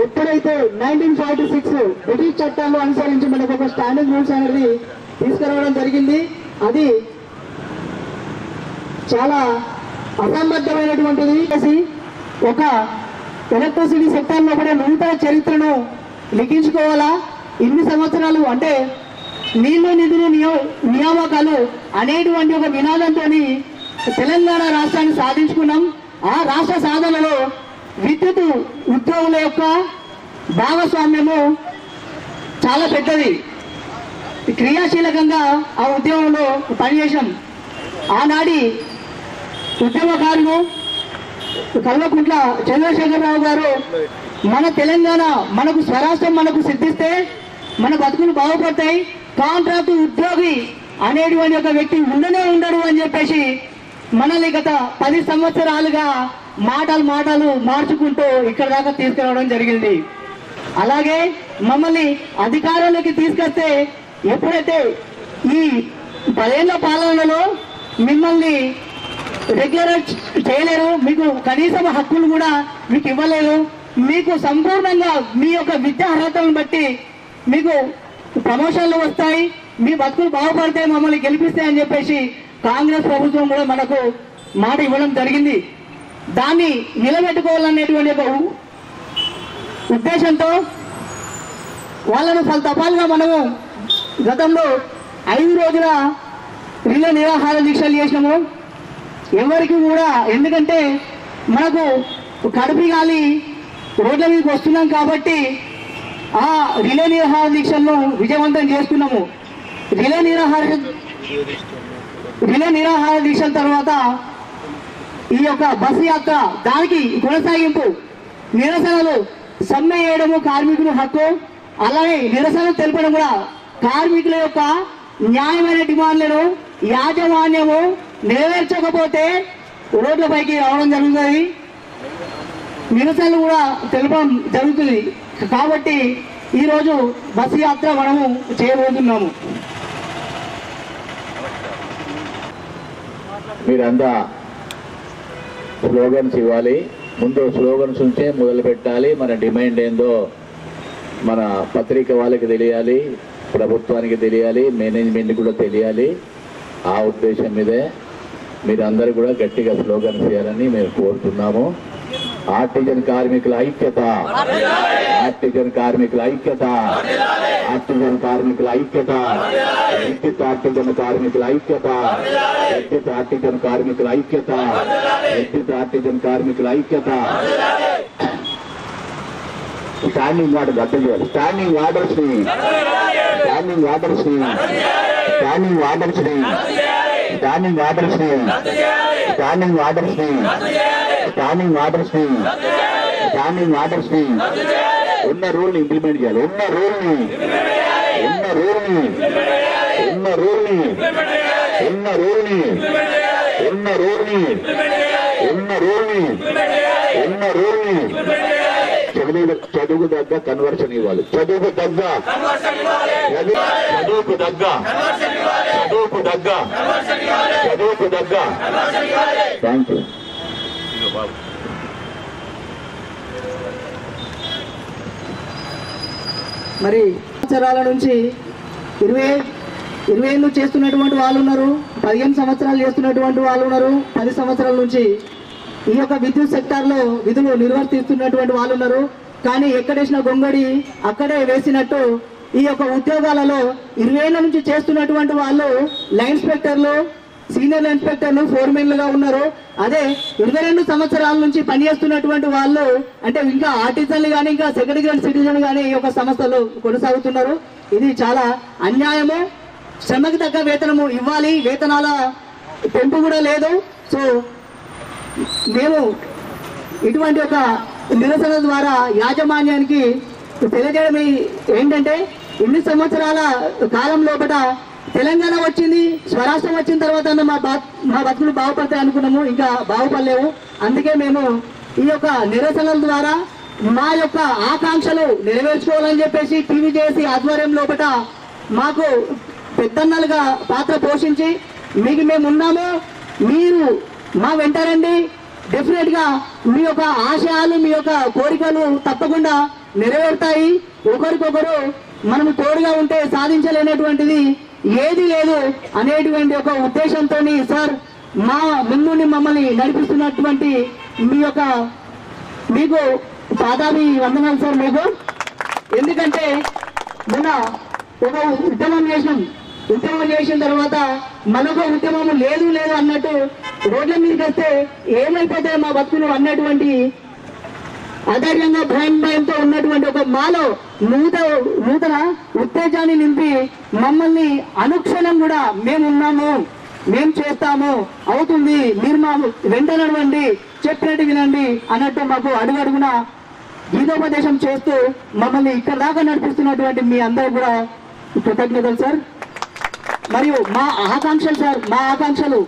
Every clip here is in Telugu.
ఎప్పుడైతే 1946 బ్రిటిష్ చట్టాలు అనుసరించి మనకు ఒక స్టాండర్డ్ రూల్స్ అనేది తీసుకురావడం జరిగింది, అది చాలా అసంబద్ధమైనటువంటిది. ఒక ఎలక్ట్రిసిటీ సెక్టార్లో కూడా నూతన చరిత్రను లిఖించుకోవాలా. ఇన్ని సంవత్సరాలు అంటే నీళ్లు నిధులు నియామకాలు అనేటువంటి ఒక నినాదంతో తెలంగాణ రాష్ట్రాన్ని సాధించుకున్నాం. ఆ రాష్ట్ర సాధనలో విద్యుత్ ఉద్యోగుల యొక్క భాగస్వామ్యము చాలా పెద్దది. క్రియాశీలకంగా ఆ ఉద్యమంలో పనిచేశాం. ఆనాడి ఉద్యమకారులు కల్వకుంట్ల చంద్రశేఖరరావు గారు మన తెలంగాణ మనకు స్వరాష్ట్రం మనకు సిద్ధిస్తే మన బతుకులు బాగుపడతాయి, కాంట్రాక్టు ఉద్యోగి అనేటువంటి ఒక వ్యక్తి ఉండనే ఉండడు అని చెప్పేసి మనల్ని గత 10 సంవత్సరాలుగా మాటలు మార్చుకుంటూ ఇక్కడ దాకా తీసుకురావడం జరిగింది. అలాగే మమ్మల్ని అధికారంలోకి తీసుకొస్తే ఎప్పుడైతే ఈ 10 ఏళ్ల పాలనలో మిమ్మల్ని రెగ్యులర్ చేయలేరు, మీకు కనీసం హక్కులు కూడా మీకు ఇవ్వలేరు, మీకు సంపూర్ణంగా మీ యొక్క విద్యా అర్హతను బట్టి మీకు ప్రమోషన్లు వస్తాయి, మీ బతుకులు బాగుపడతాయి, మమ్మల్ని గెలిపిస్తాయని చెప్పేసి కాంగ్రెస్ ప్రభుత్వం కూడా మనకు మాట ఇవ్వడం జరిగింది. దాన్ని నిలబెట్టుకోవాలనేటువంటి ఒక ఉద్దేశంతో వాళ్ళను తపాలుగా మనము గతంలో 5 రోజుల రిలే నిరాహార దీక్షలు చేసినాము. ఎవరికి కూడా, ఎందుకంటే మనకు కడుపు గాలి రోడ్ల మీదకి వస్తున్నాం కాబట్టి ఆ రిలే నిరాహార దీక్షలను విజయవంతం చేస్తున్నాము. రిలే నిరాహార దీక్షల తర్వాత ఈ యొక్క బస్సు యాత్ర దానికి కొనసాగింపు నిరసనలు సమ్మె చేయడము కార్మికుల హక్కు, అలాగే నిరసనలు తెలపడం కూడా కార్మికుల యొక్క న్యాయమైన డిమాండ్లను యాజమాన్యము నెరవేర్చకపోతే రోడ్లపైకి రావడం జరుగుతుంది, నిరసనలు కూడా తెలపడం జరుగుతుంది. కాబట్టి ఈరోజు బస్సు యాత్ర మనము చేయబోతున్నాము. మీరంతా స్లోగన్స్ ఇవ్వాలి. ముందు స్లోగన్స్ నుంచే మొదలు పెట్టాలి. మన డిమాండ్ ఏందో మన పత్రిక వాళ్ళకి తెలియాలి, ప్రభుత్వానికి తెలియాలి, మేనేజ్మెంట్ కూడా తెలియాలి. ఆ ఉద్దేశం మీదే మీరందరూ కూడా గట్టిగా స్లోగన్స్ చేయాలని మేము కోరుతున్నాము. ఆర్టిజన్ కార్మికుల ఐక్యత, ఆర్టిజన్ కార్మికుల ఐక్యత, ఆర్టిజన్ కార్మికుల ఐక్యత, విద్యుత్ ఆర్టిజన్ కార్మికుల ఐక్యత, విద్యుత్ ఆర్టిజన్ కార్మికుల ఐక్యత, విద్యుత్ ఆర్టిజన్ కార్మికుల ఐక్యత. స్టాండింగ్ ఆర్డర్ రద్దు చేయాలి. స్టాండింగ్ ఆర్డర్స్ ని స్టాండింగ్ ఆర్డర్స్ ని స్టాండింగ్ ఆర్డర్స్ ని స్టాండింగ్ ఆర్డర్స్ ని స్టాండింగ్ ఆర్డర్స్ ని స్టాండింగ్ ఆర్డర్స్ ని స్టాండింగ్ ఆర్డర్స్ ని ఉన్న రూల్ ని ఇంప్లిమెంట్ చేయాలి. ఉన్న రూల్ ని ఉన్న రూల్ ని ఉన్న రూల్ ని ఉన్న రూల్ ని ఉన్న రూల్ ని ఉన్న రూల్ ని ఉన్న రూల్ ని చదువుకు దగ్గ కన్వర్షన్ ఇవ్వాలి. చదువుకు దగ్గ చదువుకు దగ్గ చదువుకు దగ్గ చదువుకు దగ్గ. Thank you. మరి సంవత్సరాల నుంచి 20 ఏళ్ళు చేస్తున్నటువంటి వాళ్ళు ఉన్నారు, 15 సంవత్సరాలు చేస్తున్నటువంటి వాళ్ళు ఉన్నారు, 10 సంవత్సరాల నుంచి ఈ యొక్క విద్యుత్ సెక్టార్లో విధులు నిర్వర్తిస్తున్నటువంటి వాళ్ళు ఉన్నారు. కానీ ఎక్కడేసిన గొంగడి అక్కడే వేసినట్టు ఈ యొక్క ఉద్యోగాలలో 20 ఏళ్ల నుంచి చేస్తున్నటువంటి వాళ్ళు లైన్ ఇన్స్పెక్టర్లు, సీనియర్ ఇన్స్పెక్టర్లు, ఫోర్మెన్లుగా ఉన్నారు. అదే 22 సంవత్సరాల నుంచి పనిచేస్తున్నటువంటి వాళ్ళు అంటే ఇంకా ఆర్టిజన్లు కానీ ఇంకా సెకండ్ గ్రేడ్ సిటిజన్ కానీ ఈ యొక్క సంస్థలు కొనసాగుతున్నారు. ఇది చాలా అన్యాయము. శ్రమకి తగ్గ వేతనము ఇవ్వాలి, వేతనాల పెంపు కూడా లేదు. సో మేము ఇటువంటి ఒక నిరసన ద్వారా యాజమాన్యానికి తెలియజేయడం ఏంటంటే, ఇన్ని సంవత్సరాల కాలం లోపల తెలంగాణ వచ్చింది, స్వరాష్ట్రం వచ్చిన తర్వాత మా బతుకులు బాగుపడతాయి అనుకున్నాము, ఇంకా బాగుపడలేవు. అందుకే మేము ఈ యొక్క నిరసనల ద్వారా మా యొక్క ఆకాంక్షలు నెరవేర్చుకోవాలని చెప్పేసి టీవీజేఏసీ ఆధ్వర్యం లోపల మాకు పెద్దన్నలుగా పాత్ర పోషించి మీకు మేము ఉన్నాము, మీరు మా వెంటారండి, డెఫినెట్ గా మీ యొక్క ఆశయాలు మీ యొక్క కోరికలు తప్పకుండా నెరవేరుతాయి. ఒకరికొకరు మనము తోడుగా ఉంటే సాధించలేనటువంటిది ఏది లేదు అనేటువంటి ఒక ఉద్దేశంతో సార్ మా ముందుండి మమ్మల్ని నడిపిస్తున్నటువంటి మీకు పాదాభి వందనాలు సార్. మీకు ఎందుకంటే మొన్న ఒక ఉద్యమం చేసిన తర్వాత మనకు ఉద్యమం లేదు అన్నట్టు రోడ్ల మీదకి వస్తే ఏమైపోతాయి మా భక్తులు అన్నటువంటి అధైర్యంగా భయంతో ఉన్నటువంటి ఒక మాలో నూతన ఉత్తేజాన్ని నింపి మమ్మల్ని అనుక్షణం కూడా మేమున్నాము, మేము చేస్తాము, అవుతుంది, మీరు మా వెంట నడవండి, చెప్పినట్టు వినండి అన్నట్టు మాకు అడుగడుగున గీతోపదేశం చేస్తూ మమ్మల్ని ఇక్కడ దాకా నడిపిస్తున్నటువంటి మీ అందరూ కూడా కృతజ్ఞతలు సార్. మరియు మా ఆకాంక్షలు సార్, మా ఆకాంక్షలు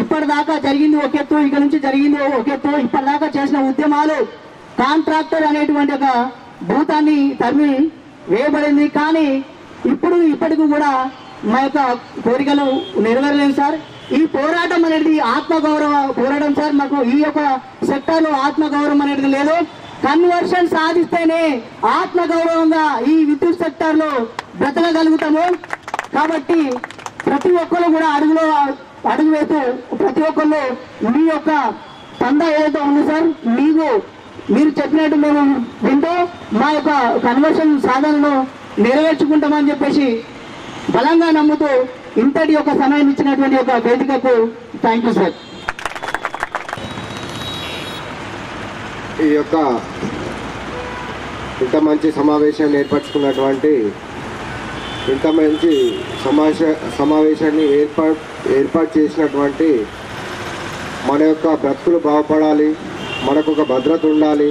ఇప్పటిదాకా జరిగింది ఒక ఎత్తు, ఇక నుంచి జరిగింది ఒక ఎత్తు. ఇప్పటిదాకా చేసిన ఉద్యమాలు కాంట్రాక్టర్ అనేటువంటి ఒక భూతాన్ని తరిమి వేయబడింది. కానీ ఇప్పటికి కూడా మా యొక్క కోరికలు నెరవేరలేదు సార్. ఈ పోరాటం అనేది ఆత్మగౌరవ పోరాటం సార్. మాకు ఈ యొక్క సెక్టార్లో ఆత్మగౌరవం అనేది లేదు. కన్వర్షన్ సాధిస్తేనే ఆత్మగౌరవంగా ఈ విద్యుత్ సెక్టార్లో బ్రతకగలుగుతాము. కాబట్టి ప్రతి ఒక్కరు కూడా అడుగు వేస్తూ ప్రతి ఒక్కరు మీ యొక్క పందా ఏదైతే ఉంది సార్, మీరు చెప్పినట్టు మేము వింటూ మా యొక్క కన్వర్షన్ సాధనను నెరవేర్చుకుంటామని చెప్పేసి బలంగా నమ్ముతూ ఇంతటి యొక్క సమయం ఇచ్చినటువంటి ఒక వేదికకు థ్యాంక్ యూ సార్. ఈ యొక్క ఇంత మంచి సమావేశాన్ని ఏర్పరచుకున్నటువంటి ఇంత మంచి సమావేశాన్ని ఏర్పాటు చేసినటువంటి మన యొక్క బ్రతుకులు బాగుపడాలి, మనకు ఒక భద్రత ఉండాలి,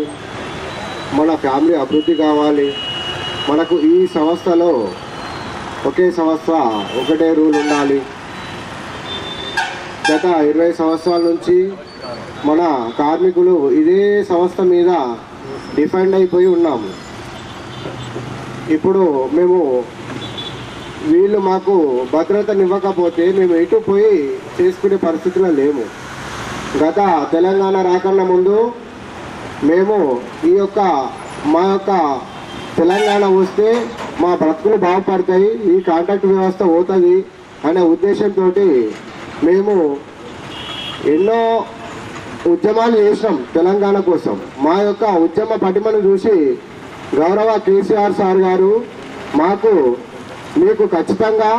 మన ఫ్యామిలీ అభివృద్ధి కావాలి, మనకు ఈ సంస్థలో ఒకే సంస్థ ఒకటే రూల్ ఉండాలి. గత 20 సంవత్సరాల నుంచి మన కార్మికులు ఇదే సంస్థ మీద డిఫెండ్ అయిపోయి ఉన్నాము. ఇప్పుడు వీళ్ళు మాకు భద్రతనివ్వకపోతే మేము ఎటు పోయి చేసుకునే పరిస్థితిలో లేము. గత తెలంగాణ రాకన్నా ముందు మేము మా యొక్క తెలంగాణ వస్తే మా బ్రతుకులు బాగుపడతాయి, ఈ కాంట్రాక్ట్ వ్యవస్థ పోతుంది అనే ఉద్దేశంతో మేము ఎన్నో ఉద్యమాలు చేసినాం తెలంగాణ కోసం. మా యొక్క ఉద్యమ పటిమను చూసి గౌరవ కేసీఆర్ సార్ గారు మీకు ఖచ్చితంగా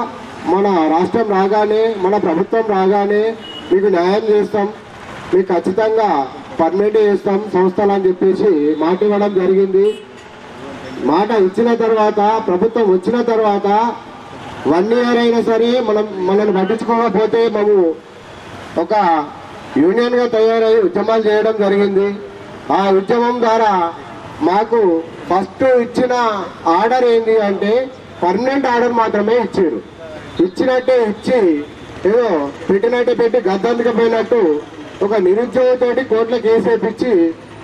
మన రాష్ట్రం రాగానే, మన ప్రభుత్వం రాగానే మీకు న్యాయం చేస్తాం, మీకు ఖచ్చితంగా పర్మనెంట్ చేస్తాం సంస్థలు అని చెప్పేసి మాట ఇవ్వడం జరిగింది. మాట ఇచ్చిన తర్వాత, ప్రభుత్వం వచ్చిన తర్వాత 1 year అయినా సరే మనల్ని పట్టించుకోకపోతే మేము ఒక యూనియన్గా తయారై ఉద్యమాలు చేయడం జరిగింది. ఆ ఉద్యమం ద్వారా మాకు ఫస్ట్ ఇచ్చిన ఆర్డర్ ఏంటి అంటే పర్మనెంట్ ఆర్డర్ మాత్రమే ఇచ్చారు. ఇచ్చినట్టే ఇచ్చి ఏదో పెట్టినట్టే పెట్టి గద్దందుకపోయినట్టు ఒక నిరుద్యోగతోటి కోర్టులో కేసు వేపించి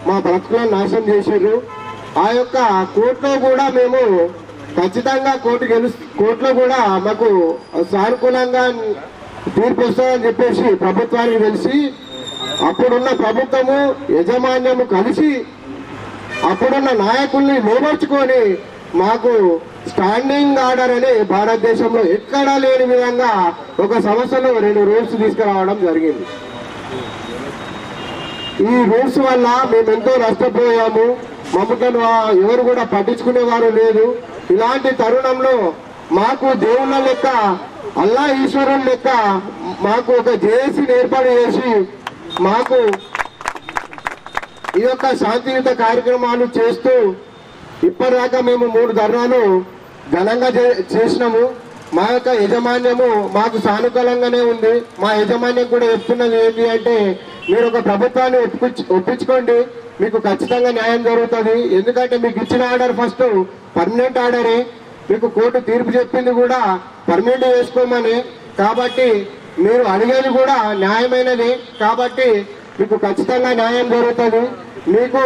మా బ్రతుకులను నాశనం చేశారు. ఆ యొక్క కోర్టులో కూడా మేము ఖచ్చితంగా కోర్టులో కూడా మాకు సానుకూలంగా తీర్పు వస్తుందని చెప్పేసి ప్రభుత్వానికి తెలిసి అప్పుడున్న ప్రభుత్వము యజమాన్యము కలిసి అప్పుడున్న నాయకుల్ని నిలబర్చుకొని మాకు స్టాండింగ్ ఆర్డర్ అని భారతదేశంలో ఎక్కడా లేని విధంగా ఒక సంవత్సరంలో 2 రూల్స్ తీసుకురావడం జరిగింది. ఈ రూల్స్ వల్ల మేము ఎంతో నష్టపోయాము. మమ్మల్ని ఎవరు కూడా పట్టించుకునేవారు లేదు. ఇలాంటి తరుణంలో మాకు దేవుళ్ళ లెక్క, అల్లా ఈశ్వరుల లెక్క మాకు ఒక జేఏసీని ఏర్పాటు చేసి మాకు ఈ యొక్క శాంతియుత కార్యక్రమాలు చేస్తూ ఇప్పటిదాకా మేము 3 ధర్నాలు ఘనంగా చేసినాము. మా యొక్క యజమాన్యము మాకు సానుకూలంగానే ఉంది. మా యజమాన్యం కూడా చెప్తున్నది ఏంటి అంటే మీరు ఒక ప్రభుత్వాన్ని ఒప్పించుకోండి, మీకు ఖచ్చితంగా న్యాయం జరుగుతుంది. ఎందుకంటే మీకు ఇచ్చిన ఆర్డర్ ఫస్ట్ పర్మనెంట్ ఆర్డరే, మీకు కోర్టు తీర్పు చెప్పింది కూడా పర్మనెంట్ చేసుకోమని. కాబట్టి మీరు అడిగేది కూడా న్యాయమైనది. కాబట్టి మీకు ఖచ్చితంగా న్యాయం జరుగుతుంది. మీకు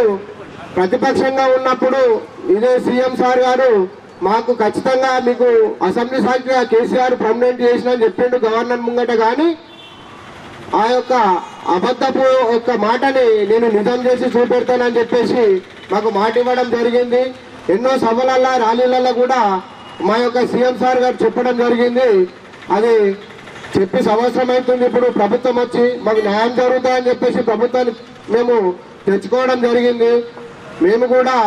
ప్రతిపక్షంగా ఉన్నప్పుడు ఇదే సీఎం సార్ గారు మాకు ఖచ్చితంగా మీకు అసెంబ్లీ సాక్షిగా కేసీఆర్ పర్మనెంట్ చేసిన చెప్పిండు గవర్నర్ ముంగట. కానీ ఆ యొక్క అబద్ధపు యొక్క మాటని నేను నిజం చేసి చూపెడతానని చెప్పేసి మాకు మాట ఇవ్వడం జరిగింది. ఎన్నో సభలల్లో ర్యాలీలలో కూడా మా యొక్క సీఎం సార్ గారు చెప్పడం జరిగింది. అది చెప్పి సంవత్సరం అవుతుంది. ఇప్పుడు ప్రభుత్వం వచ్చి మాకు న్యాయం జరుగుతుందని చెప్పేసి ప్రభుత్వాన్ని మేము తెచ్చుకోవడం జరిగింది. మేము కూడా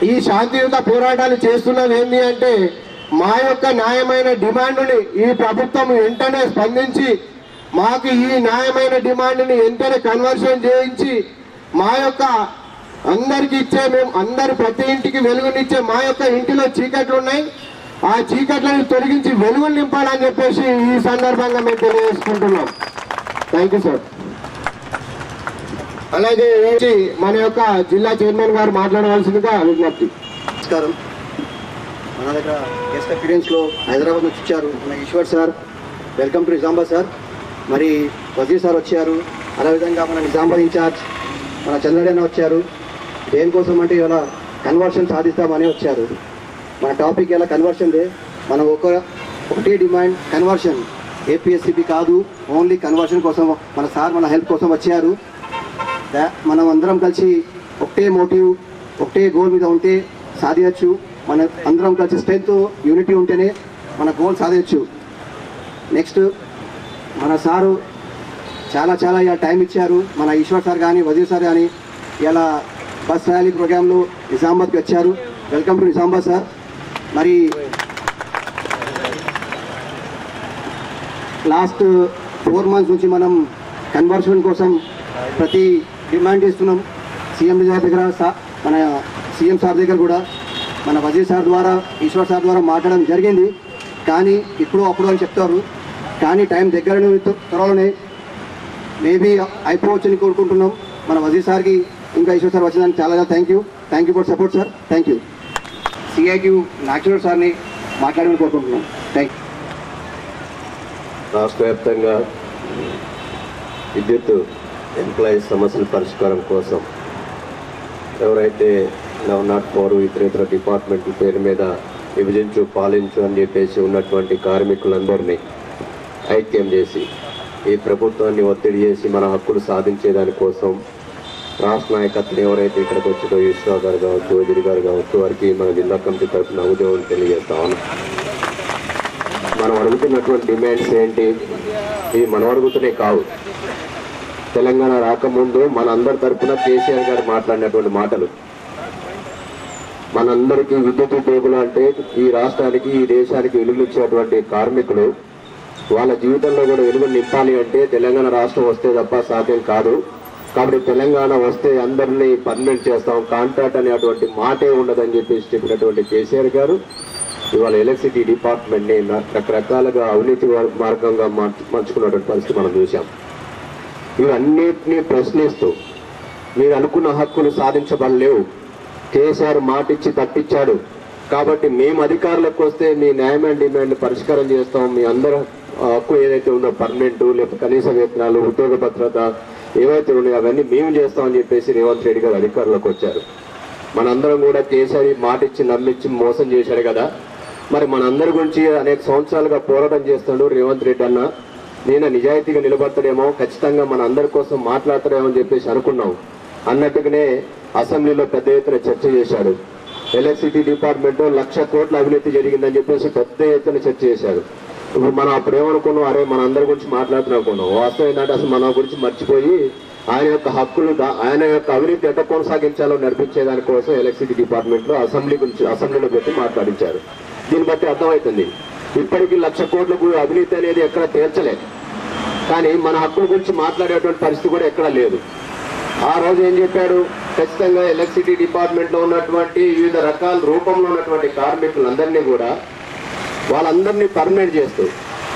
ఈ శాంతియుత పోరాటాలు చేస్తున్నది ఏంటి అంటే మా యొక్క న్యాయమైన డిమాండ్ని ఈ ప్రభుత్వం వెంటనే స్పందించి మాకు ఈ న్యాయమైన డిమాండ్ని వెంటనే కన్వర్షన్ చేయించి మా యొక్క అందరికి ఇచ్చే మేము అందరు ప్రతి ఇంటికి వెలుగునిచ్చే మా యొక్క ఇంటిలో చీకట్లు ఉన్నాయి, ఆ చీకట్లను తొలగించి వెలుగులు నింపాలని చెప్పేసి ఈ సందర్భంగా మేము తెలియజేసుకుంటున్నాం. Thank you sir. అలాగే మన యొక్క జిల్లా చైర్మన్ గారు మాట్లాడవలసిందిగా విజ్ఞప్తి. నమస్కారం. మన దగ్గర గెస్ట్ అపీరెన్స్లో హైదరాబాద్ నుంచి వచ్చారు మన Eshwar sir. Welcome to Nizamabad sir. మరి వజీర్ సార్ వచ్చారు. అదేవిధంగా మన నిజామాబాద్ ఇన్ఛార్జ్ మన చంద్రడన్న వచ్చారు. దేనికోసం అంటే ఇలా కన్వర్షన్ సాధిస్తామని వచ్చారు. మన టాపిక్ ఇలా కన్వర్షన్ డే. మనం ఒకటే డిమాండ్ కన్వర్షన్. ఏపీఎస్సిపి కాదు, ఓన్లీ కన్వర్షన్ కోసం మన సార్ మన హెల్ప్ కోసం వచ్చారు. మనం అందరం కలిసి ఒకటే మోటివ్ ఒకటే గోల్ మీద ఉంటే సాధించచ్చు. మన అందరం కలిసి స్ట్రెంత్ యూనిటీ ఉంటేనే మన గోల్ సాధించచ్చు. నెక్స్ట్ మన సారు చాలా ఇలా టైం ఇచ్చారు. మన ఈశ్వర్ సార్ కానీ వజీర్ సార్ కానీ ఇలా బస్ ర్యాలీ ప్రోగ్రాంలో నిజామాబాద్కి వచ్చారు. Welcome to Nizamabad sir. మరి లాస్ట్ 4 months నుంచి మనం కన్వర్షన్ కోసం ప్రతి డిమాండ్ చేస్తున్నాం. సీఎం దగ్గర మన సీఎం సార్ దగ్గర కూడా మన వజీర్ సార్ ద్వారా ఈశ్వర్ సార్ ద్వారా మాట్లాడడం జరిగింది. కానీ ఇప్పుడు అప్పుడు అని చెప్తారు. కానీ టైం దగ్గర త్వరలోనే మేబీ అయిపోవచ్చని కోరుకుంటున్నాం. మన వజీర్ సార్కి ఇంకా ఈశ్వర్ సార్ వచ్చిందని చాలా thank you for support sir. Thank you. CIQ Nageshwara సార్ని మాట్లాడమని కోరుకుంటున్నాం. Thank you. రాష్ట్ర వ్యాప్తంగా విద్యుత్ ఎంప్లాయీస్ సమస్యల పరిష్కారం కోసం ఎవరైతే 1104 ఇతర డిపార్ట్మెంట్ల పేరు మీద విభజించు పాలించు అని చెప్పేసి ఉన్నటువంటి కార్మికులందరినీ ఐక్యం చేసి ఈ ప్రభుత్వాన్ని ఒత్తిడి చేసి మన హక్కులు సాధించేదానికోసం రాష్ట్ర నాయకత్వం ఎవరైతే ఇక్కడికి వచ్చారో ఈశ్వర్ గారు కావచ్చు, వజీర్ గారు కావచ్చు, వారికి మన జిల్లా కమిటీ తరఫున ఉద్యోగం తెలియజేస్తాం. మనం అడుగుతున్నటువంటి డిమాండ్స్ ఏంటి? ఇవి మనం అడుగుతూనే కావు. తెలంగాణ రాకముందు మనందరి తరఫున కేసీఆర్ గారు మాట్లాడినటువంటి మాటలు, మనందరికీ విద్యుత్ ఉద్యోగులు అంటే ఈ రాష్ట్రానికి ఈ దేశానికి వెలుగునిచ్చేటువంటి కార్మికులు వాళ్ళ జీవితంలో కూడా వెలుగు నింపాలి అంటే తెలంగాణ రాష్ట్రం వస్తే తప్ప సాధ్యం కాదు. కాబట్టి తెలంగాణ వస్తే అందరినీ పర్మనెంట్ చేస్తాం, కాంట్రాక్ట్ అనేటువంటి మాటే ఉండదని చెప్పేసి చెప్పినటువంటి కేసీఆర్ గారు ఇవాళ ఎలక్ట్రిసిటీ డిపార్ట్మెంట్ని రకరకాలుగా అవినీతి మార్గంగా మార్చుకున్నటువంటి పరిస్థితి మనం చూసాం. ఇవన్నిటినీ ప్రశ్నిస్తూ మీరు అనుకున్న హక్కులు సాధించబడలేవు, కేసీఆర్ మాటిచ్చి తప్పించాడు కాబట్టి మేము అధికారులకు వస్తే మీ న్యాయమైన డిమాండ్ పరిష్కారం చేస్తాం, మీ అందరూ హక్కు ఏదైతే ఉందో పర్మనెంట్ లేకపోతే కనీస వేతనాలు ఉద్యోగ భద్రత ఏవైతే ఉన్నాయో అవన్నీ మేము చేస్తామని చెప్పేసి రేవంత్ రెడ్డి గారు అధికారులకు వచ్చారు. మనందరం కూడా కేసీఆర్ మాటిచ్చి నమ్మించి మోసం చేశాడు కదా, మరి మనందరి గురించి అనేక సంవత్సరాలుగా పోరాటం చేస్తాడు రేవంత్ రెడ్డి అన్న. నేను నిజాయితీగా నిలబడతాడేమో, ఖచ్చితంగా మన అందరి కోసం మాట్లాడతాడేమో అని చెప్పేసి అనుకున్నాం. అన్నట్టుగానే అసెంబ్లీలో పెద్ద ఎత్తున చర్చ చేశాడు. ఎలక్ట్రిసిటీ డిపార్ట్మెంట్ 1,00,000 కోట్ల అవినీతి జరిగిందని చెప్పేసి పెద్ద ఎత్తున చర్చ చేశారు. ఇప్పుడు మనం అప్పుడు ఏమనుకున్నాం, అరే మన అందరి గురించి మాట్లాడుతున్నాం. వాస్తవం ఏంటంటే అసలు మన గురించి మర్చిపోయి ఆయన యొక్క హక్కులు ఆయన యొక్క అవినీతి ఎట్లా కొనసాగించాలో నడిపించేదానికోసం ఎలక్ట్రిసిటీ డిపార్ట్మెంట్లో అసెంబ్లీలో పెట్టి మాట్లాడించారు. దీన్ని బట్టి అర్థమవుతుంది ఇప్పటికీ 1,00,000 కోట్లకు అవినీతి అనేది ఎక్కడ తేల్చలేదు, కానీ మన హక్కుల గురించి మాట్లాడేటువంటి పరిస్థితి కూడా ఎక్కడ లేదు. ఆ రోజు ఏం చెప్పాడు, ఖచ్చితంగా ఎలక్ట్రిసిటీ డిపార్ట్మెంట్లో ఉన్నటువంటి వివిధ రకాల రూపంలో ఉన్నటువంటి కార్మికులందరినీ కూడా వాళ్ళందరినీ పర్మనెంట్ చేస్తూ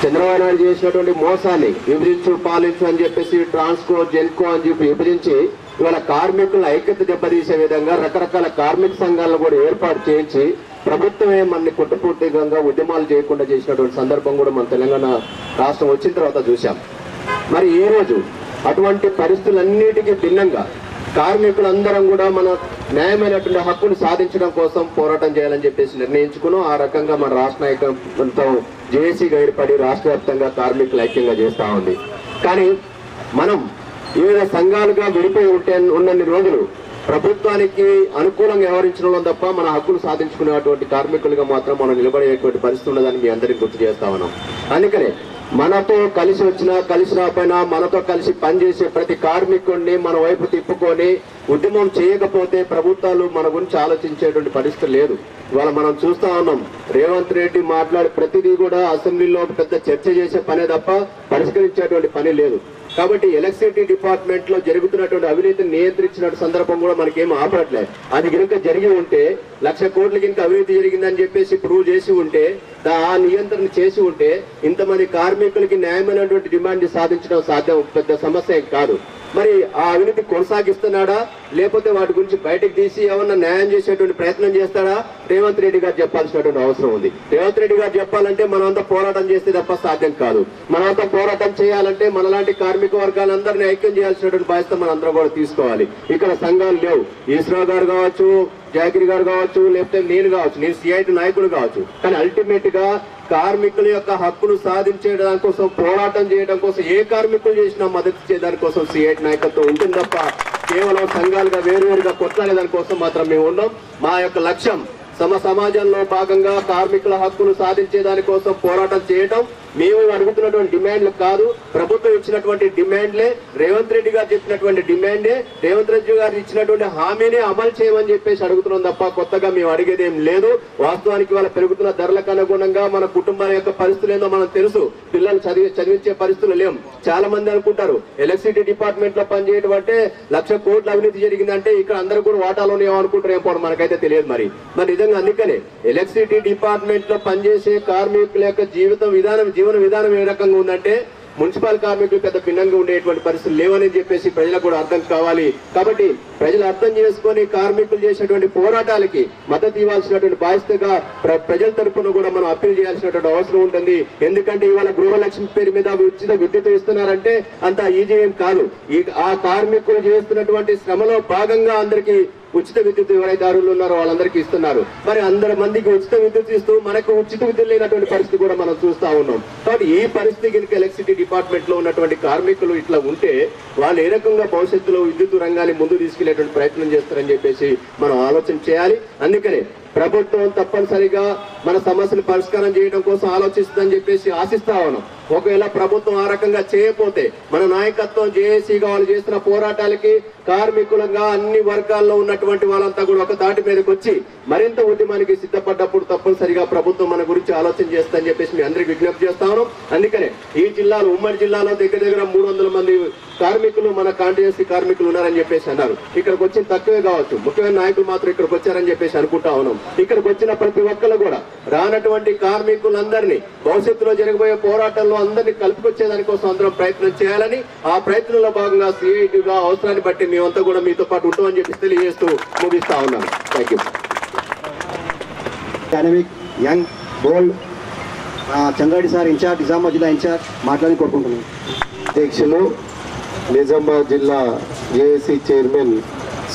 చంద్రబాబు నాయుడు చేసినటువంటి మోసాన్ని విభజించు పాలించు అని చెప్పేసి ట్రాన్స్కో జెన్కో అని చెప్పి విభజించి ఇవాళ కార్మికుల ఐక్యత దెబ్బతీసే విధంగా రకరకాల కార్మిక సంఘాలను కూడా ఏర్పాటు చేయించి ప్రభుత్వమే మనని కుట్రపూర్తిగా ఉద్యమాలు చేయకుండా చేసినటువంటి సందర్భం కూడా మన తెలంగాణ రాష్ట్రం వచ్చిన తర్వాత చూశాం. మరి ఈ రోజు అటువంటి పరిస్థితులన్నిటికీ భిన్నంగా కార్మికులందరం కూడా మన న్యాయమైనటువంటి హక్కును సాధించడం కోసం పోరాటం చేయాలని చెప్పేసి నిర్ణయించుకున్నాం. ఆ రకంగా మన రాష్ట్ర నాయకత్వం జేఏసీగా ఏర్పడి రాష్ట్ర వ్యాప్తంగా కార్మికులు ఐక్యంగా చేస్తా ఉంది. కానీ మనం వివిధ సంఘాలుగా విడిపోయి ఉన్నన్ని రోజులు ప్రభుత్వానికి అనుకూలంగా వ్యవహరించడంలో తప్ప మన హక్కులు సాధించుకునేటువంటి కార్మికులుగా మాత్రం మనం నిలబడేటువంటి పరిస్థితి ఉండదని మీ అందరికీ గుర్తు చేస్తా ఉన్నాం. అందుకనే మనతో కలిసి వచ్చినా కలిసి రాకపోయినా మనతో కలిసి పనిచేసే ప్రతి కార్మికుడిని మన వైపు తిప్పుకొని ఉద్యమం చేయకపోతే ప్రభుత్వాలు మన గురించి ఆలోచించేటువంటి పరిస్థితి లేదు. ఇవాళ మనం చూస్తా ఉన్నాం, రేవంత్ రెడ్డి మాట్లాడే ప్రతిదీ కూడా అసెంబ్లీలో పెద్ద చర్చ చేసే పనే తప్ప పరిష్కరించేటువంటి పని లేదు. కాబట్టి ఎలక్ట్రిసిటీ డిపార్ట్మెంట్ లో జరుగుతున్నటువంటి అవినీతిని నియంత్రించిన సందర్భం కూడా మనకేం ఆపట్లేదు. అది కనుక జరిగి ఉంటే 1,00,000 కోట్ల కనుక అవినీతి జరిగిందని చెప్పేసి ప్రూవ్ చేసి ఉంటే, ఆ నియంత్రణ చేసి ఉంటే ఇంతమంది కార్మికులకి న్యాయమైనటువంటి డిమాండ్ సాధించడం సాధ్యం పెద్ద సమస్య కాదు. మరి ఆ అవినీతి కొనసాగిస్తున్నాడా లేకపోతే వాటి గురించి బయటకు తీసి ఏమన్నా న్యాయం చేసేటువంటి ప్రయత్నం చేస్తాడా రేవంత్ రెడ్డి గారు చెప్పాల్సినటువంటి అవసరం ఉంది. రేవంత్ రెడ్డి గారు చెప్పాలంటే మనమంతా పోరాటం చేస్తే తప్ప సాధ్యం కాదు. మనమంతా పోరాటం చేయాలంటే మనలాంటి కార్మిక వర్గాలందరినీ ఐక్యం చేయాల్సినటువంటి బాధ్యత మనందరం కూడా తీసుకోవాలి. ఇక్కడ సంఘాలు లేవు. ఈశ్వరరావు గారు కావచ్చు, జాకిరి గారు కావచ్చు, లేకపోతే నేను కావచ్చు, నేను సిఐటి నాయకుడు కావచ్చు. కానీ అల్టిమేట్ గా కార్మికుల యొక్క హక్కును సాధించే దానికోసం పోరాటం చేయడం కోసం ఏ కార్మికులు చేసినా మద్దతు చేయడానికి కోసం సిఐటి నాయకత్వం ఉంటుంది తప్ప కేవలం సంఘాలుగా వేరువేరుగా కొట్లాడే దానికోసం మాత్రం మేము ఉన్నాం. మా యొక్క లక్ష్యం సమాజంలో భాగంగా కార్మికుల హక్కును సాధించే దానికోసం పోరాటం చేయటం. మేము అడుగుతున్నటువంటి డిమాండ్లు కాదు, ప్రభుత్వం ఇచ్చినటువంటి డిమాండ్లే, రేవంత్ రెడ్డి గారు చెప్పినటువంటి డిమాండే, రేవంత్ రెడ్డి గారు ఇచ్చినటువంటి హామీనే అమలు చేయమని చెప్పేసి అడుగుతున్నాం తప్ప కొత్తగా మేము అడిగేది ఏం లేదు. వాస్తవానికి వాళ్ళ పెరుగుతున్న ధరలకు అనుగుణంగా మన కుటుంబాల యొక్క పరిస్థితులు ఏందో మనకు తెలుసు. పిల్లలు చదివించే పరిస్థితులు లేవు. చాలా మంది అనుకుంటారు ఎలక్ట్రిసిటీ డిపార్ట్మెంట్ లో పనిచేయడం అంటే 1,00,000 కోట్ల అవినీతి జరిగిందంటే ఇక్కడ అందరూ కూడా వాటాలోనే అనుకుంటారు. ఏం పోవడం మనకైతే తెలియదు. మరి నిజంగా అందుకనే ఎలక్ట్రిసిటీ డిపార్ట్మెంట్ లో పనిచేసే కార్మికుల యొక్క జీవన విధానం ఏ రకంగా ఉందంటే మున్సిపల్ కార్మికులు పెద్ద భిన్నంగా ఉండేటువంటి పరిస్థితులు లేవని చెప్పేసి ప్రజలకు కూడా అర్థం కావాలి. కాబట్టి ప్రజలు అర్థం చేసుకొని కార్మికులు చేసినటువంటి పోరాటాలకి మద్దతు ఇవ్వాల్సినటువంటి బాధ్యతగా ప్రజల తరఫున కూడా మనం అప్పీల్ చేయాల్సినటువంటి అవసరం ఉంటుంది. ఎందుకంటే ఇవాళ గృహలక్ష్మి పేరు మీద ఉచిత విద్యుత్ ఇస్తున్నారంటే అంత ఈజీ ఏం కాదు. ఆ కార్మికులు చేస్తున్నటువంటి శ్రమలో భాగంగా అందరికీ ఉచిత విద్యుత్ ఎవరైతే అర్హులు ఉన్నారో వాళ్ళందరికీ ఇస్తున్నారు. మరి 100 మందికి ఉచిత విద్యుత్ ఇస్తూ మనకు ఉచిత విద్యుత్ లేనటువంటి పరిస్థితి కూడా మనం చూస్తా ఉన్నాం. కాబట్టి ఈ పరిస్థితి కనుక ఎలక్ట్రిసిటీ డిపార్ట్మెంట్ లో ఉన్నటువంటి కార్మికులు ఇట్లా ఉంటే వాళ్ళు ఏ రకంగా భవిష్యత్తులో విద్యుత్ రంగాన్ని ముందు తీసుకెళ్లేటువంటి ప్రయత్నం చేస్తారని చెప్పేసి మనం ఆలోచన చేయాలి. అందుకనే ప్రభుత్వం తప్పనిసరిగా మన సమస్యలు పరిష్కారం చేయడం కోసం ఆలోచిస్తుందని చెప్పేసి ఆశిస్తా ఉన్నాం. ఒకవేళ ప్రభుత్వం ఆ రకంగా చేయకపోతే మన నాయకత్వం జేఏసీగా వాళ్ళు చేస్తున్న పోరాటాలకి కార్మికులుగా అన్ని వర్గాల్లో ఉన్నటువంటి వాళ్ళంతా కూడా ఒక తాటి మీదకి వచ్చి మరింత ఉద్యమానికి సిద్ధపడ్డప్పుడు తప్పనిసరిగా ప్రభుత్వం మన గురించి ఆలోచన చేస్తుందని చెప్పేసి మీ అందరికి విజ్ఞప్తి చేస్తా ఉన్నాం. అందుకనే ఈ జిల్లాలో ఉమ్మడి జిల్లాలో దగ్గర 300 మంది కార్మికులు మన కాంట్రాక్ట్ కార్మికులు ఉన్నారని చెప్పేసి అన్నారు. ఇక్కడికి వచ్చిన తక్కువే కావచ్చు, ముఖ్యమైన నాయకులు మాత్రం ఇక్కడికి వచ్చారని చెప్పేసి అనుకుంటా ఉన్నాం. ఇక్కడికి వచ్చిన ప్రతి ఒక్కరు కూడా రానటువంటి కార్మికులందరినీ భవిష్యత్తులో జరగబోయే పోరాటంలో అందరినీ కలుపుకొచ్చేదాని కోసం అందరం ప్రయత్నం చేయాలని, ఆ ప్రయత్నంలో భాగంగా సిఐటిగా అవసరాన్ని బట్టి మేమంతా కూడా మీతో పాటు ఉంటామని చెప్పి తెలియజేస్తూ ముగిస్తా ఉన్నాను. Thank you. Dynamic young bold Chandra Reddy sir incharge, Nizamabad జిల్లా ఇన్ఛార్జ్ మాట్లాడి కోరుకుంటున్నాను. అధ్యక్షులు నిజామాబాద్ జిల్లా జేఏసీ చైర్మన్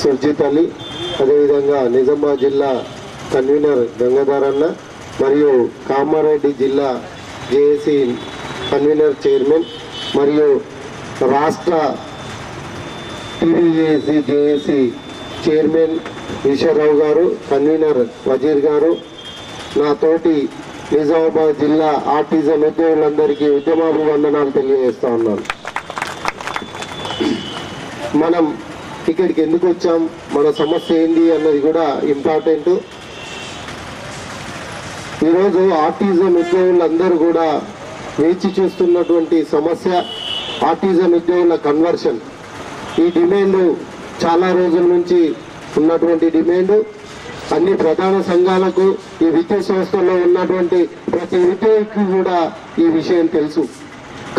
సుర్జిత్ అలీ, అదేవిధంగా నిజామాబాద్ జిల్లా కన్వీనర్ గంగాధర్ అన్న మరియు కామారెడ్డి జిల్లా జేఏసీ కన్వీనర్ చైర్మన్ మరియు రాష్ట్ర టీవీజేసీ జేఏసీ చైర్మన్ ఈశ్వరరావు గారు, కన్వీనర్ వజీర్ గారు, నా తోటి నిజామాబాద్ జిల్లా ఆర్టిజన్ ఉద్యోగులందరికీ ఉద్యమాభివందనాలు తెలియజేస్తా ఉన్నాను. మనం ఇక్కడికి ఎందుకు వచ్చాం, మన సమస్య ఏంది అన్నది కూడా ఇంపార్టెంట్. ఈరోజు ఆర్టిజన్ ఉద్యోగులందరూ కూడా వేచి చూస్తున్నటువంటి సమస్య ఆర్టిజన్ ఉద్యోగుల కన్వర్షన్. ఈ డిమాండ్ చాలా రోజుల నుంచి ఉన్నటువంటి డిమాండ్. అన్ని ప్రధాన సంఘాలకు, ఈ విద్యుత్ సంస్థల్లో ఉన్నటువంటి ప్రతి ఉద్యోగికి కూడా ఈ విషయం తెలుసు.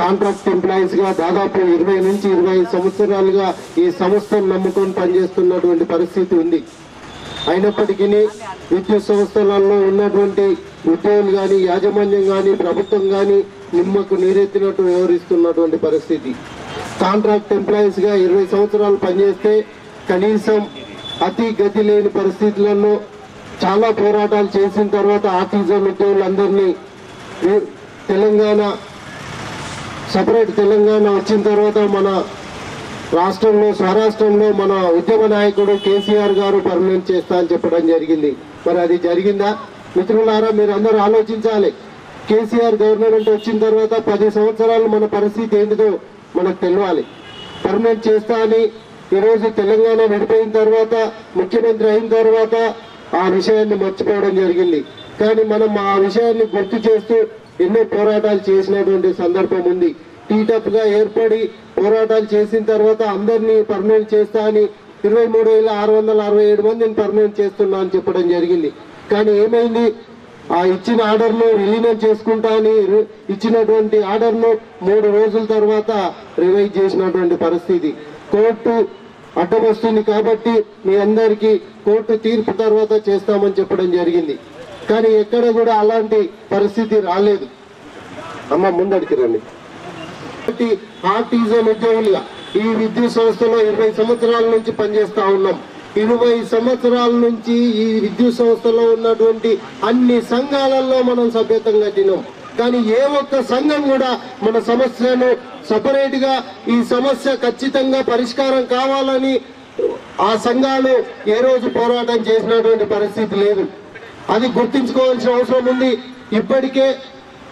కాంట్రాక్ట్ ఎంప్లాయీస్ గా దాదాపు 20 నుంచి 25 సంవత్సరాలుగా ఈ సంస్థను నమ్ముకొని పనిచేస్తున్నటువంటి పరిస్థితి ఉంది. అయినప్పటికీ విద్యుత్ సంస్థలలో ఉన్నటువంటి ఉద్యోగులు కానీ, యాజమాన్యం కానీ, ప్రభుత్వం కానీ నిమ్మకు నీరెత్తినట్టు వ్యవహరిస్తున్నటువంటి పరిస్థితి. కాంట్రాక్ట్ ఎంప్లాయీస్ గా 20 సంవత్సరాలు పనిచేస్తే కనీసం అతి గతి లేని పరిస్థితులలో చాలా పోరాటాలు చేసిన తర్వాత ఆర్టిజన్ ఉద్యోగులందరినీ తెలంగాణ సపరేట్ తెలంగాణ వచ్చిన తర్వాత మన రాష్ట్రంలో స్వరాష్ట్రంలో మన ఉద్యమ నాయకుడు కేసీఆర్ గారు పర్మనెంట్ చేస్తా అని చెప్పడం జరిగింది. మరి అది జరిగిందా? మిత్రులారా, మీరు అందరూ ఆలోచించాలి. కేసీఆర్ గవర్నమెంట్ వచ్చిన తర్వాత 10 సంవత్సరాలు మన పరిస్థితి ఏంటిదో మనకు తెలియాలి. పర్మనెంట్ చేస్తా అని ఈరోజు తెలంగాణ విడిపోయిన తర్వాత ముఖ్యమంత్రి అయిన తర్వాత ఆ విషయాన్ని మర్చిపోవడం జరిగింది. కానీ మనం ఆ విషయాన్ని గుర్తు చేస్తూ ఎన్నో పోరాటాలు చేసినటువంటి సందర్భం ఉంది. టీటప్గా ఏర్పడి పోరాటాలు చేసిన తర్వాత అందరినీ పర్మనెంట్ చేస్తా అని 23,667 మందిని పర్మనెంట్ చేస్తున్నా అని చెప్పడం జరిగింది. కానీ ఏమైంది? ఆ ఇచ్చిన ఆర్డర్ను విలీనం చేసుకుంటా అని ఇచ్చినటువంటి ఆర్డర్ను 3 రోజుల తర్వాత రివైజ్ చేసినటువంటి పరిస్థితి. కోర్టు అడ్డం వస్తుంది కాబట్టి మీ అందరికీ కోర్టు తీర్పు తర్వాత చేస్తామని చెప్పడం జరిగింది. కానీ ఎక్కడ కూడా అలాంటి పరిస్థితి రాలేదు. అమ్మ ముందడికి రండి. ఆర్టిజన్ ఉద్యోగులుగా ఈ విద్యుత్ సంస్థలో 20 సంవత్సరాల నుంచి పనిచేస్తా ఉన్నాం. 20 సంవత్సరాల నుంచి ఈ విద్యుత్ సంస్థలో ఉన్నటువంటి అన్ని సంఘాలలో మనం సభ్యత్వం కట్టినాం. కానీ ఏ ఒక్క సంఘం కూడా మన సమస్యను సపరేట్ గా ఈ సమస్య ఖచ్చితంగా పరిష్కారం కావాలని ఆ సంఘాలు ఏ రోజు పోరాటం చేసినటువంటి పరిస్థితి లేదు. అది గుర్తించుకోవాల్సిన అవసరం ఉంది. ఇప్పటికే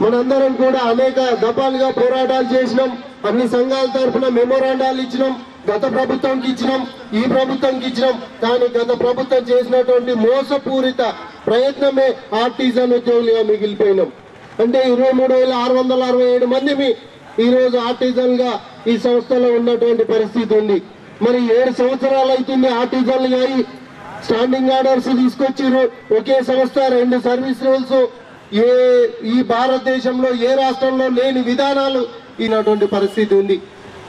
మనందరం కూడా అనేక దఫాలుగా పోరాటాలు చేసినాం. అన్ని సంఘాల తరఫున మెమోరాండాలు ఇచ్చినాం. గత ప్రభుత్వంకి ఇచ్చినాం, ఈ ప్రభుత్వంకి ఇచ్చినాం. కానీ గత ప్రభుత్వం చేసినటువంటి మోసపూరిత ప్రయత్నమే ఆర్టిజన్ ఉద్యోగులుగా మిగిలిపోయినాం. అంటే 23,667 మంది ఈ రోజు ఆర్టిజన్ గా ఈ సంస్థలో ఉన్నటువంటి పరిస్థితి ఉంది. మరి 7 సంవత్సరాలు అవుతుంది ఆర్టిజన్ గా స్టాండింగ్ ఆర్డర్స్ తీసుకొచ్చారు. ఒకే సంస్థ 2 సర్వీస్ రూల్స్ ఈ భారతదేశంలో ఏ రాష్ట్రంలో లేని విధానాలు ఈనటువంటి పరిస్థితి ఉంది.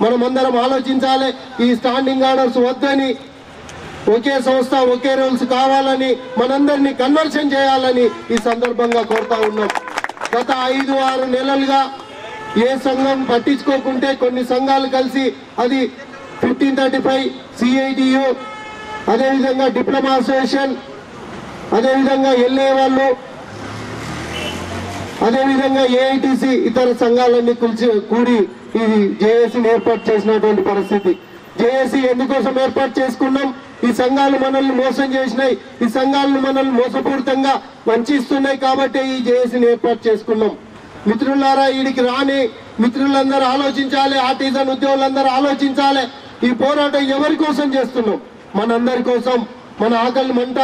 మనమందరం ఆలోచించాలి. ఈ స్టాండింగ్ ఆర్డర్స్ వద్దని, ఒకే సంస్థ ఒకే రూల్స్ కావాలని మనందరినీ కన్వర్షన్ చేయాలని ఈ సందర్భంగా కోరుతా ఉన్నాం. గత 5-6 నెలలుగా ఏ సంఘం పట్టించుకోకుంటే కొన్ని సంఘాలు కలిసి అది 1535 CITU, అదేవిధంగా డిప్లొమా అసోసియేషన్, అదేవిధంగా LA వాళ్ళు, అదేవిధంగా AITC ఇతర సంఘాలన్నీ కూడి ఇది జేఏసీని ఏర్పాటు చేసినటువంటి పరిస్థితి. జేఏసీ ఎందుకోసం ఏర్పాటు చేసుకున్నాం? ఈ సంఘాలు మనల్ని మోసం చేసినాయి, ఈ సంఘాలను మనల్ని మోసపూరితంగా వంచిస్తున్నాయి కాబట్టి ఈ జేఏసీని ఏర్పాటు చేసుకున్నాం. మిత్రులారా, వీడికి రాని మిత్రులందరూ ఆలోచించాలి. ఆర్టిజన్ ఉద్యోగులందరూ ఆలోచించాలి. ఈ పోరాటం ఎవరి కోసం చేస్తున్నాం? మనందరి కోసం, మన ఆకలి మంట,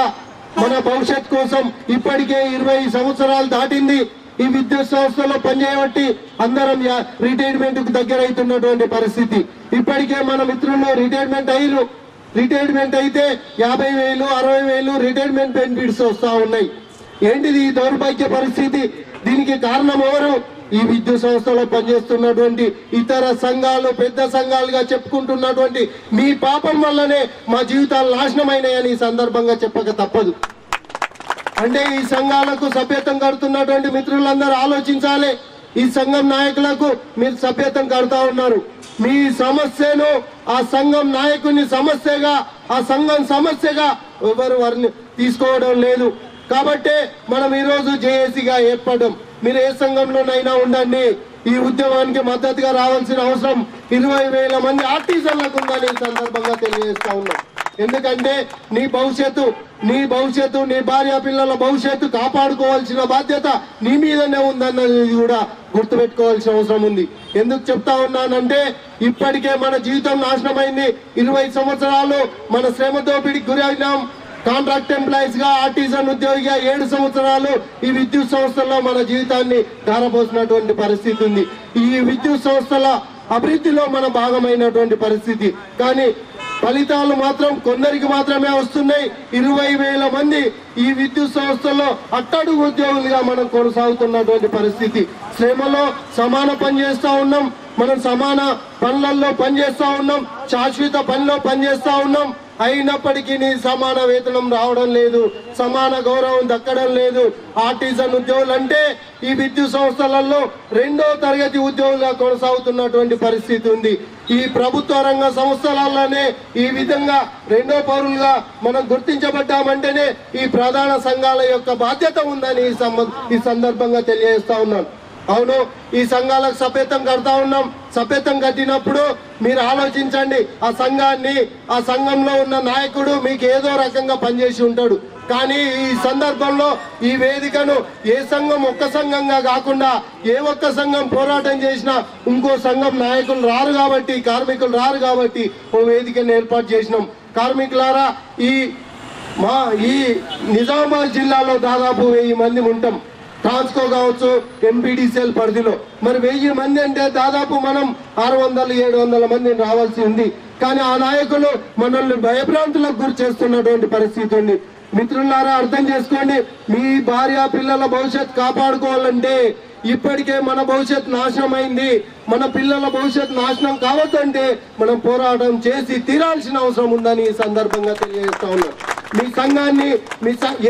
మన భవిష్యత్ కోసం. ఇప్పటికే 20 సంవత్సరాలు దాటింది. ఈ విద్యుత్ సంస్థలో పనిచేయబట్టి అందరం రిటైర్మెంట్ కు దగ్గర అవుతున్నటువంటి పరిస్థితి. ఇప్పటికే మన మిత్రులు రిటైర్మెంట్ అయ్యారు. రిటైర్మెంట్ అయితే 50,000, 60,000 రిటైర్మెంట్ బెనిఫిట్స్ వస్తా ఉన్నాయి. ఏంటిది ఈ దౌర్భాగ్య పరిస్థితి? దీనికి కారణం ఎవరు? ఈ విద్యుత్ సంస్థలో పనిచేస్తున్నటువంటి ఇతర సంఘాలు, పెద్ద సంఘాలుగా చెప్పుకుంటున్నటువంటి మీ పాపం వల్లనే మా జీవితాలు నాశనమైనాయని ఈ సందర్భంగా చెప్పక తప్పదు. అంటే ఈ సంఘాలకు సభ్యత్వం కడుతున్నటువంటి మిత్రులందరూ ఆలోచించాలి. ఈ సంఘం నాయకులకు మీరు సభ్యత్వం కడుతా ఉన్నారు. మీ సమస్యను ఆ సంఘం నాయకుని సమస్యగా, ఆ సంఘం సమస్యగా ఎవరు వారిని తీసుకోవడం లేదు. కాబట్టే మనం ఈరోజు జేఏసీగా ఏర్పడడం. మీరు ఏ సంఘంలోనైనా ఉండండి, ఈ ఉద్యమానికి మద్దతుగా రావాల్సిన అవసరం 20,000 మంది ఆర్టిజన్లకు ఉందని ఈ సందర్భంగా తెలియజేస్తా ఉన్నాం. ఎందుకంటే నీ భవిష్యత్తు, నీ భార్య పిల్లల భవిష్యత్తు కాపాడుకోవాల్సిన బాధ్యత నీ మీదనే ఉందన్నది కూడా గుర్తుపెట్టుకోవాల్సిన అవసరం ఉంది. ఎందుకు చెప్తా ఉన్నానంటే ఇప్పటికే మన జీవితం నాశనమైంది. 20 సంవత్సరాలు మన శ్రమ దోపిడికి గురైనాం. కాంట్రాక్ట్ ఎంప్లాయీస్ గా, ఆర్టిజన్ ఉద్యోగిగా 7 సంవత్సరాలు ఈ విద్యుత్ సంస్థల్లో మన జీవితాన్ని ధారపోసినటువంటి పరిస్థితి ఉంది. ఈ విద్యుత్ సంస్థల అభివృద్ధిలో మన భాగమైనటువంటి పరిస్థితి. కానీ ఫలితాలు మాత్రం కొందరికి మాత్రమే వస్తున్నాయి. 20,000 మంది ఈ విద్యుత్ సంస్థల్లో అట్టడుగు ఉద్యోగులుగా మనం కొనసాగుతున్నటువంటి పరిస్థితి. శ్రమలో సమాన పని చేస్తా ఉన్నాం, మనం సమాన పనులలో పనిచేస్తా ఉన్నాం, శాశ్వత పనిలో పనిచేస్తా ఉన్నాం. అయినప్పటికీ సమాన వేతనం రావడం లేదు, సమాన గౌరవం దక్కడం లేదు. ఆర్టిజన్ ఉద్యోగులు అంటే ఈ విద్యుత్ సంస్థలలో 2వ తరగతి ఉద్యోగులుగా కొనసాగుతున్నటువంటి పరిస్థితి ఉంది. ఈ ప్రభుత్వ రంగ సంస్థలలోనే ఈ విధంగా 2వ పౌరులుగా మనం గుర్తించబడ్డామంటేనే ఈ ప్రధాన సంఘాల యొక్క బాధ్యత ఉందని ఈ సందర్భంగా తెలియజేస్తా ఉన్నాను. అవును, ఈ సంఘాలకు సభ్యత్వం కడతా ఉన్నాం. సభ్యత్వం కట్టినప్పుడు మీరు ఆలోచించండి, ఆ సంఘంలో ఉన్న నాయకుడు మీకు ఏదో రకంగా పనిచేసి ఉంటాడు. కానీ ఈ సందర్భంలో ఈ వేదికను ఏ సంఘం ఒక్క సంఘంగా కాకుండా ఏ ఒక్క సంఘం పోరాటం చేసినా ఇంకో సంఘం నాయకులు రారు కాబట్టి, కార్మికులు రారు కాబట్టి ఓ వేదికను ఏర్పాటు చేసినాం. కార్మికులారా, ఈ నిజామాబాద్ జిల్లాలో దాదాపు 1000 మంది ఉంటాం. ట్రాన్స్కో కావచ్చు, ఎంపీడీసీఎల్ పరిధిలో మరి 1000 మంది అంటే దాదాపు మనం 600-700 మంది రావాల్సి ఉంది. కానీ ఆ నాయకులు మనల్ని భయభ్రాంతులకు గురి చేస్తున్నటువంటి పరిస్థితి ఉంది. మిత్రులారా, అర్థం చేసుకోండి, మీ భార్య పిల్లల భవిష్యత్ కాపాడుకోవాలంటే ఇప్పటికే మన భవిష్యత్ నాశనం అయింది. మన పిల్లల భవిష్యత్ నాశనం కావద్దంటే మనం పోరాటం చేసి తీరాల్సిన అవసరం ఉందని ఈ సందర్భంగా తెలియజేస్తా ఉన్నాం. మీ సంఘాన్ని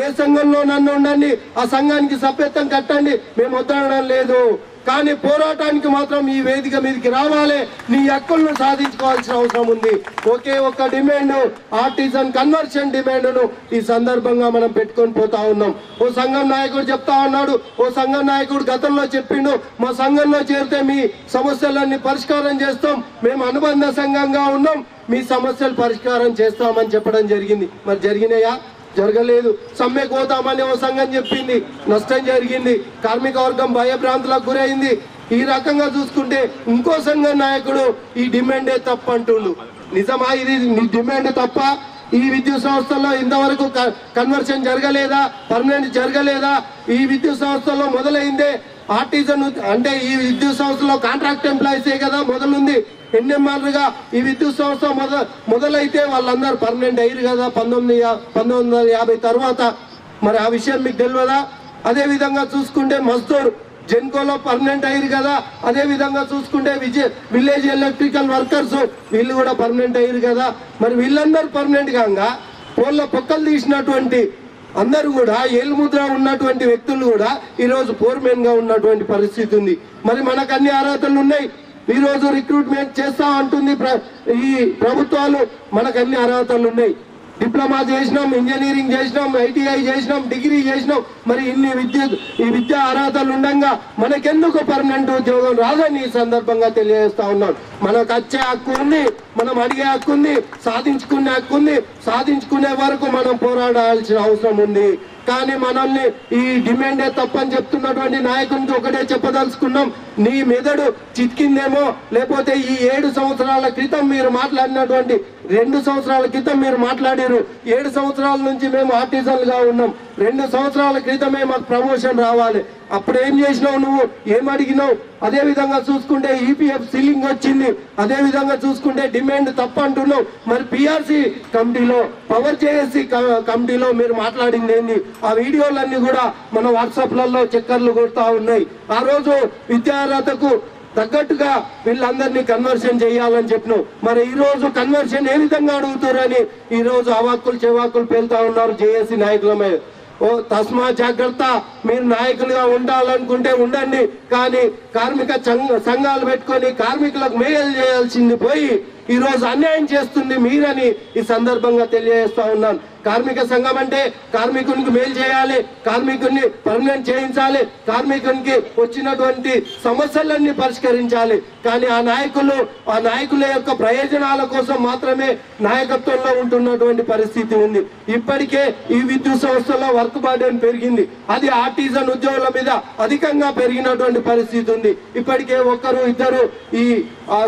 ఏ సంఘంలో నన్ను ఉండండి, ఆ సంఘానికి సభ్యత్వం కట్టండి, మేము వద్దనడం లేదు. కానీ పోరాటానికి మాత్రం ఈ వేదిక మీదకి రావాలి, నీ హక్కులను సాధించుకోవాల్సిన అవసరం ఉంది. ఒకే ఒక్క డిమాండ్, ఆర్టిజన్ కన్వర్షన్ డిమాండ్ను ఈ సందర్భంగా మనం పెట్టుకొని పోతా ఉన్నాం. ఓ సంఘం నాయకుడు చెప్తా ఉన్నాడు, ఓ సంఘం నాయకుడు గతంలో చెప్పిండు, మా సంఘంలో చేరితే మీ సమస్యలన్నీ పరిష్కారం చేస్తాం, మేము అనుబంధ సంఘంగా ఉన్నాం, మీ సమస్యలు పరిష్కారం చేస్తామని చెప్పడం జరిగింది. మరి జరిగినాయా? జరగలేదు. సమ్మెకు పోతామని ఓ సంఘం చెప్పింది, నష్టం జరిగింది. కార్మిక వర్గం భయభ్రాంతులకు గురైంది. ఈ రకంగా చూసుకుంటే ఇంకో సంఘం నాయకుడు ఈ డిమాండే తప్ప అంటుండు. నిజమా ఇది డిమాండ్ తప్ప? ఈ విద్యుత్ సంస్థల్లో ఇంతవరకు కన్వర్షన్ జరగలేదా? పర్మనెంట్ జరగలేదా? ఈ విద్యుత్ సంస్థల్లో మొదలైందే ఆర్టిజన్ అంటే ఈ విద్యుత్ సంస్థలో కాంట్రాక్ట్ ఎంప్లాయీసే కదా మొదలుంది. ఎన్ఎంఆర్గా ఈ విద్యుత్ సంస్థ మొదలైతే వాళ్ళందరూ పర్మనెంట్ అయ్యారు కదా 1950 తర్వాత. మరి ఆ విషయం మీకు తెలియదా? అదే విధంగా చూసుకుంటే మజ్దూర్ జెన్కోలో పర్మనెంట్ అయ్యారు కదా. అదే విధంగా చూసుకుంటే విలేజ్ ఎలక్ట్రికల్ వర్కర్స్ వీళ్ళు కూడా పర్మనెంట్ అయ్యారు కదా. మరి వీళ్ళందరూ పర్మనెంట్ కాగా పోళ్ళ పొక్కలు తీసినటువంటి అందరూ కూడా ఏలుముద్ర ఉన్నటువంటి వ్యక్తులు కూడా ఈరోజు ఫోర్మెన్ గా ఉన్నటువంటి పరిస్థితి ఉంది. మరి మనకు అన్ని అర్హతలు ఉన్నాయి. ఈ రోజు రిక్రూట్మెంట్ చేస్తా అంటుంది ఈ ప్రభుత్వాలు. మనకు అన్ని అర్హతలు ఉన్నాయి. డిప్లొమా చేసినాం, ఇంజనీరింగ్ చేసినాం, ఐటీఐ చేసినాం, డిగ్రీ చేసినాం. మరి ఈ విద్యా అర్హతలు ఉండగా మనకెందుకు పర్మనెంట్ ఉద్యోగం రాదని ఈ సందర్భంగా తెలియజేస్తా ఉన్నాం. మనకు వచ్చే హక్కు ఉంది, మనం అడిగే హక్కు ఉంది, సాధించుకునే హక్కు ఉంది. సాధించుకునే వరకు మనం పోరాడాల్సిన అవసరం ఉంది. కానీ మనల్ని ఈ డిమాండే తప్పని చెప్తున్నటువంటి నాయకునికి ఒకటే చెప్పదలుచుకున్నాం, నీ మెదడు చితికిందేమో, లేకపోతే ఈ 7 సంవత్సరాల క్రితం మీరు మాట్లాడినటువంటి 2 సంవత్సరాల క్రితం మీరు మాట్లాడారు. 7 సంవత్సరాల నుంచి మేము ఆర్టిజన్లుగా ఉన్నాం. 2 సంవత్సరాల క్రితమే మాకు ప్రమోషన్ రావాలి. అప్పుడు ఏం చేసినావు? నువ్వు ఏం అడిగినావు? అదే విధంగా చూసుకుంటే ఈపీఎఫ్ సీలింగ్ వచ్చింది. అదే విధంగా చూసుకుంటే డిమాండ్ తప్ప అంటున్నావు. మరి పిఆర్సీ కమిటీలో, పవర్ జేఏసీ కమిటీలో మీరు మాట్లాడింది ఏంది? ఆ వీడియోలన్నీ కూడా మన వాట్సాప్లలో చక్కర్లు కొడతా ఉన్నాయి. ఆ రోజు విద్యార్హతకు తగ్గట్టుగా వీళ్ళందరినీ కన్వర్షన్ చేయాలని చెప్పినావు. మరి ఈ రోజు కన్వర్షన్ ఏ విధంగా అడుగుతారని ఈ రోజు అవాక్కులు చెవాకులు పేలుతా ఉన్నారు జేఏసీ నాయకుల మీద. ఓ తస్మా జాగ్రత్త, మీరు నాయకులుగా ఉండాలనుకుంటే ఉండండి, కానీ కార్మిక సంఘాలు పెట్టుకొని కార్మికులకు మేలు చేయాల్సింది పోయి ఈ రోజు అన్యాయం చేస్తుంది మీరని ఈ సందర్భంగా తెలియజేస్తా ఉన్నాను. కార్మిక సంఘం అంటే కార్మికునికి మేలు చేయాలి, కార్మికుడిని పర్మనెంట్ చేయించాలి, కార్మికునికి వచ్చినటువంటి సమస్యలన్నీ పరిష్కరించాలి. కానీ ఆ నాయకుల యొక్క ప్రయోజనాల కోసం మాత్రమే నాయకత్వంలో ఉంటున్నటువంటి పరిస్థితి ఉంది. ఇప్పటికే ఈ విద్యుత్ సంస్థలో వర్క్ బర్డెన్ పెరిగింది. అది ఆర్టిజన్ ఉద్యోగుల మీద అధికంగా పెరిగినటువంటి పరిస్థితి ఉంది. ఇప్పటికే 1-2 ఈ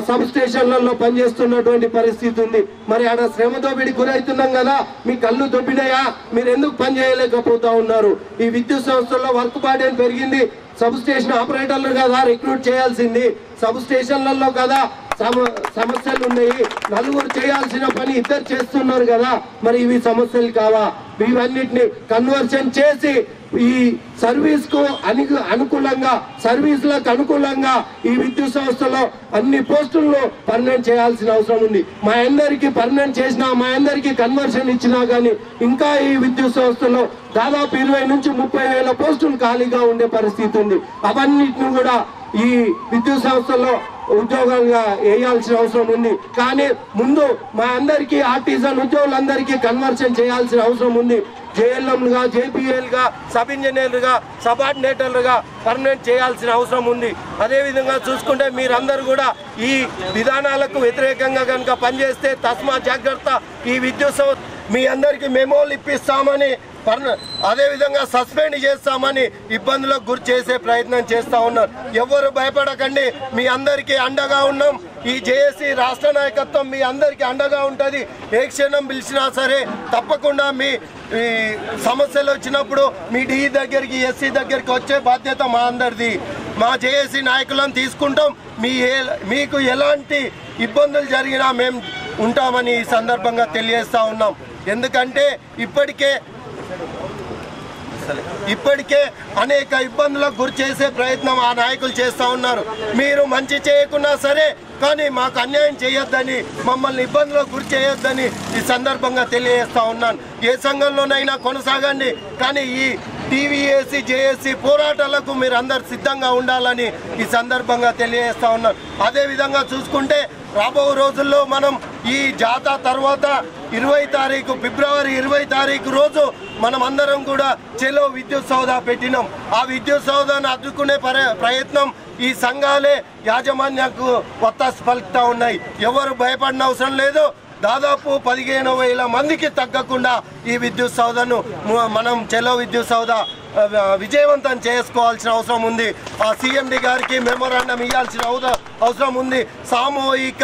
సబ్ స్టేషన్లలో పనిచేస్తున్నటువంటి పరిస్థితి ఉంది. మరి ఆడ శ్రమ దోపిడికి గురవుతున్నాం కదా, మీ కళ్ళు దొబ్బినాయా? మీరు ఎందుకు పని చేయలేకపోతా ఉన్నారు? ఈ విద్యుత్ సంస్థల్లో వర్క్ బర్డెన్ పెరిగింది. సబ్ స్టేషన్ ఆపరేటర్లు కదా రిక్రూట్ చేయాల్సింది. సబ్ స్టేషన్లలో కదా సమస్యలు ఉన్నాయి. 4 చేయాల్సిన పని 2 చేస్తున్నారు కదా. మరి ఇవి సమస్యలు కావా? ఇవన్నిటిని కన్వర్షన్ చేసి ఈ సర్వీస్కు అనుకూలంగా సర్వీసులకు అనుకూలంగా ఈ విద్యుత్ సంస్థలో అన్ని పోస్టులను పర్మనెంట్ చేయాల్సిన అవసరం ఉంది. మా అందరికీ పర్మనెంట్ చేసినా, మా అందరికీ కన్వర్షన్ ఇచ్చినా కానీ ఇంకా ఈ విద్యుత్ సంస్థలో దాదాపు 20 నుంచి 30 వేల పోస్టులు ఖాళీగా ఉండే పరిస్థితి ఉంది. అవన్నిటిని కూడా ఈ విద్యుత్ సంస్థలో ఉద్యోగాలుగా వేయాల్సిన అవసరం ఉంది. కానీ ముందు మా అందరికీ ఆర్టిజన్ ఉద్యోగులందరికీ కన్వర్షన్ చేయాల్సిన అవసరం ఉంది. జేఎల్ఎంలుగా, జేపీఎల్గా, సబ్ ఇంజనీర్లుగా, సబార్డినేటర్లుగా పర్మనెంట్ చేయాల్సిన అవసరం ఉంది. అదేవిధంగా చూసుకుంటే మీరందరూ కూడా ఈ విధానాలకు వ్యతిరేకంగా కనుక పనిచేస్తే తస్మా జాగ్రత్త, ఈ విద్యుత్ మీ అందరికీ మెమోలు ఇప్పిస్తామని అదేవిధంగా సస్పెండ్ చేస్తామని ఇబ్బందులకు గురి చేసే ప్రయత్నం చేస్తూ ఉన్నారు. ఎవరు భయపడకండి, మీ అందరికీ అండగా ఉన్నాం. ఈ జేఏసీ రాష్ట్ర నాయకత్వం మీ అందరికీ అండగా ఉంటుంది. ఏ క్షణం పిలిచినా సరే తప్పకుండా మీ సమస్యలు వచ్చినప్పుడు మీ డిఈ దగ్గరికి, ఎస్సీ దగ్గరికి వచ్చే బాధ్యత మా అందరిది. మా జేఏసీ నాయకులను తీసుకుంటాం. మీకు ఎలాంటి ఇబ్బందులు జరిగినా మేము ఉంటామని ఈ సందర్భంగా తెలియజేస్తూ ఉన్నాం. ఎందుకంటే ఇప్పటికే అనేక ఇబ్బందులకు గురి చేసే ప్రయత్నం ఆ నాయకులు చేస్తూ ఉన్నారు. మీరు మంచి చేయకున్నా సరే కానీ మాకు అన్యాయం చేయొద్దని, మమ్మల్ని ఇబ్బందులకు గురి చేయొద్దని ఈ సందర్భంగా తెలియజేస్తూ ఉన్నాను. ఏ సంఘంలోనైనా కొనసాగండి, కానీ ఈ టీవీఏసీ, జేఏసీ పోరాటాలకు మీరు అందరు సిద్ధంగా ఉండాలని ఈ సందర్భంగా తెలియజేస్తూ ఉన్నాను. అదేవిధంగా చూసుకుంటే రాబో రోజుల్లో మనం ఈ జాతా తర్వాత 20 తారీఖు, ఫిబ్రవరి 20 తారీఖు రోజు మనం అందరం కూడా చెలో విద్యుత్ సౌదా పెట్టినాం. ఆ విద్యుత్ సౌదాను అడ్డుకునే ప్రయత్నం ఈ సంఘాలే యాజమాన్యానికి ఒత్తాసు పలుకుతూ ఉన్నాయి. ఎవరు భయపడిన అవసరం లేదు. దాదాపు 15,000 మందికి తగ్గకుండా ఈ విద్యుత్ సౌదాను మనం చెలో విద్యుత్ సౌదా విజయవంతం చేసుకోవాల్సిన అవసరం ఉంది. ఆ సీఎండి గారికి మెమోరాండం ఇవ్వాల్సిన అవసరం ఉంది. సామూహిక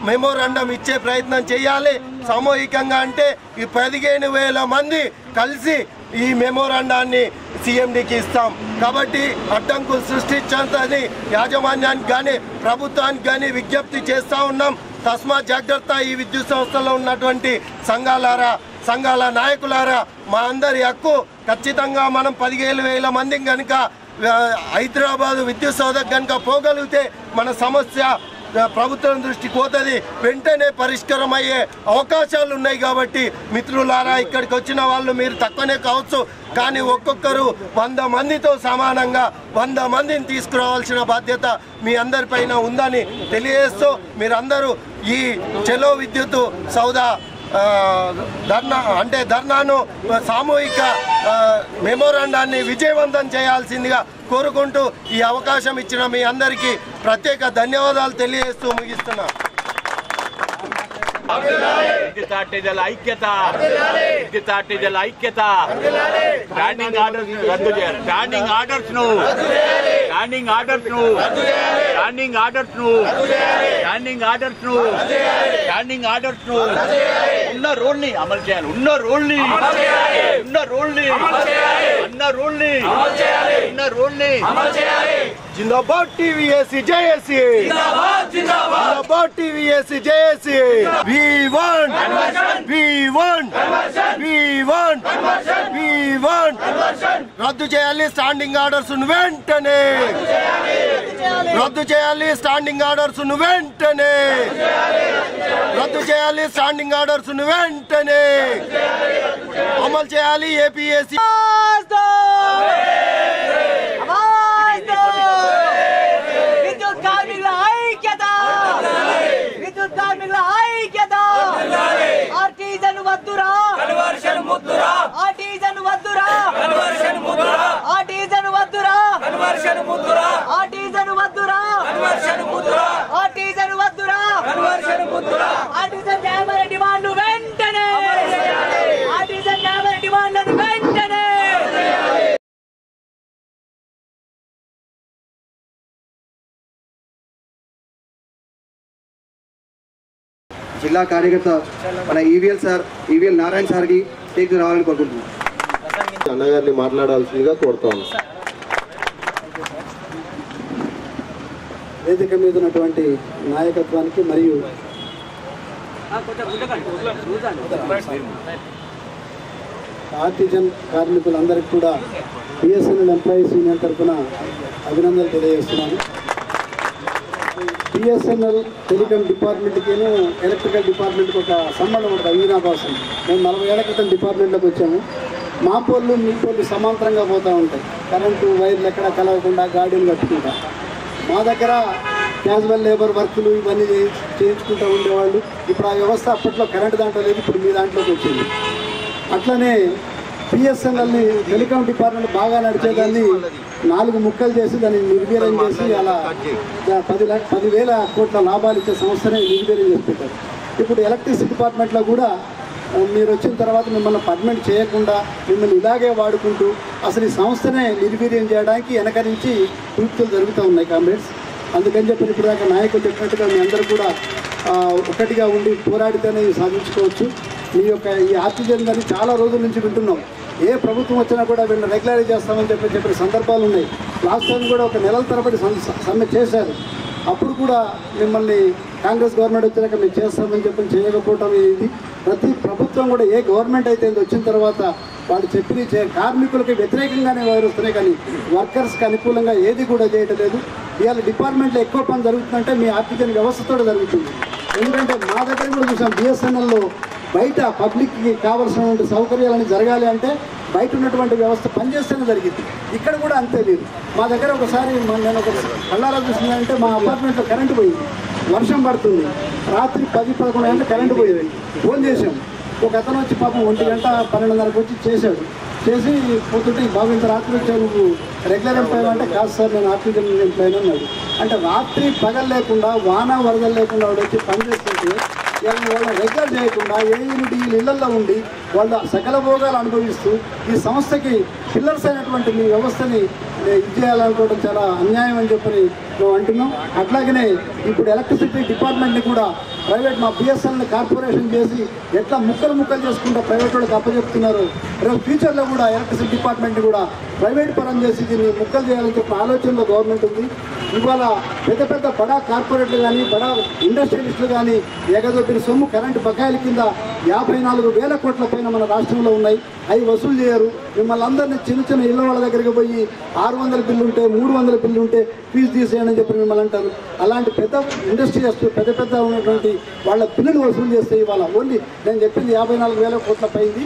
మెమోరాండం ఇచ్చే ప్రయత్నం చేయాలి. సామూహికంగా అంటే ఈ 15,000 మంది కలిసి ఈ మెమోరాండాన్ని సీఎండికి ఇస్తాం. కాబట్టి అడ్డంకులు సృష్టించని యాజమాన్యానికి కానీ ప్రభుత్వానికి కానీ విజ్ఞప్తి చేస్తూ ఉన్నాం. తస్మా జాగ్రత్త. ఈ విద్యుత్ సంస్థలో ఉన్నటువంటి సంఘాల నాయకులారా, మా అందరి హక్కు ఖచ్చితంగా మనం 15,000 మందికి కనుక హైదరాబాద్ విద్యుత్ సౌధకు కనుక పోగలిగితే మన సమస్య ప్రభుత్వం దృష్టికి పోతుంది, వెంటనే పరిష్కారం అయ్యే అవకాశాలు ఉన్నాయి. కాబట్టి మిత్రులారా, ఇక్కడికి వచ్చిన వాళ్ళు మీరు తక్కువనే కావచ్చు, కానీ ఒక్కొక్కరు 100 మందితో సమానంగా 100 మందిని తీసుకురావాల్సిన బాధ్యత మీ అందరిపైన ఉందని తెలియజేస్తూ మీరందరూ ఈ చెలో విద్యుత్ సౌదా ధర్నాను సామూహిక మెమోరాండాన్ని విజయవంతం చేయాల్సిందిగా కోరుకుంటూ ఈ అవకాశం ఇచ్చిన మీ అందరికీ ప్రత్యేక ధన్యవాదాలు తెలియజేస్తూ ముగిస్తున్నా. ఐక్యత స్టాండింగ్ ఆర్డర్స్ రద్దు చేయాలి. స్టాండింగ్ ఆర్డర్స్ ఉన్న రూల్ ని అమలు చేయాలి. ఉన్న రూల్ ని జిందాబాద్ టీవీఏసీ జేఏసీ, జిందాబాద్ టీవీఏసీ జేఏసీ. We want రద్దు చేయాలి స్టాండింగ్ ఆర్డర్స్ వెంటనే, రద్దు చేయాలి స్టాండింగ్ ఆర్డర్స్ వెంటనే, రద్దు చేయాలి స్టాండింగ్ ఆర్డర్స్ వెంటనే, అమలు చేయాలి ఏపీఎస్సీ. విద్యుత్ కార్మికుల ఐక్యత, విద్యుత్ కార్మికుల ఐక్యత. ఆర్టిజన్ వద్దురా, కన్వర్షన్ ముద్దురా. ఆర్టిజన్ వద్దురా, కన్వర్షన్ ముద్దురా. ఆర్టిజన్ వద్దురా, కన్వర్షన్ ముద్దురా. ఆర్టిజన్ వద్దురా, కన్వర్షన్ ముద్దురా. ఆర్టిజన్ వద్దురా, కన్వర్షన్ ముద్దురా. ఆర్టిజన్ న్యాయమైన డిమాండ్లు వెంటనే, ఆర్టిజన్ న్యాయమైన డిమాండ్లను వెంటనే. జిల్లా కార్యకర్త మన ఈవీఎల్ నారాయణ సార్కి స్టేజ్ రావాలని కోరుకుంటున్నాం. అన్నగారిని మాట్లాడాల్సిందిగా కోరుతాను. వేదిక మీద ఉన్నటువంటి నాయకత్వానికి మరియు ఆర్టిజన్ కార్మికులందరికీ కూడా బిఎస్ఎన్ఎల్ ఎంప్లాయీస్ యూనియన్ తరఫున అభినందనలు తెలియజేస్తున్నాను. బిఎస్ఎన్ఎల్ టెలికాం డిపార్ట్మెంట్కి ఎలక్ట్రికల్ డిపార్ట్మెంట్కి ఒక సంబంధం ఉంటుంది, అవినాభాసం. మేము 40 ఏళ్ల క్రితం డిపార్ట్మెంట్లోకి వచ్చాము. మా పోళ్ళు మీ పోళ్ళు సమాంతరంగా పోతూ ఉంటాయి, కరెంటు వైర్లు ఎక్కడ కలవకుండా గార్డెన్ కట్టుకుంటా. మా దగ్గర క్యాజువల్ లేబర్ వర్కులు ఇవన్నీ చేయించుకుంటూ ఉండేవాళ్ళు. ఇప్పుడు ఆ వ్యవస్థ అప్పట్లో కరెంటు దాంట్లో లేదు, ఇప్పుడు మీ దాంట్లోకి వచ్చింది. అట్లనే బిఎస్ఎన్ఎల్ని టెలికాం డిపార్ట్మెంట్ బాగా నడిచేదాన్ని 4 ముక్కలు చేసి దాన్ని నిర్వీర్యం చేసి అలా 10,000 కోట్ల లాభాలు ఇచ్చే సంస్థనే నిర్వీర్యం చేసి పెట్టారు. ఇప్పుడు ఎలక్ట్రిసిటీ డిపార్ట్మెంట్లో కూడా మీరు వచ్చిన తర్వాత మిమ్మల్ని పర్మనెంట్ చేయకుండా మిమ్మల్ని ఇలాగే వాడుకుంటూ అసలు ఈ సంస్థనే నిర్వీర్యం చేయడానికి వెనక నుంచి కుయుక్తులు జరుగుతూ ఉన్నాయి కామ్రేడ్స్. అందుకని చెప్పి ఇప్పుడు దాకా నాయకులు చెప్పినట్టుగా మీ అందరూ కూడా ఒకటిగా ఉండి పోరాడితేనే సాధించుకోవచ్చు. మీ యొక్క ఈ ఆర్టిజన్ అని చాలా రోజుల నుంచి వింటున్నాం. ఏ ప్రభుత్వం వచ్చినా కూడా వీళ్ళని రెగ్యులరైజ్ చేస్తామని చెప్పిన సందర్భాలు ఉన్నాయి. లాస్ట్ టైం కూడా ఒక నెలల తరబడి సమ్మె చేశారు. అప్పుడు కూడా మిమ్మల్ని కాంగ్రెస్ గవర్నమెంట్ వచ్చినాక మేము చేస్తామని చెప్పి చేయకపోవటం ఇది. ప్రతి ప్రభుత్వం కూడా ఏ గవర్నమెంట్ అయితే వచ్చిన తర్వాత వాళ్ళు చెప్పి కార్మికులకి వ్యతిరేకంగానే వ్యవహరిస్తున్నాయి, కానీ వర్కర్స్కి అనుకూలంగా ఏది కూడా చేయటం లేదు. ఇవాళ డిపార్ట్మెంట్లో ఎక్కువ పని జరుగుతుందంటే మీ ఆర్టిజన్ వ్యవస్థతో జరుగుతుంది. ఎందుకంటే మా దగ్గర కూడా చూసాం, బిఎస్ఎన్ఎల్లో బయట పబ్లిక్కి కావాల్సినటువంటి సౌకర్యాలని జరగాలి అంటే బయట ఉన్నటువంటి వ్యవస్థ పనిచేస్తేనే జరిగింది. ఇక్కడ కూడా అంతే లేదు. మా దగ్గర ఒకసారి నేను ఒక కళ్ళారా చూసిందంటే మా అపార్ట్మెంట్లో కరెంటు పోయింది, వర్షం పడుతుంది, రాత్రి 10-11 గంటల కరెంటు పోయింది. ఫోన్ చేసాం, ఒక అతను వచ్చి పాపం 1 గంట 12:30 వచ్చి చేశాడు. చేసి పోతుంటే బాబు ఇంత రాత్రి వచ్చావు నువ్వు రెగ్యులర్ ఎంప్లాయ్ అంటే కాదు సార్ నేను ఆర్టిజన్ ఎంప్లాయ్ అన్నాడు. అంటే రాత్రి పగలు లేకుండా వాన వరదలు లేకుండా వాడు వచ్చి పనిచేస్తుంటే వాళ్ళని రెగ్యులర్ చేయకుండా ఏఈడి ఇళ్లలో ఉండి వాళ్ళ సకల భోగాలు అనుభవిస్తూ ఈ సంస్థకి పిల్లర్స్ అయినటువంటి మీ వ్యవస్థని ఇది చేయాలనుకోవడం చాలా అన్యాయం అని చెప్పని మేము అంటున్నాం. అట్లాగనే ఇప్పుడు ఎలక్ట్రిసిటీ డిపార్ట్మెంట్ని కూడా ప్రైవేట్ మా బిఎస్ఎన్ఎల్ని కార్పొరేషన్ చేసి ఎట్లా ముక్కలు చేసుకుంటూ ప్రైవేట్ వాళ్ళకి అప్పచెప్తున్నారు. రేపు ఫ్యూచర్లో కూడా ఎలక్ట్రిసిటీ డిపార్ట్మెంట్ని కూడా ప్రైవేట్ పరం చేసి దీన్ని ముక్కలు చేయాలని చెప్పిన ఆలోచనలో గవర్నమెంట్ ఉంది. ఇవాళ పెద్ద బడా కార్పొరేట్లు కానీ బడా ఇండస్ట్రియలిస్టులు కానీ ఎగదొప్పిన సొమ్ము కరెంటు బకాయిల కింద 54,000 కోట్ల పైన మన రాష్ట్రంలో ఉన్నాయి. అవి వసూలు చేయరు. మిమ్మల్ని అందరినీ చిన్న ఇళ్ళ వాళ్ళ దగ్గరికి పోయి 600 బిల్లు ఉంటే 300 బిల్లు ఉంటే ఫీజు తీసేయని చెప్పి మిమ్మల్ని అంటారు. అలాంటి పెద్ద ఇండస్ట్రియలిస్ట్ పెద్ద ఉన్నటువంటి వాళ్ళ బిల్లులు వసూలు చేస్తే ఇవాళ ఓన్లీ నేను చెప్పింది 54,000 కోట్ల పైంది.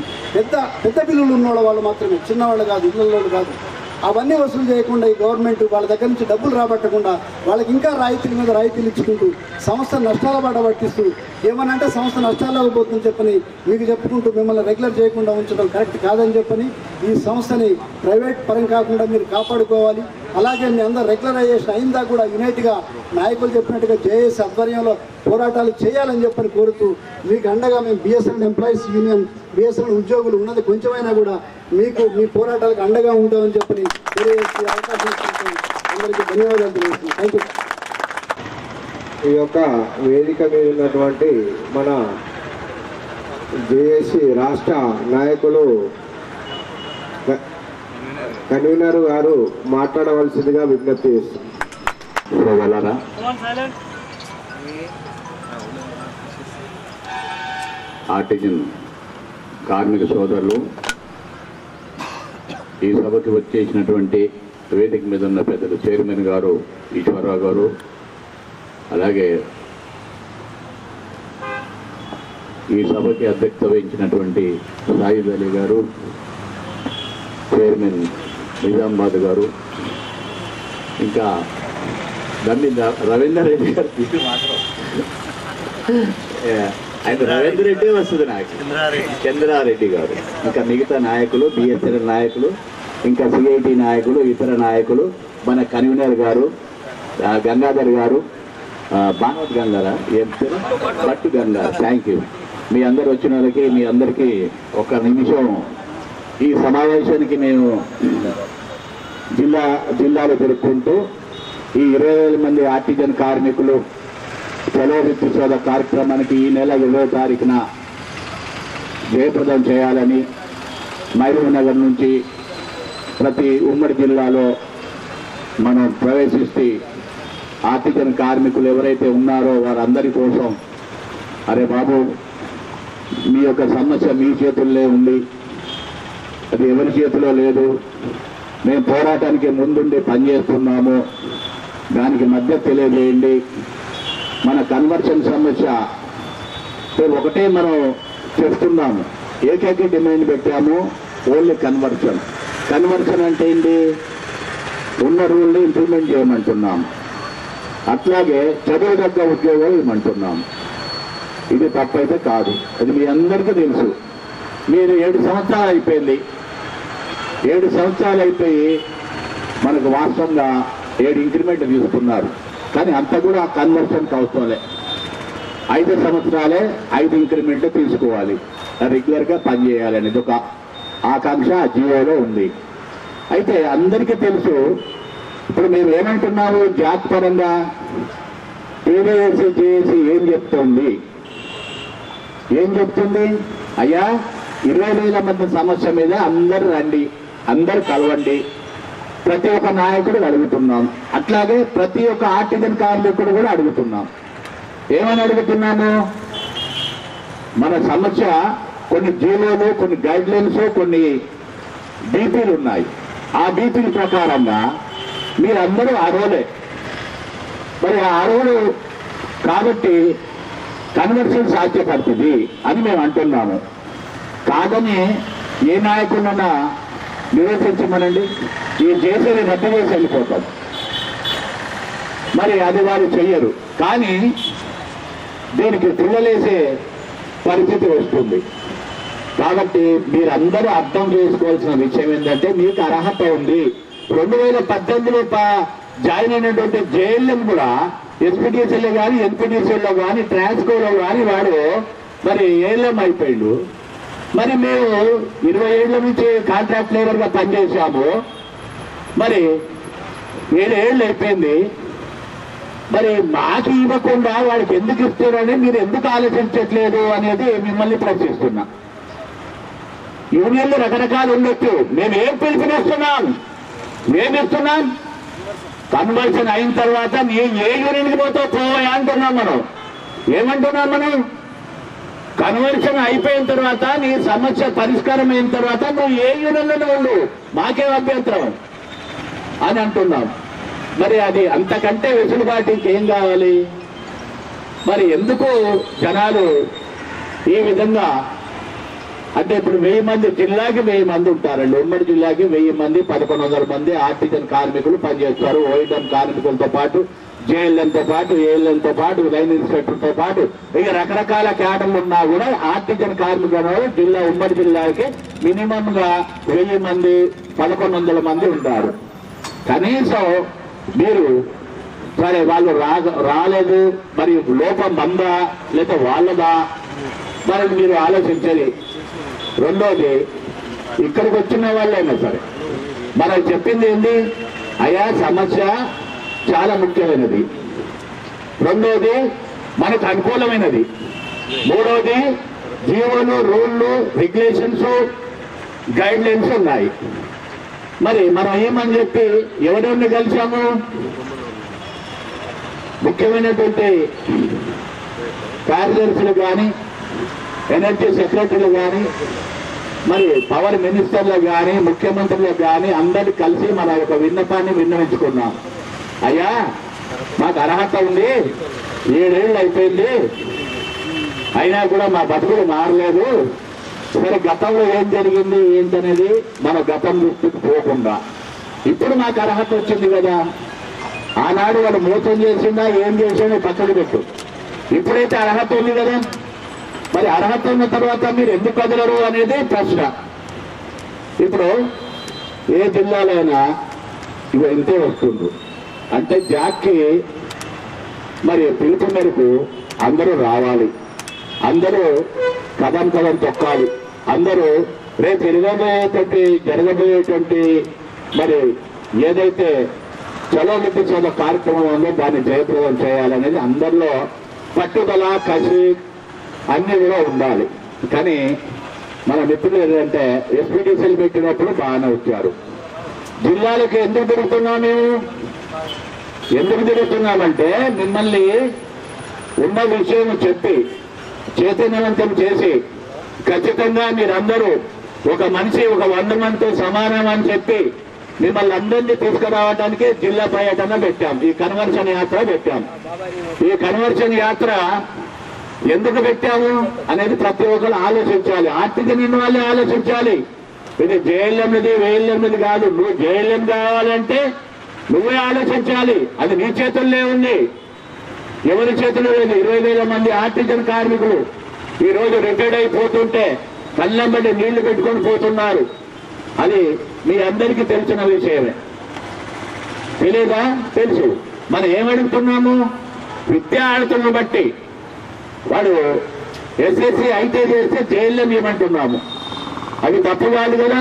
పెద్ద బిల్లులు ఉన్న వాళ్ళు మాత్రమే, చిన్నవాళ్ళు కాదు, ఇళ్ళ కాదు. అవన్నీ వసూలు చేయకుండా ఈ గవర్నమెంట్ వాళ్ళ దగ్గర నుంచి డబ్బులు రాబట్టకుండా వాళ్ళకి ఇంకా రాయితీల మీద రాయితీలు ఇచ్చుకుంటూ సంస్థ నష్టాల బాట పట్టిస్తూ ఏమనంటే సంస్థ నష్టాలకు పోతుందని చెప్పని మీకు చెప్పుకుంటూ మిమ్మల్ని రెగ్యులర్ చేయకుండా ఉంచడం కరెక్ట్ కాదని చెప్పని ఈ సంస్థని ప్రైవేట్ పరం కాకుండా మీరు కాపాడుకోవాలి. అలాగే మీ అందరూ రెగ్యులరైజేషన్ అయిందా కూడా యునైట్గా నాయకులు చెప్పినట్టుగా జేఏసీ ఆధ్వర్యంలో పోరాటాలు చేయాలని చెప్పని కోరుతూ మీకు అండగా మేము బిఎస్ఎన్ఎల్ ఎంప్లాయీస్ యూనియన్ బిఎస్ఎన్ఎల్ ఉద్యోగులు ఉన్నది కొంచెమైనా కూడా మీకు మీ పోరాటాలకు అండగా ఉంటామని చెప్పని తెలియజేసే అవకాశం ఇచ్చినందుకు అందరికీ ధన్యవాదాలు తెలియజేస్తున్నాను. Thank you. ఈ యొక్క వేదిక మీద ఉన్నటువంటి మన జేఏసీ రాష్ట్ర నాయకులు కన్వీనర్ గారు మాట్లాడవలసిందిగా విజ్ఞప్తి చేస్తున్నారు. ఆర్టిజన్ కార్మిక సోదరులు, ఈ సభకి వచ్చేసినటువంటి వేదిక మీద ఉన్న పెద్దలు చైర్మన్ గారు ఈశ్వరరావు గారు, అలాగే ఈ సభకి అధ్యక్షత వహించినటువంటి సాయిద్ అలీ గారు, చైర్మన్ నిజామాబాద్ గారు, ఇంకా రవీందర్ రెడ్డి గారు ఆయన రవీంద్ర రెడ్డి వస్తుంది నాకు చంద్రారెడ్డి గారు, ఇంకా మిగతా నాయకులు, బిఎస్ఎన్ఎల్ నాయకులు, ఇంకా సిఐటి నాయకులు, ఇతర నాయకులు, మన కన్వీనర్ గారు గంగాధర్ గారు, భానవత్ గంగారా ఏం పేరు భట్టు గంగారు. Thank you. మీ అందరు వచ్చిన వాళ్ళకి మీ అందరికీ ఒక నిమిషం ఈ సమావేశానికి మేము జిల్లాలో జరుపుకుంటూ ఈ 20,000 మంది ఆర్టిజన్ కార్మికులు సెలవు వృత్తి శోధ కార్యక్రమానికి ఈ నెల 20వ తారీఖున జయప్రదం చేయాలని మహబూబ్నగర్ నుంచి ప్రతి ఉమ్మడి జిల్లాలో మనం ప్రవేశిస్తే ఆర్టిజన్ కార్మికులు ఎవరైతే ఉన్నారో వారందరి కోసం అరే బాబు మీ యొక్క సమస్య మీ చేతుల్లో ఉంది, అది ఎవరి చేతిలో లేదు. మేము పోరాటానికి ముందుండి పనిచేస్తున్నాము, దానికి మద్దతు తెలియజేయండి. మన కన్వర్షన్ సమస్య ఒకటే మనం చెప్తున్నాము, ఏకైక డిమాండ్ పెట్టాము, ఓన్లీ కన్వర్షన్. కన్వర్షన్ అంటే ఏంటి? ఉన్న రూల్ని ఇంప్లిమెంట్ చేయమంటున్నాం. అట్లాగే చదువు తగ్గ ఉద్యోగాలు ఇవ్వమంటున్నాం. ఇది తప్పైతే కాదు, అది మీ అందరికీ తెలుసు. మీరు 7 సంవత్సరాలు అయిపోయింది. 7 సంవత్సరాలు అయిపోయి మనకు వాస్తవంగా 7 ఇంక్రిమెంట్ తీసుకున్నారు. కానీ అంత కూడా కన్వర్షన్కి అవసరంలే. 5 సంవత్సరాలే 5 ఇంక్రిమెంట్ తీసుకోవాలి, రెగ్యులర్గా పనిచేయాలనేది ఒక ఆకాంక్ష జీవోలో ఉంది. అయితే అందరికీ తెలుసు, ఇప్పుడు మేము ఏమంటున్నాము, జాతి పరంగా టీవీఎస్సీ చేసి ఏం చెప్తుంది? అయ్యా 20,000 మంది సమస్య మీద అందరు రండి, అందరు కలవండి, ప్రతి ఒక్క నాయకుడు అడుగుతున్నాం. అట్లాగే ప్రతి ఒక్క ఆర్టిజన్ కార్మికుడు కూడా అడుగుతున్నాం. ఏమని అడుగుతున్నాము? మన సమస్య కొన్ని జీవోలు, కొన్ని గైడ్ లైన్స్, కొన్ని బీపీలు ఉన్నాయి. ఆ బీపీల ప్రకారంగా మీరందరూ అర్హులే. మరి ఆ అర్హులు కాబట్టి కన్వర్షన్ సాధ్యపడుతుంది అని మేము అంటున్నాము. కాదని ఏ నాయకుడినైనా నిరసించమనండి, ఈ చేసేది రద్దు చేసి వెళ్ళిపోతాం. మరి అది వారు చెయ్యరు. కానీ దీనికి పిల్లలేసే పరిస్థితి వస్తుంది. కాబట్టి మీరందరూ అర్థం చేసుకోవాల్సిన విషయం ఏంటంటే, మీకు అర్హత ఉంది. 2018లో జాయిన్ అయినటువంటి జేఎల్ఎం కూడా ఎస్పీటీసీలో కానీ, ఎన్పీటీసీలో కానీ, ట్రాన్స్కోలో కానీ వాడు మరి ఏఎల్ఎం అయిపోయిండు. మరి మేము 20 ఏళ్ల నుంచి కాంట్రాక్ట్ లేబర్గా పనిచేసాము. మరి 7 ఏళ్ళు అయిపోయింది. మరి మాకు ఇవ్వకుండా వాడికి ఎందుకు ఇస్తారని మీరు ఎందుకు ఆలోచించట్లేదు అనేది మిమ్మల్ని ప్రశ్నిస్తున్నా. యూనియన్లు రకరకాలు ఉండొచ్చు, మేమేం పిలుపునిస్తున్నాం? మేమిస్తున్నాం కన్వర్షన్ అయిన తర్వాత నీ ఏ యూనియన్కి పోతావు పోవా అంటున్నాం. మనం ఏమంటున్నాం? మనం కన్వర్షన్ అయిపోయిన తర్వాత నీ సమస్య పరిష్కారం అయిన తర్వాత నువ్వు ఏ యూనియన్లో ఉండు, మాకేం అభ్యంతరం అని అంటున్నాం. మరి అది అంతకంటే వెసులుబాటు ఇంకేం కావాలి? మరి ఎందుకు జనాలు ఈ విధంగా అంటే ఇప్పుడు 1000 మంది జిల్లాకి 1000 మంది ఉంటారండి. ఉమ్మడి జిల్లాకి 1000 మంది 1100 మంది ఆర్టిజన్ కార్మికులు పనిచేస్తారు. ఓఎల్ఎం కార్మికులతో పాటు, జేఎల్ఎంతో పాటు, ఏఎల్ఎంతో పాటు, లైన్ ఇన్స్పెక్టర్తో పాటు ఇక రకరకాల క్యాడర్లు ఉన్నా కూడా ఆర్టిజన్ కార్మికులు జిల్లా ఉమ్మడి జిల్లాకి మినిమంగా 1000 మంది 1100 మంది ఉంటారు. కనీసం మీరు సరే వాళ్ళు రాలేదు, మరి లోపం మందా లేదా వాళ్ళదా, మరి మీరు ఆలోచించాలి. రెండోది, ఇక్కడికి వచ్చిన వాళ్ళైనా సరే మనం చెప్పింది ఏంటి? అయ్యా సమస్య చాలా ముఖ్యమైనది. రెండోది మనకు అనుకూలమైనది. మూడోది జీవోలు, రూళ్ళు, రెగ్యులేషన్స్, గైడ్ లైన్స్ ఉన్నాయి. మరి మనం ఏమని చెప్పి ఎవరెవరిని కలిసాము? ముఖ్యమైనటువంటి కార్యదర్శులు కానీ, ఎనర్జీ సెక్రటరీలు కానీ, మరి పవర్ మినిస్టర్లు కానీ, ముఖ్యమంత్రులు కానీ అందరినీ కలిసి మన యొక్క విన్నపాన్ని విన్నవించుకున్నాం. అయ్యా మాకు అర్హత ఉంది, 7 ఏళ్ళు అయిపోయింది, అయినా కూడా మా బతుకులు మారలేదు. సరే గతంలో ఏం జరిగింది ఏంటనేది మన గతం దృష్టికి పోకుండా ఇప్పుడు మాకు అర్హత వచ్చింది కదా, ఆనాడు వాడు మోసం చేసిందా ఏం చేసిందో పక్కకు పెట్టు, ఇప్పుడైతే అర్హత ఉంది కదా, మరి అర్హత ఉన్న తర్వాత మీరు ఎందుకు కదలరు అనేది ప్రశ్న. ఇప్పుడు ఏ జిల్లాలైనా ఇవి ఇంతే వస్తుంది అంటే జాక్కి మరి పిలుపు మేరకు అందరూ రావాలి, అందరూ కదం తొక్కాలి, అందరూ రేపు జరగబోయేటువంటి మరి ఏదైతే చలో మిట్టి చోద కార్యక్రమం ఉందో దాన్ని జయప్రదం చేయాలనేది అందరిలో పట్టుదల, కసి అన్నీ కూడా ఉండాలి. కానీ మన మిత్రులు ఏంటంటే ఎస్పీటీసీలు పెట్టినప్పుడు బాగానే వచ్చారు. జిల్లాలకు ఎందుకు తిరుగుతున్నాం? మేము ఎందుకు తిరుగుతున్నామంటే మిమ్మల్ని ఉన్న విషయం చెప్పి చైతన్యవంతం చేసి ఖచ్చితంగా మీరందరూ ఒక మనిషి ఒక 100 మందితో సమానం అని చెప్పి మిమ్మల్ని అందరినీ తీసుకురావడానికి జిల్లా పర్యటన పెట్టాం. ఈ కన్వర్షన్ యాత్ర పెట్టాం. ఈ కన్వర్షన్ యాత్ర ఎందుకు పెట్టాము అనేది ప్రతి ఒక్కరు ఆలోచించాలి. ఆర్టిజన్ వాళ్ళే ఆలోచించాలి. ఇది జేఎల్ఎంది వేఎల్ఎంది కాదు. నువ్వు జేఎల్ఎం కావాలంటే నువ్వే ఆలోచించాలి. అది నీ చేతుల్లో ఉంది, ఎవరి చేతుల్లో లేదు. 20,000 మంది ఆర్టిజన్ కార్మికులు ఈ రోజు రిటైర్డ్ అయిపోతుంటే కళ్ళంబడి నీళ్లు పెట్టుకొని పోతున్నారు. అది మీ అందరికీ తెలిసిన విషయమే. తెలీదా? తెలుసు. మనం ఏమడుగుతున్నాము? విద్యార్థులను బట్టి వాడు ఎస్ఎస్సి అయితే చేస్తే జైల్లో ఏమంటున్నాము. అది తప్పు కాదు కదా.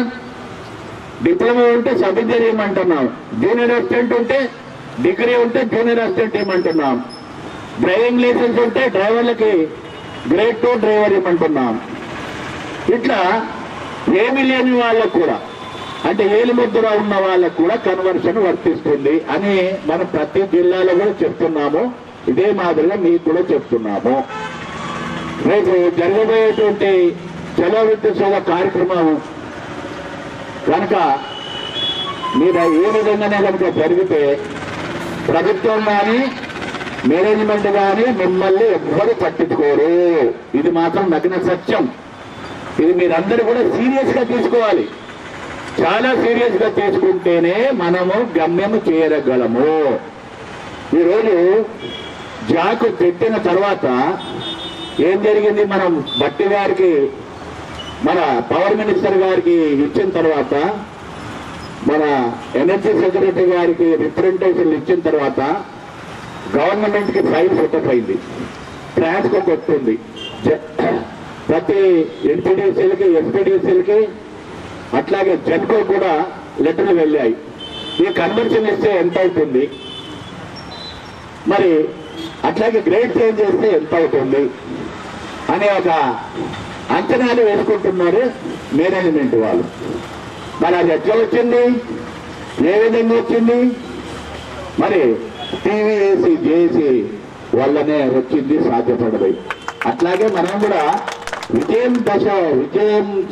డిప్లొమా ఉంటే సబ్ ఇంజనీర్ ఏమంటున్నాం. జూనియర్ అసిస్టెంట్ ఉంటే డిగ్రీ ఉంటే జూనియర్ అసిస్టెంట్ ఏమంటున్నాం. డ్రైవింగ్ లైసెన్స్ ఉంటే డ్రైవర్లకి గ్రేడ్ 2 డ్రైవర్ ఏమంటున్నాం. ఇట్లా ఏమీ లేని వాళ్ళకు కూడా, అంటే ఏలుముద్ర ఉన్న వాళ్ళకు కూడా కన్వర్షన్ వర్తిస్తుంది అని మనం ప్రతి జిల్లాలో కూడా చెప్తున్నాము. ఇదే మాదిరిగా మీకు కూడా చెప్తున్నాము. రేపు జరగబోయేటువంటి చలో విద్యుత్ సోద కార్యక్రమం కనుక మీరు ఏ విధంగానే కనుక జరిగితే ప్రభుత్వం కానీ మేనేజ్మెంట్ కానీ మిమ్మల్ని ఎవ్వరు పట్టించుకోరు. ఇది మాత్రం నగ్న సత్యం. ఇది మీరందరూ కూడా సీరియస్ గా తీసుకోవాలి. చాలా సీరియస్ గా తీసుకుంటేనే మనము గమ్యము చేరగలము. ఈరోజు జాకు పెట్టిన తర్వాత ఏం జరిగింది? మనం భట్టి గారికి, మన పవర్ మినిస్టర్ గారికి ఇచ్చిన తర్వాత, మన ఎనర్జీ సెక్రటరీ గారికి రిప్రజెంటేషన్ ఇచ్చిన తర్వాత గవర్నమెంట్ కి ఫైల్ సెటప్ అయింది. ట్రాన్స్కో కొట్టింది. ప్రతి ఎన్పీడీసీలకి, ఎస్పీడీసీలకి, అట్లాగే జెన్కో కూడా లెటర్లు వెళ్ళాయి. ఈ కన్వర్షన్ ఇస్తే ఎంత అవుతుంది, మరి అట్లాగే గ్రేడ్ చేంజ్ చేస్తే ఎంత అవుతుంది అనే ఒక అంచనాలు వేసుకుంటున్నారు మేనేజ్మెంట్ వాళ్ళు. మరి అది ఎట్లా వచ్చింది, ఏ విధంగా వచ్చింది? మరి టీవీఏసీ జేఏసీ వల్లనే వచ్చింది, సాధ్యపడదు. అట్లాగే మనం కూడా విజయం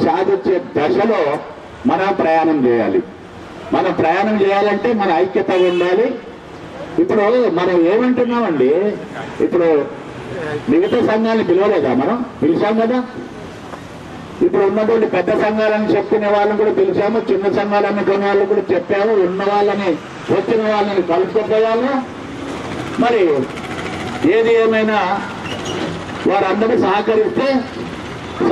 సాధించే దశలో మనం ప్రయాణం చేయాలి. మనం ప్రయాణం చేయాలంటే మన ఐక్యత ఉండాలి. ఇప్పుడు మనం ఏమంటున్నామండి, ఇప్పుడు మిగతా సంఘాలను పిలవలేదా? మనం పిలిచాం కదా. ఇప్పుడు ఉన్నటువంటి పెద్ద సంఘాలను చెప్పుకునే వాళ్ళని కూడా పిలిచాము, చిన్న సంఘాలు అనుకునే వాళ్ళు కూడా చెప్పాము, ఉన్న వాళ్ళని వచ్చిన వాళ్ళని కలుసుకోపోయాము. మరి ఏది ఏమైనా వారందరూ సహకరిస్తే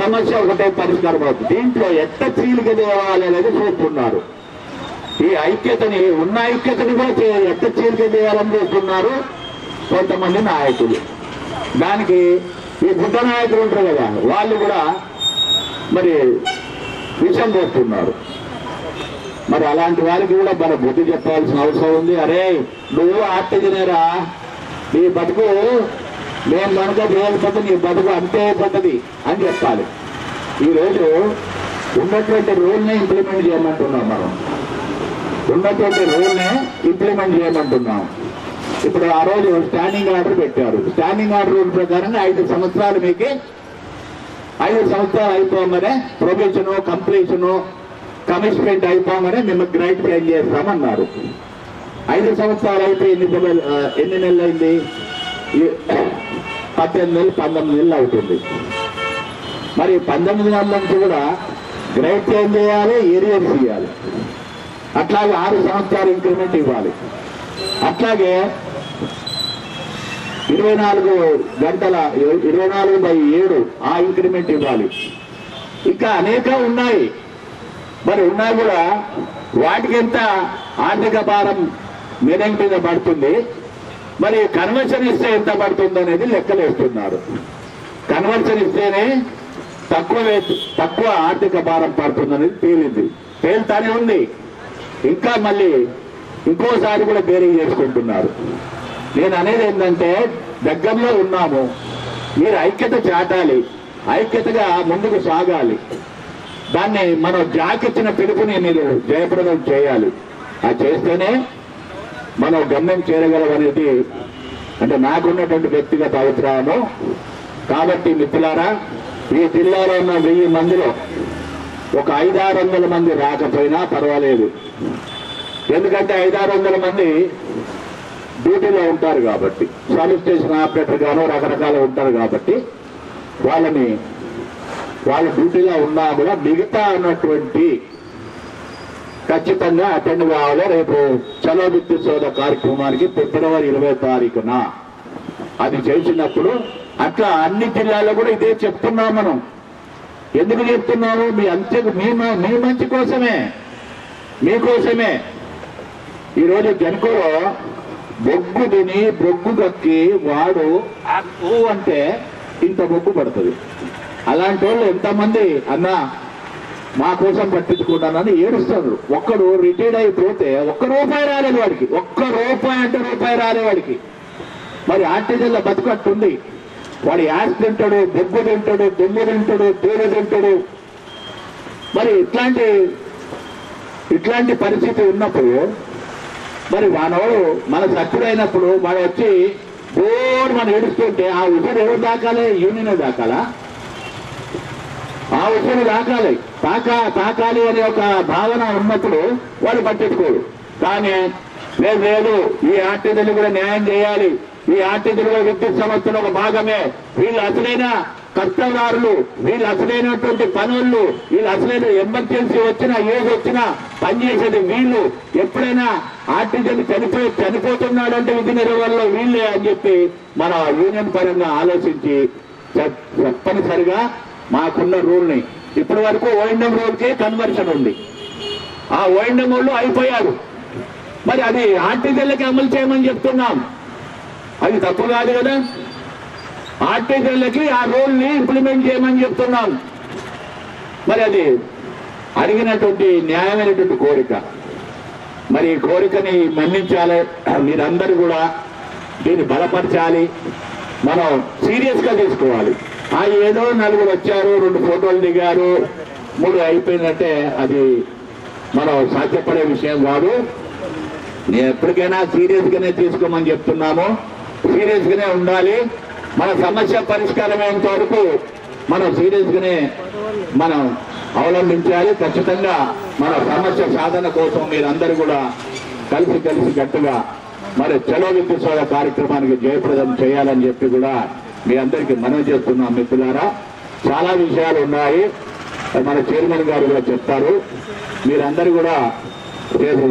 సమస్య ఒకటే పరిష్కారం అవుతుంది. దీంట్లో ఎట్ట చీలిక దేవాలి అనేది చూస్తున్నారు. ఈ ఐక్యతని, ఉన్న ఐక్యతని కూడా ఎట్ట చీలిక చేయాలని చూస్తున్నారు కొంతమంది నాయకులు. దానికి ఈ బుద్ధ నాయకులు ఉంటారు కదా, వాళ్ళు కూడా మరి విషయం చేస్తున్నారు. మరి అలాంటి వారికి కూడా మన బుద్ధి చెప్పాల్సిన అవసరం ఉంది. అరే నువ్వు ఆర్టిజనేరా, నీ బతుకు మేము కనుక చేయకపోతే నీ బతుకు అంతే అయిపోతుంది అని చెప్పాలి. ఈరోజు ఉన్నటువంటి రూల్నే ఇంప్లిమెంట్ చేయమంటున్నాం. మనం ఉన్నటువంటి రూల్నే ఇంప్లిమెంట్ చేయమంటున్నాం. ఇప్పుడు ఆ రోజు స్టాండింగ్ ఆర్డర్ పెట్టారు. స్టాండింగ్ ఆర్డర్ రూల్ ప్రకారంగా 5 సంవత్సరాలు మీకు 5 సంవత్సరాలు అయిపోగానే ప్రొబేషను, కంప్లీషను, కమిట్మెంట్ అయిపోగానే మేము గ్రేడ్ చేంజ్ చేస్తామన్నారు. 5 సంవత్సరాలు అయిపోయి ఎన్ని నెలలు అయింది? 18 నెలలు 19 నెలలు అవుతుంది. మరి 19 నెలల నుంచి కూడా గ్రేడ్ చేంజ్ చేయాలి, ఏరియర్స్ ఇవ్వాలి. అట్లాగే 6 సంవత్సరాలు ఇంక్రిమెంట్ ఇవ్వాలి. అట్లాగే 24 గంటల 24/7 ఆ ఇంక్రిమెంట్ ఇవ్వాలి. ఇంకా అనేక ఉన్నాయి. మరి ఉన్నా కూడా వాటికి ఎంత ఆర్థిక భారం మీరేం మీద పడుతుంది, మరి కన్వర్షన్ ఇస్తే ఎంత పడుతుంది అనేది లెక్కలు వేస్తున్నారు. కన్వర్షన్ ఇస్తేనే తక్కువ ఆర్థిక భారం పడుతుందనేది తేలింది, తేలుతానే ఉంది. ఇంకా మళ్ళీ ఇంకోసారి కూడా బేరీ చేసుకుంటున్నారు. నేను అనేది ఏంటంటే దగ్గరలో ఉన్నాము, మీరు ఐక్యత చాటాలి, ఐక్యతగా ముందుకు సాగాలి. దాన్ని మనం జాకిచ్చిన పిలుపుని మీరు జయప్రదం చేయాలి. అది చేస్తేనే మనం గమ్యం చేరగలం అనేది అంటే నాకున్నటువంటి వ్యక్తిగత అభిప్రాయము. కాబట్టి మిత్రులారా, ఈ జిల్లాలో ఉన్న 1000 మందిలో ఒక 500-600 మంది రాకపోయినా పర్వాలేదు. ఎందుకంటే 500-600 మంది డ్యూటీలో ఉంటారు కాబట్టి, సబ్ స్టేషన్ ఆపరేటర్ గాను రకరకాలు ఉంటారు కాబట్టి వాళ్ళ డ్యూటీలో ఉన్నా కూడా మిగతా ఉన్నటువంటి ఖచ్చితంగా అటెండ్ కావాలి. రేపు చలో విద్యుత్ సోద కార్యక్రమానికి ఫిబ్రవరి 20వ తారీఖున అది చేసినప్పుడు అట్లా అన్ని జిల్లాల్లో కూడా ఇదే చెప్తున్నాం. మనం ఎందుకు చెప్తున్నాము? మీ మంచి కోసమే, మీకోసమే. ఈరోజు జనకోలో బొగ్గు తిని బొగ్గు కక్కి వాడు అంటే ఇంత బొగ్గు పడుతుంది. అలాంటి వాళ్ళు ఎంతమంది అన్నా మా కోసం పట్టించుకుంటానని ఏడుస్తారు. ఒక్కడు రిటైర్డ్ అయిపోతే ₹1 రాలేదు వాడికి, ₹1 రాలే వాడికి. మరి ఆర్టిజన్ల బతుకట్టుంది. వాడు యాస్ తింటాడు, బొగ్గు తింటాడు, దుమ్ము తింటాడు, తేనె తింటాడు. మరి ఇట్లాంటి పరిస్థితి ఉన్నప్పుడు మరి వానవాడు మన సత్యుడైనప్పుడు వాడు వచ్చి బోర్డు మనం ఏడుస్తుంటే ఆ ఉసురు ఎవరు దాకాలి? యూనియన్ దాకాలా? ఆ ఉసురు తాకాలి అనే ఒక భావన ఉన్నప్పుడు వాడు పట్టించుకోడు. కానీ లేదు ఈ ఆర్టీజీలు కూడా న్యాయం చేయాలి, ఈ ఆర్టీజీలు కూడా విద్యుత్ సంస్థలో ఒక భాగమే, వీళ్ళు అసలైన కష్టదారులు, వీళ్ళు అసలైనటువంటి పనులు, వీళ్ళు అసలైన ఎమర్జెన్సీ వచ్చినా ఏది వచ్చినా పనిచేసేది వీళ్ళు. ఎప్పుడైనా ఆర్టీజీలు చనిపోతున్నాడంటే విధి నిర్వహణలో వీళ్ళే అని చెప్పి మన యూనియన్ పరంగా ఆలోచించి తప్పనిసరిగా మాకున్న రూల్ని ఇప్పటి వరకు ఓఎండ్ఎం రూల్కే కన్వర్షన్ ఉంది. ఆ ఓఎండ్ఎం వాళ్ళు అయిపోయారు. మరి అది ఆర్టీజీలకి అమలు చేయమని చెప్తున్నాం. అది తప్పు కాదు కదా. ఆర్టీజీలకి ఆ రూల్ని ఇంప్లిమెంట్ చేయమని చెప్తున్నాం. మరి అది అడిగినటువంటి న్యాయమైనటువంటి కోరిక. మరి ఈ కోరికని మన్నించాలి. మీరందరూ కూడా దీన్ని బలపరచాలి. మనం సీరియస్ గా తీసుకోవాలి. ఏదో 4 వచ్చారు, 2 ఫోటోలు దిగారు, 3 అయిపోయిందంటే అది మనం సాధ్యపడే విషయం కాదు. నేను ఎప్పటికైనా సీరియస్ గానే తీసుకోమని చెప్తున్నాము. సీరియస్ గానే ఉండాలి. మన సమస్య పరిష్కారమయ్యేంత వరకు మనం సీరియస్ గానే మనం అవలంబించాలి. ఖచ్చితంగా మన సమస్య సాధన కోసం మీరందరూ కూడా కలిసి గట్టిగా మరి చలో విద్యుత్ సోద కార్యక్రమానికి జయప్రదం చేయాలని చెప్పి కూడా మీ అందరికీ మనవి చేస్తున్నాం. మిత్రులారా, చాలా విషయాలు ఉన్నాయి. మన చైర్మన్ గారు కూడా చెప్తారు. మీరందరూ కూడా రేపు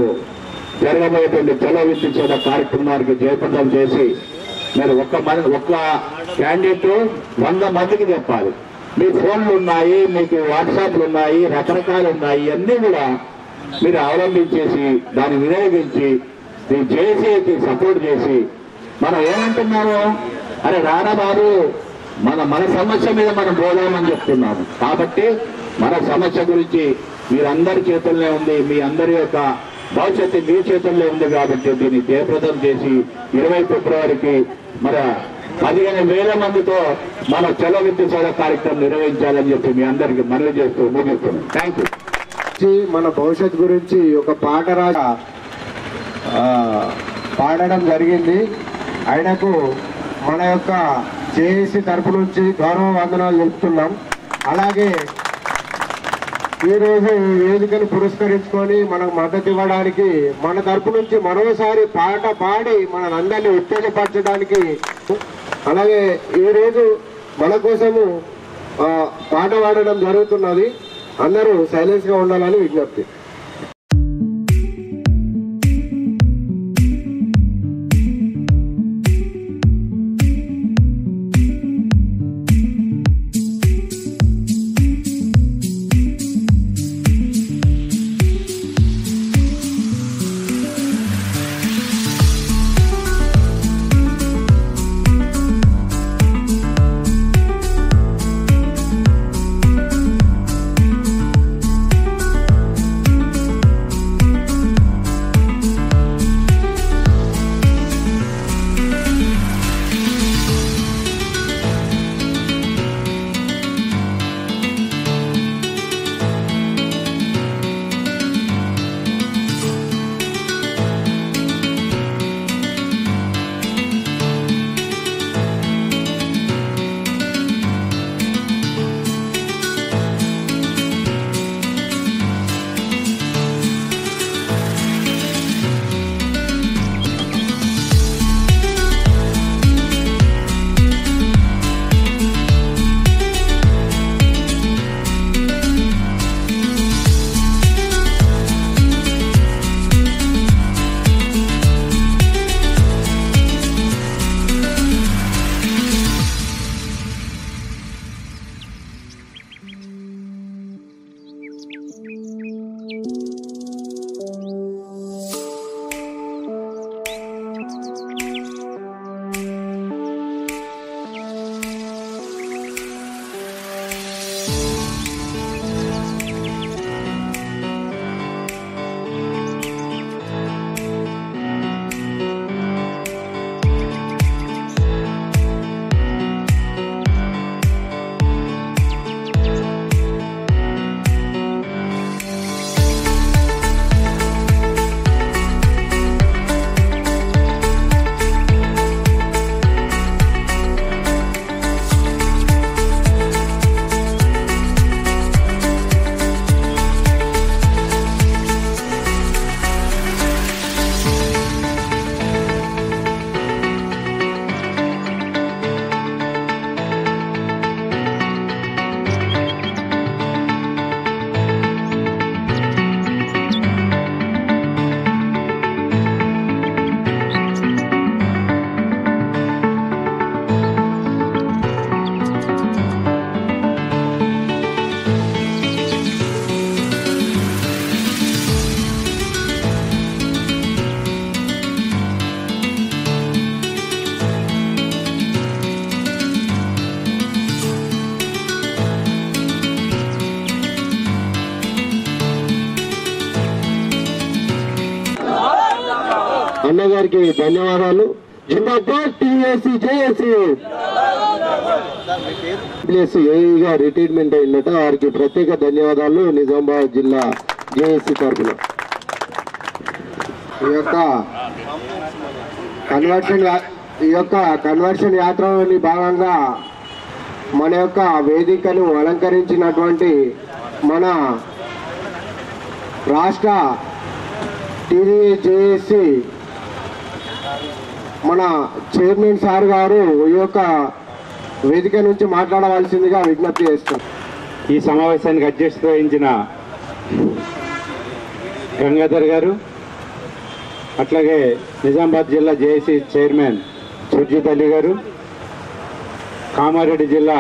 జరగబోయేటువంటి చలో విద్యుత్ సోద కార్యక్రమానికి జయప్రదం చేసి మీరు ఒక్క క్యాండిడేట్ 100 మందికి చెప్పాలి. మీ ఫోన్లు ఉన్నాయి, మీకు వాట్సాప్లు ఉన్నాయి, రకరకాలు ఉన్నాయి. ఇవన్నీ కూడా మీరు అవలంబించేసి దాన్ని వినియోగించి చేసి సపోర్ట్ చేసి మనం ఏమంటున్నాము? అరే రారా బాబు, మన సమస్య మీద మనం పోదామని చెప్తున్నాము. కాబట్టి మన సమస్య గురించి మీరందరి చేతుల్లోనే ఉంది. మీ అందరి యొక్క భవిష్యత్తు మీ చేతుల్లో ఉంది. కాబట్టి దీన్ని జయప్రదం చేసి 20 ఫిబ్రవరికి మన 15,000 మందితో మన చలో విద్యుత్ సోద కార్యక్రమం నిర్వహించాలని చెప్పి మీ అందరికీ మనవి చేస్తూ ముగిస్తున్నాం. Thank you. మన భవిష్యత్ గురించి ఒక పాట పాడడం జరిగింది. ఆయనకు మన యొక్క జేఏసీ తరపు నుంచి గౌరవ వందనాలు తెలుపుతున్నాం. అలాగే ఈరోజు వేదికను పురస్కరించుకొని మనకు మద్దతు ఇవ్వడానికి మన తరపు నుంచి మరోసారి పాట పాడి మనందరినీ ఉత్తేజపరచడానికి, అలాగే ఈరోజు మన కోసము పాట పాడడం జరుగుతున్నది. అందరూ సైలెన్స్ గా ఉండాలని విజ్ఞప్తి. గారికి ధన్యవాదాలు. జిందాబాద్ టీఎస్సీ జేఏసీ. ఏఈగా రిటైర్మెంట్ అయిందట, వారికి ప్రత్యేక ధన్యవాదాలు నిజామాబాద్ జిల్లా జేఏసీ తరఫున. ఈ యొక్క కన్వర్షన్ యాత్రలోని భాగంగా మన యొక్క వేదికను అలంకరించినటువంటి మన రాష్ట్ర టీజేఏసీ మన చైర్మన్ సార్ గారు ఈ యొక్క వేదిక నుంచి మాట్లాడవలసిందిగా విజ్ఞప్తి చేస్తాం. ఈ సమావేశానికి అధ్యక్షత వహించిన గంగాధర్ గారు, అట్లాగే నిజామాబాద్ జిల్లా జేఏసీ చైర్మన్ సుర్జిత్ అలీ గారు, కామారెడ్డి జిల్లా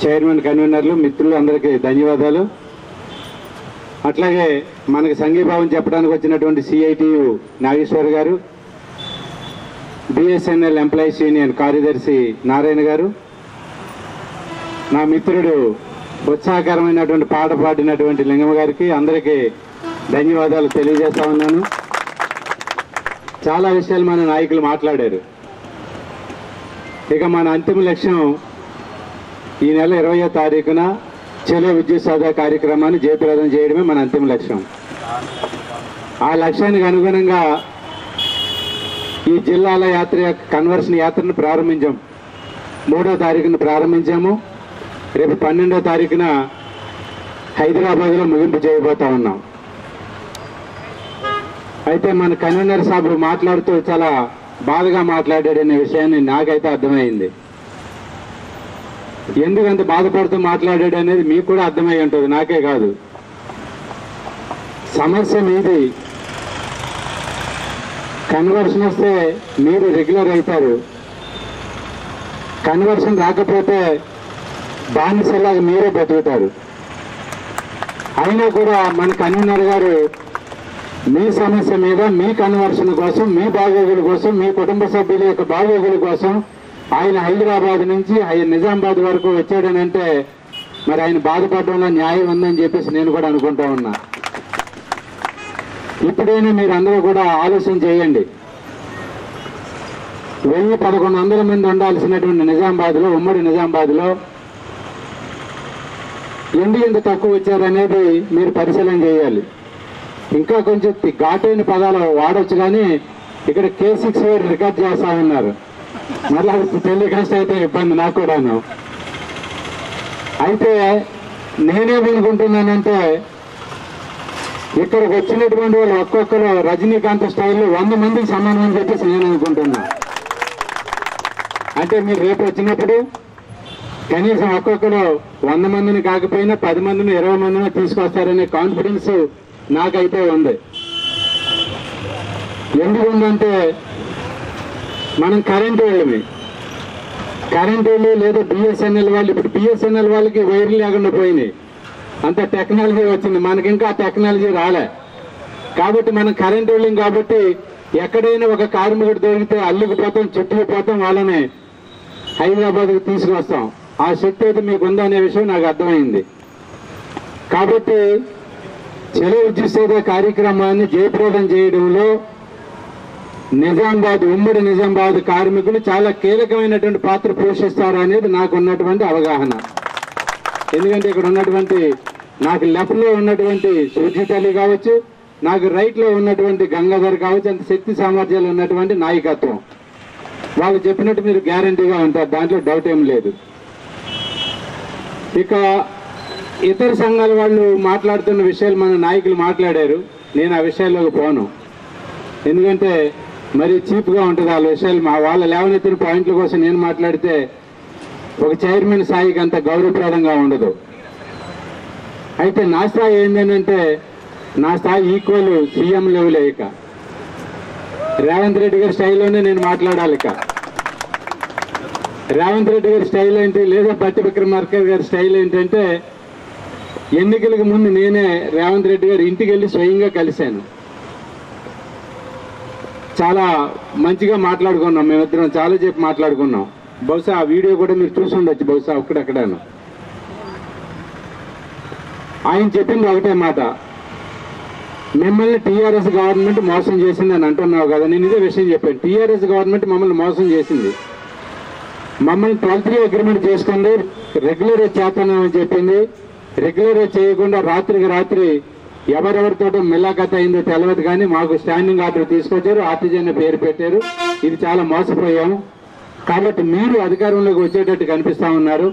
చైర్మన్ కన్వీనర్లు, మిత్రులు అందరికీ ధన్యవాదాలు. అట్లాగే మనకి సంఘీభావం చెప్పడానికి వచ్చినటువంటి సిఐటియు నాగేశ్వర్ గారు, బిఎస్ఎన్ఎల్ ఎంప్లాయీస్ యూనియన్ కార్యదర్శి నారాయణ గారు, నా మిత్రుడు ఉత్సాహకరమైనటువంటి పాట పాడినటువంటి లింగమ్మ గారికి అందరికీ ధన్యవాదాలు తెలియజేస్తా ఉన్నాను. చాలా విషయాలు మన నాయకులు మాట్లాడారు. ఇక మన అంతిమ లక్ష్యం ఈ నెల 20వ తారీఖున చలో విద్యుత్ సాధన కార్యక్రమాన్ని జయప్రదం చేయడమే మన అంతిమ లక్ష్యం. ఆ లక్ష్యానికి అనుగుణంగా ఈ జిల్లాల యాత్ర కన్వర్షన్ యాత్రను ప్రారంభించాం. 3వ తారీఖున ప్రారంభించాము. రేపు 12వ తారీఖున హైదరాబాద్లో ముగింపు చేయబోతా ఉన్నాం. అయితే మన కన్వీనర్ సాబ్ మాట్లాడుతూ చాలా బాధగా మాట్లాడాడనే విషయాన్ని నాకైతే అర్థమైంది. ఎందుకంత బాధపడుతూ మాట్లాడాడు అనేది మీకు కూడా అర్థమై ఉంటుంది, నాకే కాదు. సమస్య మీది. కన్వర్షన్ వస్తే మీరు రెగ్యులర్ అవుతారు, కన్వర్షన్ రాకపోతే బానిసలాగా మీరే బతుకుతారు. అయినా కూడా మన కన్వీనర్ గారు మీ సమస్య మీద, మీ కన్వర్షన్ కోసం, మీ బాగోగుల కోసం, మీ కుటుంబ సభ్యుల యొక్క బాగోగుల కోసం ఆయన హైదరాబాద్ నుంచి నిజామాబాద్ వరకు వచ్చాడనంటే మరి ఆయన బాధపడడంలో న్యాయం ఉందని చెప్పేసి నేను కూడా అనుకుంటా ఉన్నా. ఇప్పుడైనా మీరు అందరూ కూడా ఆలోచన చేయండి. 1100 మంది ఉండాల్సినటువంటి నిజామాబాద్లో, ఉమ్మడి నిజామాబాద్లో ఎందుకు ఇంత తక్కువ వచ్చారనేది మీరు పరిశీలన చేయాలి. ఇంకా కొంచెం ఘాటైన పదాలు వాడచ్చు, కానీ ఇక్కడ K6 రికార్డ్ చేస్తా ఉన్నారు. మళ్ళీ టెలికాస్ట్ అయితే ఇబ్బంది నాకు కూడాను. అయితే నేనేమనుకుంటున్నానంటే ఇక్కడికి వచ్చినటువంటి వాళ్ళు ఒక్కొక్కరు రజనీకాంత్ స్టైల్లో 100 మందికి సమానం అని చెప్పేసి నేను అనుకుంటున్నా. అంటే మీరు రేపు వచ్చినప్పుడు కనీసం ఒక్కొక్కరు 100 మందిని కాకపోయినా 10 మందిని 20 మందిని తీసుకొస్తారనే కాన్ఫిడెన్స్ నాకైతే ఉంది. ఎందుకుందంటే మనం కరెంటు వాళ్ళమే, కరెంటు వాళ్ళు లేదా బిఎస్ఎన్ఎల్ వాళ్ళు. ఇప్పుడు బిఎస్ఎన్ఎల్ వాళ్ళకి వైర్లు లేకుండా పోయినాయి, అంత టెక్నాలజీ వచ్చింది, మనకి ఇంకా టెక్నాలజీ రాలే. కాబట్టి మనం కరెంటు వాళ్ళం కాబట్టి ఎక్కడైనా ఒక కార్మికుడు దొరికితే అల్లుకుపోతాం, చుట్టుకుపోతాం, వాళ్ళని హైదరాబాద్కి తీసుకొస్తాం. ఆ శక్తి అయితే మీకు ఉందనే విషయం నాకు అర్థమైంది. కాబట్టి చలో విద్యుత్ సాధన కార్యక్రమాన్ని జయప్రదం చేయడంలో నిజామాబాద్, ఉమ్మడి నిజామాబాద్ కార్మికులు చాలా కీలకమైనటువంటి పాత్ర పోషిస్తారు అనేది నాకు ఉన్నటువంటి అవగాహన. ఎందుకంటే ఇక్కడ ఉన్నటువంటి నాకు లెఫ్ట్లో ఉన్నటువంటి సుర్జిత్ అలీ కావచ్చు, నాకు రైట్లో ఉన్నటువంటి గంగాధర్ కావచ్చు, అంత శక్తి సామర్థ్యాలు ఉన్నటువంటి నాయకత్వం. వాళ్ళు చెప్పినట్టు మీరు గ్యారంటీగా ఉంటారు, దాంట్లో డౌట్ ఏం లేదు. ఇక ఇతర సంఘాల వాళ్ళు మాట్లాడుతున్న విషయాలు మన నాయకులు మాట్లాడారు, నేను ఆ విషయాల్లోకి పోను. ఎందుకంటే మరి చీప్గా ఉంటుంది వాళ్ళ విషయాలు. మా వాళ్ళ లేవనెత్తిన పాయింట్ల కోసం నేను మాట్లాడితే ఒక చైర్మన్ స్థాయికి అంత గౌరవప్రదంగా ఉండదు. అయితే నా స్థాయి ఏంటంటే నా స్థాయి ఈక్వల్ సీఎం లెవెల్. ఇక రేవంత్ రెడ్డి గారి స్టైల్లోనే నేను మాట్లాడాలి. ఇక రేవంత్ రెడ్డి గారి స్టైల్ ఏంటి, లేదా బట్టి విక్రమార్క గారి స్టైల్ ఏంటంటే ఎన్నికలకు ముందు నేనే రేవంత్ రెడ్డి గారి ఇంటికి వెళ్ళి స్వయంగా కలిశాను. చాలా మంచిగా మాట్లాడుకున్నాం, మేమిద్దరం చాలా చెప్పి మాట్లాడుకున్నాం. బహుశా ఆ వీడియో కూడా మీరు చూసి ఉండొచ్చు, బహుశా అక్కడక్కడాను. ఆయన చెప్పింది ఒకటే మాట, మిమ్మల్ని టీఆర్ఎస్ గవర్నమెంట్ మోసం చేసింది అని అంటున్నావు కదా. నేను ఇదే విషయం చెప్పాను. టీఆర్ఎస్ గవర్నమెంట్ మమ్మల్ని మోసం చేసింది. మమ్మల్ని 12 అగ్రిమెంట్ చేసుకుంది, రెగ్యులరైజ్ చేస్తున్నామని చెప్పింది. రెగ్యులరైజ్ చేయకుండా రాత్రికి రాత్రి ఎవరెవరితో మిలాఖత్ అయిందో తెలియదు, కానీ మాకు స్టాండింగ్ ఆర్డర్ తీసుకొచ్చారు, ఆర్టిజన్ పేరు పెట్టారు. ఇది చాలా మోసపోయాము. కాబట్టి మీరు అధికారంలోకి వచ్చేటట్టు కనిపిస్తా ఉన్నారు.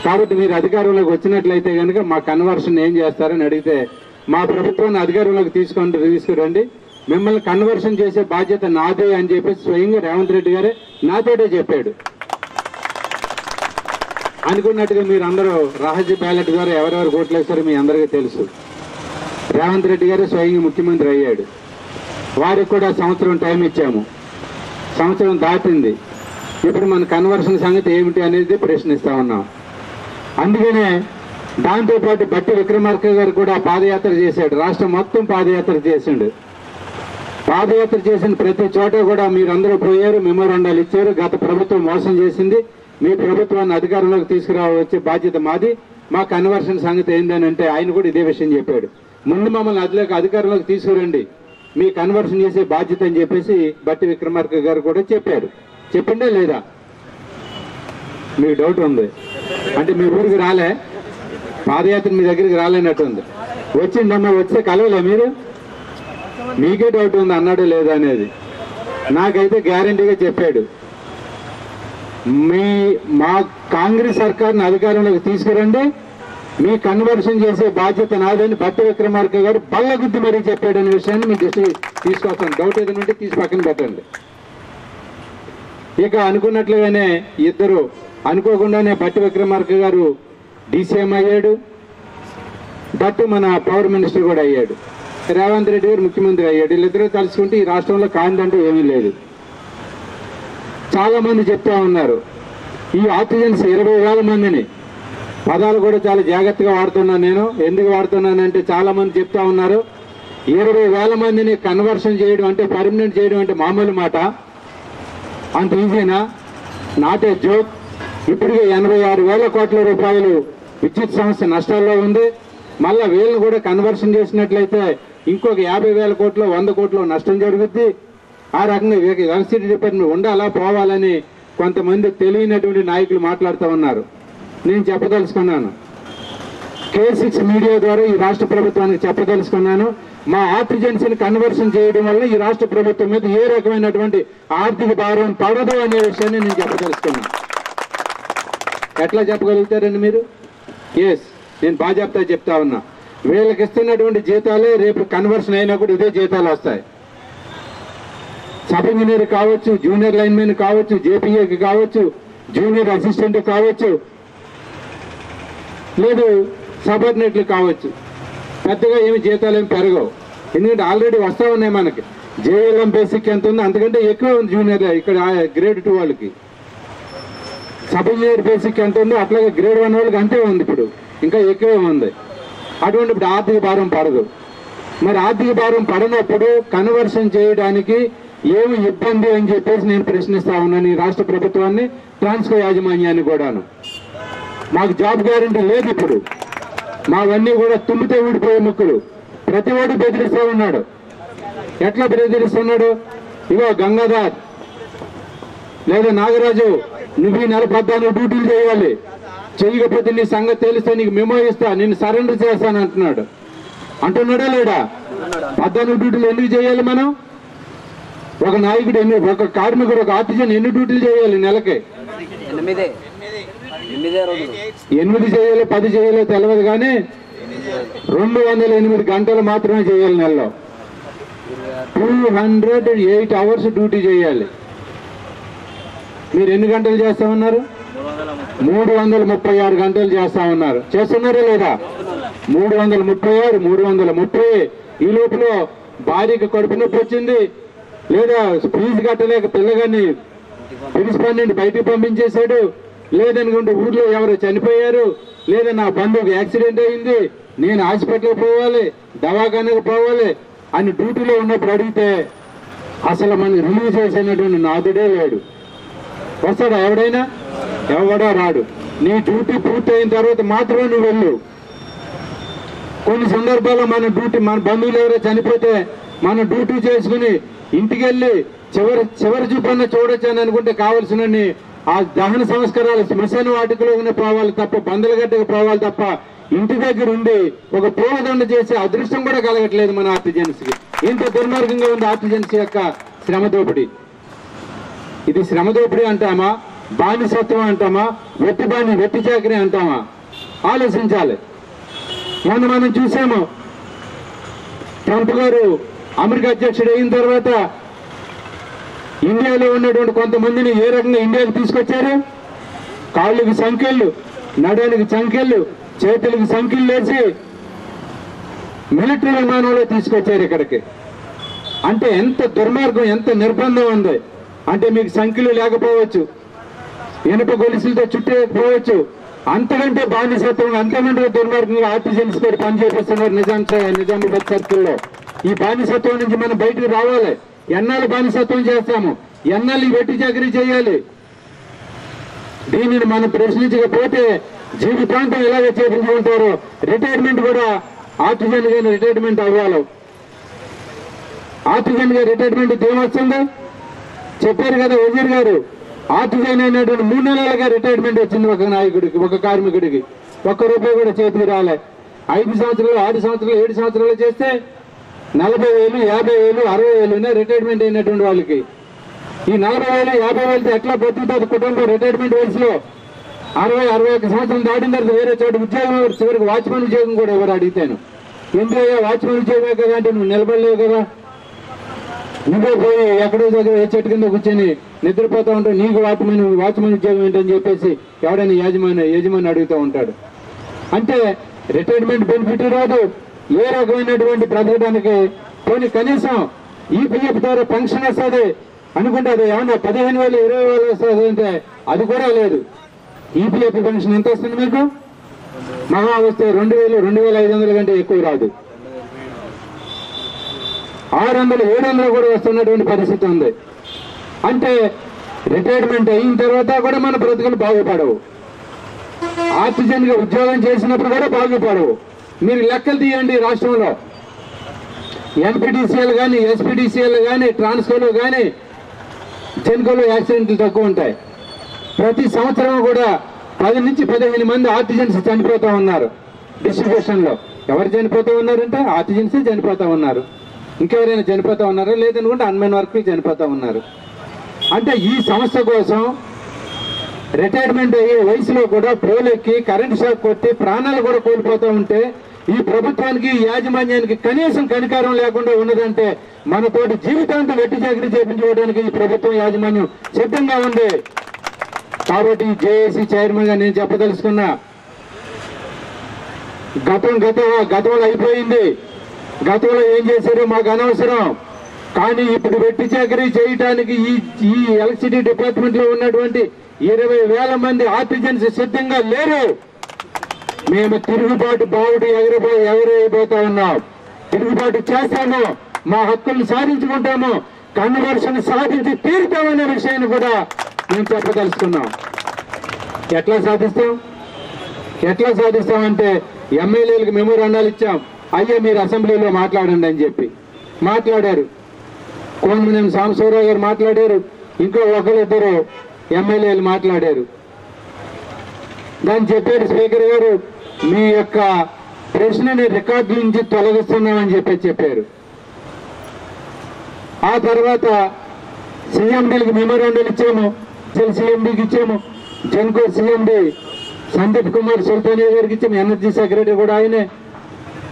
కాబట్టి మీరు అధికారంలోకి వచ్చినట్లయితే కనుక మా కన్వర్షన్ ఏం చేస్తారని అడిగితే, మా ప్రభుత్వాన్ని అధికారంలోకి తీసుకురండి, మిమ్మల్ని కన్వర్షన్ చేసే బాధ్యత నాదే అని చెప్పి స్వయంగా రేవంత్ రెడ్డి గారే నాతోటే చెప్పాడు. అనుకున్నట్టుగా మీరు అందరూ రహస్య బ్యాలెట్ ద్వారా ఎవరెవరు ఓట్లు వేస్తారో మీ అందరికీ తెలుసు. రేవంత్ రెడ్డి గారే స్వయంగా ముఖ్యమంత్రి అయ్యాడు. వారికి కూడా సంవత్సరం టైం ఇచ్చాము. సంవత్సరం దాటింది. ఇప్పుడు మన కన్వర్షన్ సంగతి ఏమిటి అనేది ప్రశ్నిస్తా ఉన్నాం. అందుకనే దాంతోపాటు బట్టి విక్రమార్క గారు కూడా పాదయాత్ర చేశాడు. రాష్ట్రం మొత్తం పాదయాత్ర చేసిండు. పాదయాత్ర చేసిన ప్రతి చోట కూడా మీరందరూ పోయారు, మెమోరాండాలు ఇచ్చారు. గత ప్రభుత్వం మోసం చేసింది, మీ ప్రభుత్వాన్ని అధికారంలోకి తీసుకురావచ్చే బాధ్యత మాది, మా కన్వర్షన్ సంగతి ఏందని అంటే ఆయన కూడా ఇదే విషయం చెప్పాడు. ముందు మమ్మల్ని అధికారంలోకి తీసుకురండి, మీ కన్వర్షన్ చేసే బాధ్యత అని చెప్పేసి బట్టి విక్రమార్క గారు కూడా చెప్పారు. చెప్పిండే లేదా? మీకు డౌట్ ఉంది అంటే మీ ఊరికి రాలే, పాదయాత్ర మీ దగ్గరికి రాలేనట్టుంది. వచ్చిందమ్మా, వస్తే కలవలే మీరు? మీకే డౌట్ ఉంది అన్నాడు లేదా అనేది. నాకైతే గ్యారంటీగా చెప్పాడు, మా కాంగ్రెస్ సర్కార్ని అధికారంలోకి తీసుకురండి, మీ కన్వర్షన్ చేసే బాధ్యత నాదని బట్టి విక్రమార్క గారు బల్లగుద్ది మరీ చెప్పాడనే విషయాన్ని మీ దృష్టి తీసుకొస్తాను. డౌట్ ఏదైనా ఉంటే తీసి పక్కన పెట్టండి. ఇక అనుకున్నట్లుగానే ఇద్దరు అనుకోకుండానే బట్టి విక్రమార్క గారు డీసీఎం అయ్యాడు, దట్టు మన పవర్ మినిస్టర్ కూడా అయ్యాడు. రేవంత్ రెడ్డి గారు ముఖ్యమంత్రి అయ్యాడు. వీళ్ళిద్దరూ తలుచుకుంటే ఈ రాష్ట్రంలో కాందంటూ ఏమీ లేదు. చాలా మంది చెప్తా ఉన్నారు ఈ ఆక్సిజన్స్ 20,000 మందిని, పదాలు కూడా చాలా జాగ్రత్తగా వాడుతున్నాను నేను. ఎందుకు వాడుతున్నానంటే చాలా మంది చెప్తా ఉన్నారు 20,000 మందిని కన్వర్షన్ చేయడం అంటే, పర్మనెంట్ చేయడం అంటే మామూలు మాట, అంత ఈజీనా? Not a joke. ఇప్పటికే 86,000 కోట్ల రూపాయలు విద్యుత్ సంస్థ నష్టాల్లో ఉంది. మళ్ళా వీళ్ళని కూడా కన్వర్షన్ చేసినట్లయితే ఇంకొక 50,000 కోట్లు 100 కోట్లు నష్టం జరుగుద్ది. ఆ రకంగా ఎలక్ట్రిసిటీ డిపార్ట్మెంట్ ఉండాలా పోవాలని కొంతమంది తెలియనటువంటి నాయకులు మాట్లాడుతూ ఉన్నారు. నేను చెప్పదలుచుకున్నాను, K6 మీడియా ద్వారా ఈ రాష్ట్ర ప్రభుత్వానికి చెప్పదలుచుకున్నాను, మా ఆర్టిజన్స్ని కన్వర్షన్ చేయడం వల్ల ఈ రాష్ట్ర ప్రభుత్వం మీద ఏ రకమైనటువంటి ఆర్థిక భారం పడదు అనే విషయాన్ని నేను చెప్పదలుచుకున్నాను. ఎట్లా చెప్పగలుగుతారండి మీరు? ఎస్, నేను బాజాప్తా చెప్తా ఉన్నా. వీళ్ళకి ఇస్తున్నటువంటి జీతాలే రేపు కన్వర్షన్ అయినప్పుడు ఇదే జీతాలు వస్తాయి. సబ్ ఇంజనీర్ కావచ్చు, జూనియర్ లైన్మెన్ కావచ్చు, జేపీఏకి కావచ్చు, జూనియర్ అసిస్టెంట్ కావచ్చు, లేదు సబార్డినేట్లు కావచ్చు. పెద్దగా ఏమి జీతాలు ఏమి పెరగవు, ఎందుకంటే ఆల్రెడీ వస్తూ ఉన్నాయి మనకి. జేఎల్ఎం బేసిక్ ఎంత ఉందో అంతకంటే ఎక్కువ ఉంది జూనియర్ ఇక్కడ గ్రేడ్ 2 వాళ్ళకి. సబ్ ఇంజనీర్ బేసిక్ ఎంత ఉందో అట్లాగే గ్రేడ్ 1 వాళ్ళకి అంతే ఉంది, ఇప్పుడు ఇంకా ఎక్కువే ఉంది. అటువంటి ఇప్పుడు ఆర్థిక భారం పడదు. మరి ఆర్థిక భారం పడినప్పుడు కన్వర్షన్ చేయడానికి ఏమి ఇబ్బంది అని చెప్పేసి నేను ప్రశ్నిస్తా ఉన్నాను ఈ రాష్ట్ర ప్రభుత్వాన్ని, ట్రాన్స్కో యాజమాన్యాన్ని కూడాను. మాకు జాబ్ గ్యారంటీ లేదు ఇప్పుడు, మావన్నీ కూడా తుమ్మితే ఊడిపోయే ముక్కులు. ప్రతి ఓడి బెదిరిస్తూ ఉన్నాడు. ఎట్లా బెదిరిస్తున్నాడు? ఇగో గంగాధర్ లేదా నాగరాజు, నువ్వు ఈ నెల 14 డ్యూటీలు చేయాలి, చేయకపోతే నీ సంగతి తెలిస్తే నీకు మెమో ఇస్తా, నేను సరెండర్ చేస్తాను అంటున్నాడా లేడా? 14 డ్యూటీలు ఎందుకు చేయాలి మనం? ఒక నాయకుడు ఒక కార్మికుడు ఒక ఆర్టిజన్ ఎన్ని డ్యూటీలు చేయాలి నెలకి? 8 చేయాలి, 10 చేయాలో తెలియదు, కానీ 208 గంటలు మాత్రమే చేయాలి నెలలో. 208 అవర్స్ డ్యూటీ చేయాలి. మీరు ఎన్ని గంటలు చేస్తా ఉన్నారు? 336 గంటలు చేస్తా ఉన్నారు. చేస్తున్నారా లేదా? 336, 330. ఈ లోపల భార్యకి కడుపు నొప్పి వచ్చింది, లేదా ఫీజు కట్టలేక పిల్లగాన్ని కరెస్పాండెంట్ బయటికి పంపించేశాడు, లేదనుకుంటే ఊర్లో ఎవరు చనిపోయారు, లేదా నా బంధువుకి యాక్సిడెంట్ అయింది, నేను హాస్పిటల్కి పోవాలి, దవాఖానకు పోవాలి అని డ్యూటీలో ఉన్నప్పుడు అడిగితే అసలు మనం రిలీవ్ చేసినటువంటి నాదుడే లేడు. వస్తాడా ఎవడైనా? ఎవడో రాడు. నీ డ్యూటీ పూర్తయిన తర్వాత మాత్రమే నువ్వు వెళ్ళు. కొన్ని సందర్భాల్లో మన డ్యూటీ, మన బంధువులు ఎవరో చనిపోతే మన డ్యూటీ చేసుకుని ఇంటికి వెళ్ళి చివరి చూపన్న చూడొచ్చు అని అనుకుంటే కావాల్సిన ఆ దహన సంస్కారాలు శ్మశాన వాటికలోనే పోవాలి తప్ప, బందలగడ్డకు పోవాలి తప్ప ఇంటి దగ్గర ఉండి ఒక పూలదండ చేసే అదృష్టం కూడా కలగట్లేదు మన ఆర్టిజన్స్కి. ఇంత దుర్మార్గంగా ఉంది ఆర్టిజన్స్ యొక్క శ్రమ దోపిడీ. ఇది శ్రమ దోపిడీ అంటామా, బానిసత్వం అంటామా, వెట్టి చాకరీ అంటామా? ఆలోచించాలి. మొన్న మనం చూసాము, ట్రంప్ గారు అమెరికా అధ్యక్షుడు అయిన తర్వాత ఇండియాలో ఉన్నటువంటి కొంతమందిని ఏ రకంగా ఇండియాకి తీసుకొచ్చారు? కాళ్ళకి సంఖ్యలు, నడానికి సంఖ్యలు, చేతులకు సంఖ్యలు వేసి మిలిటరీ విమానంలో తీసుకొచ్చారు ఇక్కడికి. అంటే ఎంత దుర్మార్గం, ఎంత నిర్బంధం ఉంది అంటే, మీకు సంఖ్యలు లేకపోవచ్చు, ఇనుప గొలుసులతో చుట్టేయకపోవచ్చు, అంతకంటే బానిసత్వం, అంతకంటే దుర్మార్గంగా ఆర్టిజన్స్ పేరు పనిచేపిస్తున్నారు నిజామాబాద్ సర్కిల్లో. ఈ బానిసత్వం నుంచి మనం బయటకు రావాలి. ఎన్నాళ్ళు బానిసత్వం చేస్తాము? ఎన్నాళ్ళు ఈ వెట్టి చాకరీ చేయాలి? దీనిని మనం ప్రశ్నించకపోతే జీవితాంతం ఇలాగే చేపించుకుంటారు. రిటైర్మెంట్ కూడా ఆర్టిజన్ గా రిటైర్మెంట్ అవ్వాలి. ఆర్టిజన్ గా రిటైర్మెంట్ ఏమొస్తుంది చెప్పారు కదా వజీర్ గారు. ఆర్టిజన్ అయినటువంటి 3 నెలలుగా రిటైర్మెంట్ వచ్చింది ఒక నాయకుడికి, ఒక కార్మికుడికి. ₹1 కూడా చేతికి రాలే. 5 సంవత్సరాలు, 6 సంవత్సరాలు, 7 సంవత్సరాలు చేస్తే 40,000, 50,000, 60,000 రిటైర్మెంట్ అయినటువంటి వాళ్ళకి. ఈ 40,000, 50,000తో ఎట్లా బతుకుతుంది కుటుంబం? రిటైర్మెంట్ వయసులో 60-61 సంవత్సరం దాటిన తర్వాత వేరే చోట ఉద్యోగం, చివరికి వాచ్మెన్ ఉద్యోగం కూడా ఎవరు అడిగితాను. ఎందుకయ్యా వాచ్మెన్ ఉద్యోగమే కదా అంటే, నువ్వు నిలబడలేవు కదా, నువ్వే పోయి ఎక్కడో దగ్గర ఏ చెట్టు కింద కూర్చొని నిద్రపోతూ ఉంటావు, నీకు వాచ్మెన్ ఉద్యోగం ఏంటని చెప్పేసి ఎవడైనా యజమాని అడుగుతూ ఉంటాడు. అంటే రిటైర్మెంట్ బెనిఫిట్ రాదు, ఏ రకమైనటువంటి బ్రతకడానికి. పోనీ కనీసం ఈపీఎఫ్ ద్వారా పెన్షన్ వస్తుంది అనుకుంటే అది ఏమన్నా 15,000, 20,000 వస్తుంది అంటే అది కూడా లేదు. ఈపీఎఫ్ పెన్షన్ ఎంత వస్తుంది మీకు? మహా వస్తే 2,000, 2,500 కంటే ఎక్కువ రాదు. 600, 700 కూడా వస్తున్నటువంటి పరిస్థితి ఉంది. అంటే రిటైర్మెంట్ అయిన తర్వాత కూడా మన బ్రతుకులు బాగుపడవు. ఆర్టిజన్ గా ఉద్యోగం చేసినప్పుడు కూడా బాగుపడవు. మీరు లెక్కలు తీయండి. రాష్ట్రంలో ఎన్పిడిసిఎల్ కానీ, ఎస్పిడిసిఎల్ కానీ, ట్రాన్స్కోలో కానీ, జెన్కోలో యాక్సిడెంట్లు తక్కువ ఉంటాయి. ప్రతి సంవత్సరం కూడా 10 నుంచి 15 మంది ఆర్టిజన్స్ చనిపోతూ ఉన్నారు డిస్ట్రిబ్యూషన్ లో. ఎవరు చనిపోతూ ఉన్నారంటే ఆర్టిజన్సే చనిపోతూ ఉన్నారు. ఇంకెవరైనా చనిపోతూ ఉన్నారా? లేదనుకుంటే అన్మెన్ వర్క్ చనిపోతూ ఉన్నారు. అంటే ఈ సంస్థ కోసం రిటైర్మెంట్ అయ్యే వయసులో కూడా పోలెక్కి కరెంట్ షాక్ కొట్టి ప్రాణాలు కూడా కోల్పోతూ ఉంటే ఈ ప్రభుత్వానికి, యాజమాన్యానికి కనీసం కనికారం లేకుండా ఉన్నదంటే మనతోటి జీవితాంతం వెట్టి చాకరీ చేయించుకోవడానికి ఈ ప్రభుత్వం, యాజమాన్యం సిద్ధంగా ఉంది. కాబట్టి జేఏసీ చైర్మన్ గా నేను చెప్పదలుచుకున్నా, గతంలో అయిపోయింది. గతంలో ఏం చేశారో మాకు అనవసరం. కానీ ఇప్పుడు వెట్టి చాకరీ చేయటానికి ఈ ఎలక్ట్రిసిటీ డిపార్ట్మెంట్ లో ఉన్నటువంటి 20,000 మంది ఆర్టిజన్స్ సిద్ధంగా లేరు. మేము తిరుగుబాటు బావుడు ఎగరైపోతా ఉన్నాం. తిరుగుబాటు చేస్తాము, మా హక్కులను సాధించుకుంటాము, కన్వర్షన్ సాధించి తీరుతామనే విషయాన్ని కూడా మేము చెప్పదలుచుకున్నాం. ఎట్లా సాధిస్తామంటే ఎమ్మెల్యేలకు మెమోరాండాలు ఇచ్చాం. అయ్యే మీరు అసెంబ్లీలో మాట్లాడండి అని చెప్పి మాట్లాడారు. కోనమనేని సాంబశివరావు గారు మాట్లాడారు, ఇంకో ఒకరిద్దరు ఎమ్మెల్యేలు మాట్లాడారు. దాన్ని చెప్పారు స్పీకర్ గారు, మీ యొక్క ప్రశ్నని రికార్డు నుంచి తొలగిస్తున్నామని చెప్పారు. ఆ తర్వాత సీఎండీలకు మెమోరాండాలు ఇచ్చాము, సీఎండీకి ఇచ్చాము. జెన్కో సీఎండీ సందీప్ కుమార్ సుల్తానియా గారికి ఇచ్చాము, ఎనర్జీ సెక్రటరీ కూడా ఆయనే.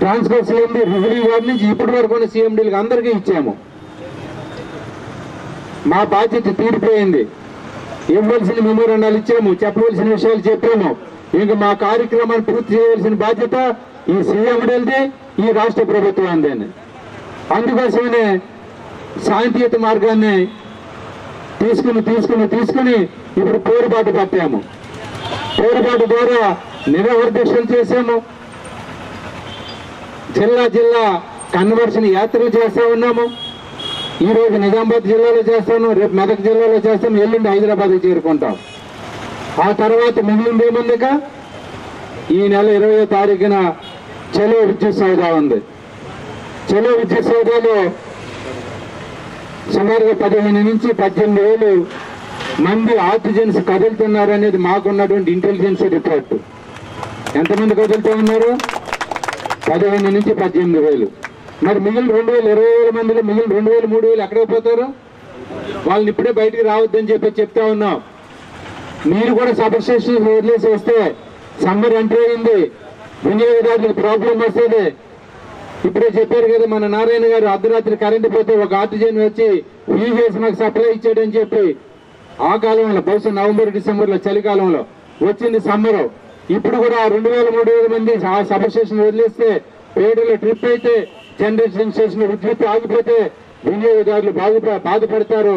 ట్రాన్స్కో సీఎండీ రిజర్వ్ వార్డు నుంచి ఇప్పటి వరకు ఉన్న సీఎండీలకు అందరికీ ఇచ్చాము. మా బాధ్యత తీరిపోయింది. ఇవ్వాల్సిన మెమోరాండాలు ఇచ్చాము, చెప్పవలసిన విషయాలు చెప్పాము. ఇంకా మా కార్యక్రమాన్ని పూర్తి చేయవలసిన బాధ్యత ఈ సీఎండీలది, ఈ రాష్ట్ర ప్రభుత్వాన్ని. అందుకోసమనే శాంతియుత మార్గాన్ని తీసుకుని ఇప్పుడు పోరుబాటు పట్టాము. పోరుబాటు ద్వారా నిరాహార దీక్షలు చేశాము. జిల్లా కన్వర్షన్ యాత్రలు చేస్తూ ఉన్నాము. ఈ రోజు నిజామాబాద్ జిల్లాలో చేస్తాను, రేపు మెదక్ జిల్లాలో చేస్తాం, ఎల్లుండి హైదరాబాద్కి చేరుకుంటాం. ఆ తర్వాత మిగిలింది ఏముందిక ఈ నెల 20వ తారీఖున చలో విద్యుత్ సౌదా ఉంది. చలో విద్యుత్ సౌదాలో సుమారుగా 15 నుంచి 18,000 మంది ఆర్టిజన్స్ కదులుతున్నారు అనేది మాకున్నటువంటి ఇంటెలిజెన్స్ రిపోర్ట్. ఎంతమంది కదులుతూ ఉన్నారు? 15 నుంచి 18,000. మరి మిగిలిన 2,000 మందిలో మిగిలిన 2,000 3,000 ఎక్కడికి పోతారు? వాళ్ళని ఇప్పుడే బయటికి రావద్దని చెప్తా ఉన్నాం. మీరు కూడా సబ్స్టేషన్ వదిలేసి వస్తే సమ్మర్ ఎంటర్ అయింది, వినియోగదారులకు ప్రాబ్లం వస్తుంది. ఇప్పుడే చెప్పారు కదా మన నారాయణ గారు, అర్ధరాత్రి కరెంటు పోతే ఒక ఆర్టిజన్ వచ్చి ఫీజు వేసి మాకు సప్లై ఇచ్చాడని చెప్పి ఆ కాలంలో బహుశా నవంబర్ డిసెంబర్లో చలికాలంలో వచ్చింది సమ్మర్. ఇప్పుడు కూడా 2,000-3,000 మంది ఆ సబ్స్టేషన్ వదిలేస్తే పేడలో ట్రిప్ అయితే జనరేషన్ స్టేషన్ విద్యుత్ ఆగిపోతే వినియోగదారులు బాధపడతారు,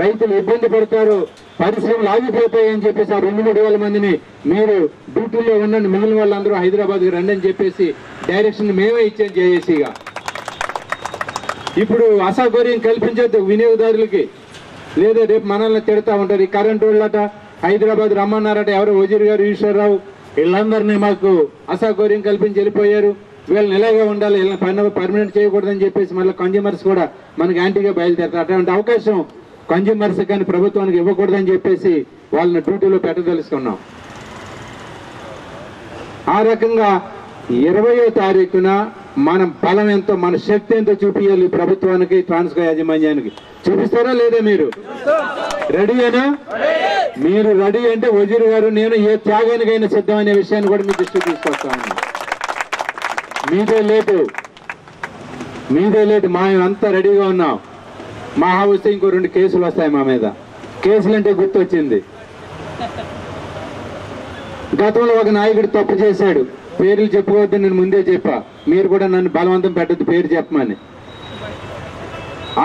రైతులు ఇబ్బంది పడతారు, పరిశ్రమలు ఆగిపోతాయి అని చెప్పేసి ఆ 2,000-3,000 మందిని మీరు డ్యూటీలో ఉండండి, మిగిలిన వాళ్ళందరూ హైదరాబాద్కి రండి అని చెప్పేసి డైరెక్షన్ మేమే ఇచ్చాం జేఏసీగా. ఇప్పుడు అసౌకర్యం కల్పించొద్దు వినియోగదారులకి, లేదా రేపు మనల్ని తిడతా ఉంటారు. ఈ కరెంటు వాళ్ళట హైదరాబాద్ రమ్మన్నారట, ఎవరో వజీర్ గారు, ఈశ్వరరావు, వీళ్ళందరినీ మాకు అసౌకర్యం కల్పించి వెళ్ళిపోయారు, వీళ్ళని ఇలాగే ఉండాలి, వీళ్ళని పర్మనెంట్ చేయకూడదని చెప్పేసి మళ్ళీ కన్జ్యూమర్స్ కూడా మనకి యాంటీగా బయలుదేరుతారు. అటువంటి అవకాశం కన్జ్యూమర్స్ కానీ ప్రభుత్వానికి ఇవ్వకూడదని చెప్పేసి వాళ్ళని డ్యూటీలో పెట్టదలుచుకున్నాం. ఆ రకంగా 20వ తారీఖున మనం బలం ఎంతో, మన శక్తి ఎంతో చూపించాలి ప్రభుత్వానికి, ట్రాన్స్కో యాజమాన్యానికి. చూపిస్తారా లేదా? మీరు రెడీయేనా? మీరు రెడీ అంటే వజీర్ గారు నేను ఏ త్యాగానికైనా సిద్ధం అనే విషయాన్ని కూడా మీ దృష్టికి తీసుకొస్తాను. మీదే లేటు అంతా రెడీగా ఉన్నాం. మా వస్తే ఇంకో 2 కేసులు వస్తాయి మా మీద. కేసులు అంటే గుర్తొచ్చింది, గతంలో ఒక నాయకుడు తప్పు చేశాడు, పేర్లు చెప్పుకోవద్దని నేను ముందే చెప్పా, మీరు కూడా నన్ను బలవంతం పెట్టద్దు పేరు చెప్పమని.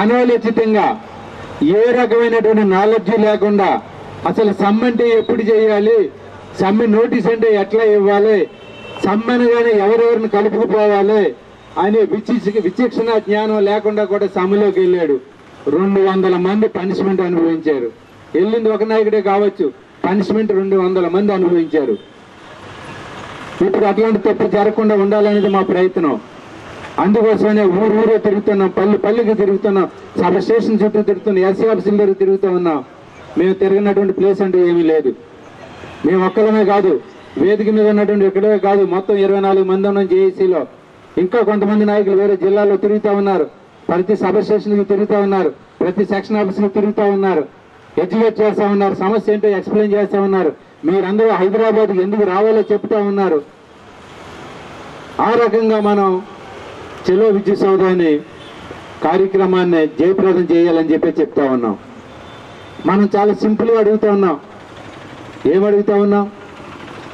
అనాలోచితంగా ఏ రకమైనటువంటి నాలెడ్జ్ లేకుండా అసలు సమ్మె అంటే ఎప్పుడు చేయాలి, సమ్మె నోటీస్ అంటే ఎట్లా ఇవ్వాలి, సమ్మెనగానే ఎవరెవరిని కలుపుకుపోవాలి అనే విచక్షణ జ్ఞానం లేకుండా కూడా సమ్మెలోకి వెళ్ళాడు. 200 మంది పనిష్మెంట్ అనుభవించారు. వెళ్ళింది ఒక నాయకుడే కావచ్చు, పనిష్మెంట్ 200 మంది అనుభవించారు. ఇప్పుడు అట్లాంటి తప్పు జరగకుండా ఉండాలనేది మా ప్రయత్నం. అందుకోసమే ఊరు తిరుగుతున్నాం, పల్లికి తిరుగుతున్నాం, సబ్ స్టేషన్ చుట్టూ తిరుగుతున్నాం, ఎస్సీ ఆఫీసుల దగ్గర తిరుగుతూ ఉన్నాం. మేము తిరిగినటువంటి ప్లేస్ అంటూ ఏమీ లేదు. మేము ఒక్కలమే కాదు, వేదిక మీద ఉన్నటువంటి ఇక్కడే కాదు, మొత్తం 24 మంది ఉన్నాం జేఏసీలో. ఇంకా కొంతమంది నాయకులు వేరే జిల్లాలో తిరుగుతూ ఉన్నారు, ప్రతి సబ్ స్టేషన్కి తిరుగుతూ ఉన్నారు, ప్రతి సెక్షన్ ఆఫీస్కి తిరుగుతూ ఉన్నారు, ఎడ్యుకేట్ చేస్తూ ఉన్నారు, సమస్య ఏంటో ఎక్స్ప్లెయిన్ చేస్తూ ఉన్నారు. మీరందరూ హైదరాబాద్కి ఎందుకు రావాలో చెప్తా ఉన్నారు. ఆ రకంగా మనం చలో విద్యుత్ సౌదాన్ని కార్యక్రమాన్ని జయప్రదం చేయాలని చెప్పి చెప్తా ఉన్నాం. మనం చాలా సింపుల్గా అడుగుతా ఉన్నాం. ఏమడుగుతా ఉన్నాం?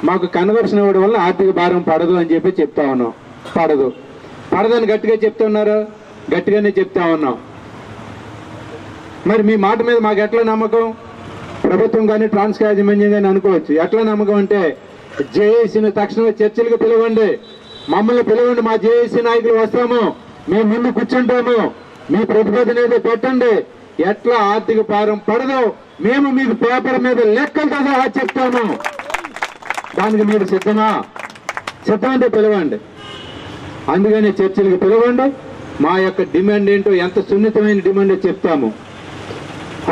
మాకు కన్వర్షన్ ఇవ్వడం వల్ల ఆర్థిక భారం పడదు అని చెప్పి చెప్తా ఉన్నాం. పడదని గట్టిగా చెప్తున్నారు, గట్టిగానే చెప్తా ఉన్నాం. మరి మీ మాట మీద మాకు ఎట్లా నమ్మకం? ప్రభుత్వం కానీ ట్రాన్స్కో యాజమాన్యం కానీ అనుకోవచ్చు. ఎట్లా నమ్మకం అంటే జేఏసీని తక్షణమే చర్చలకు పిలవండి, మమ్మల్ని పిలవండి, మా జేఏసీ నాయకులు వస్తాము, మేము ముందు కూర్చుంటాము, మీ ప్రతిపాదన ఏదో పెట్టండి, ఎట్లా ఆర్థిక భారం పడదో మేము మీకు పేపర్ మీద లెక్కలతో సహా చెప్తాము. దానికి మీరు సిద్ధమా? సిద్ధమంటే పిలవండి. అందుకని చర్చలకు పిలవండి, మా యొక్క డిమాండ్ ఏంటో, ఎంత సున్నితమైన డిమాండ్ చెప్తాము.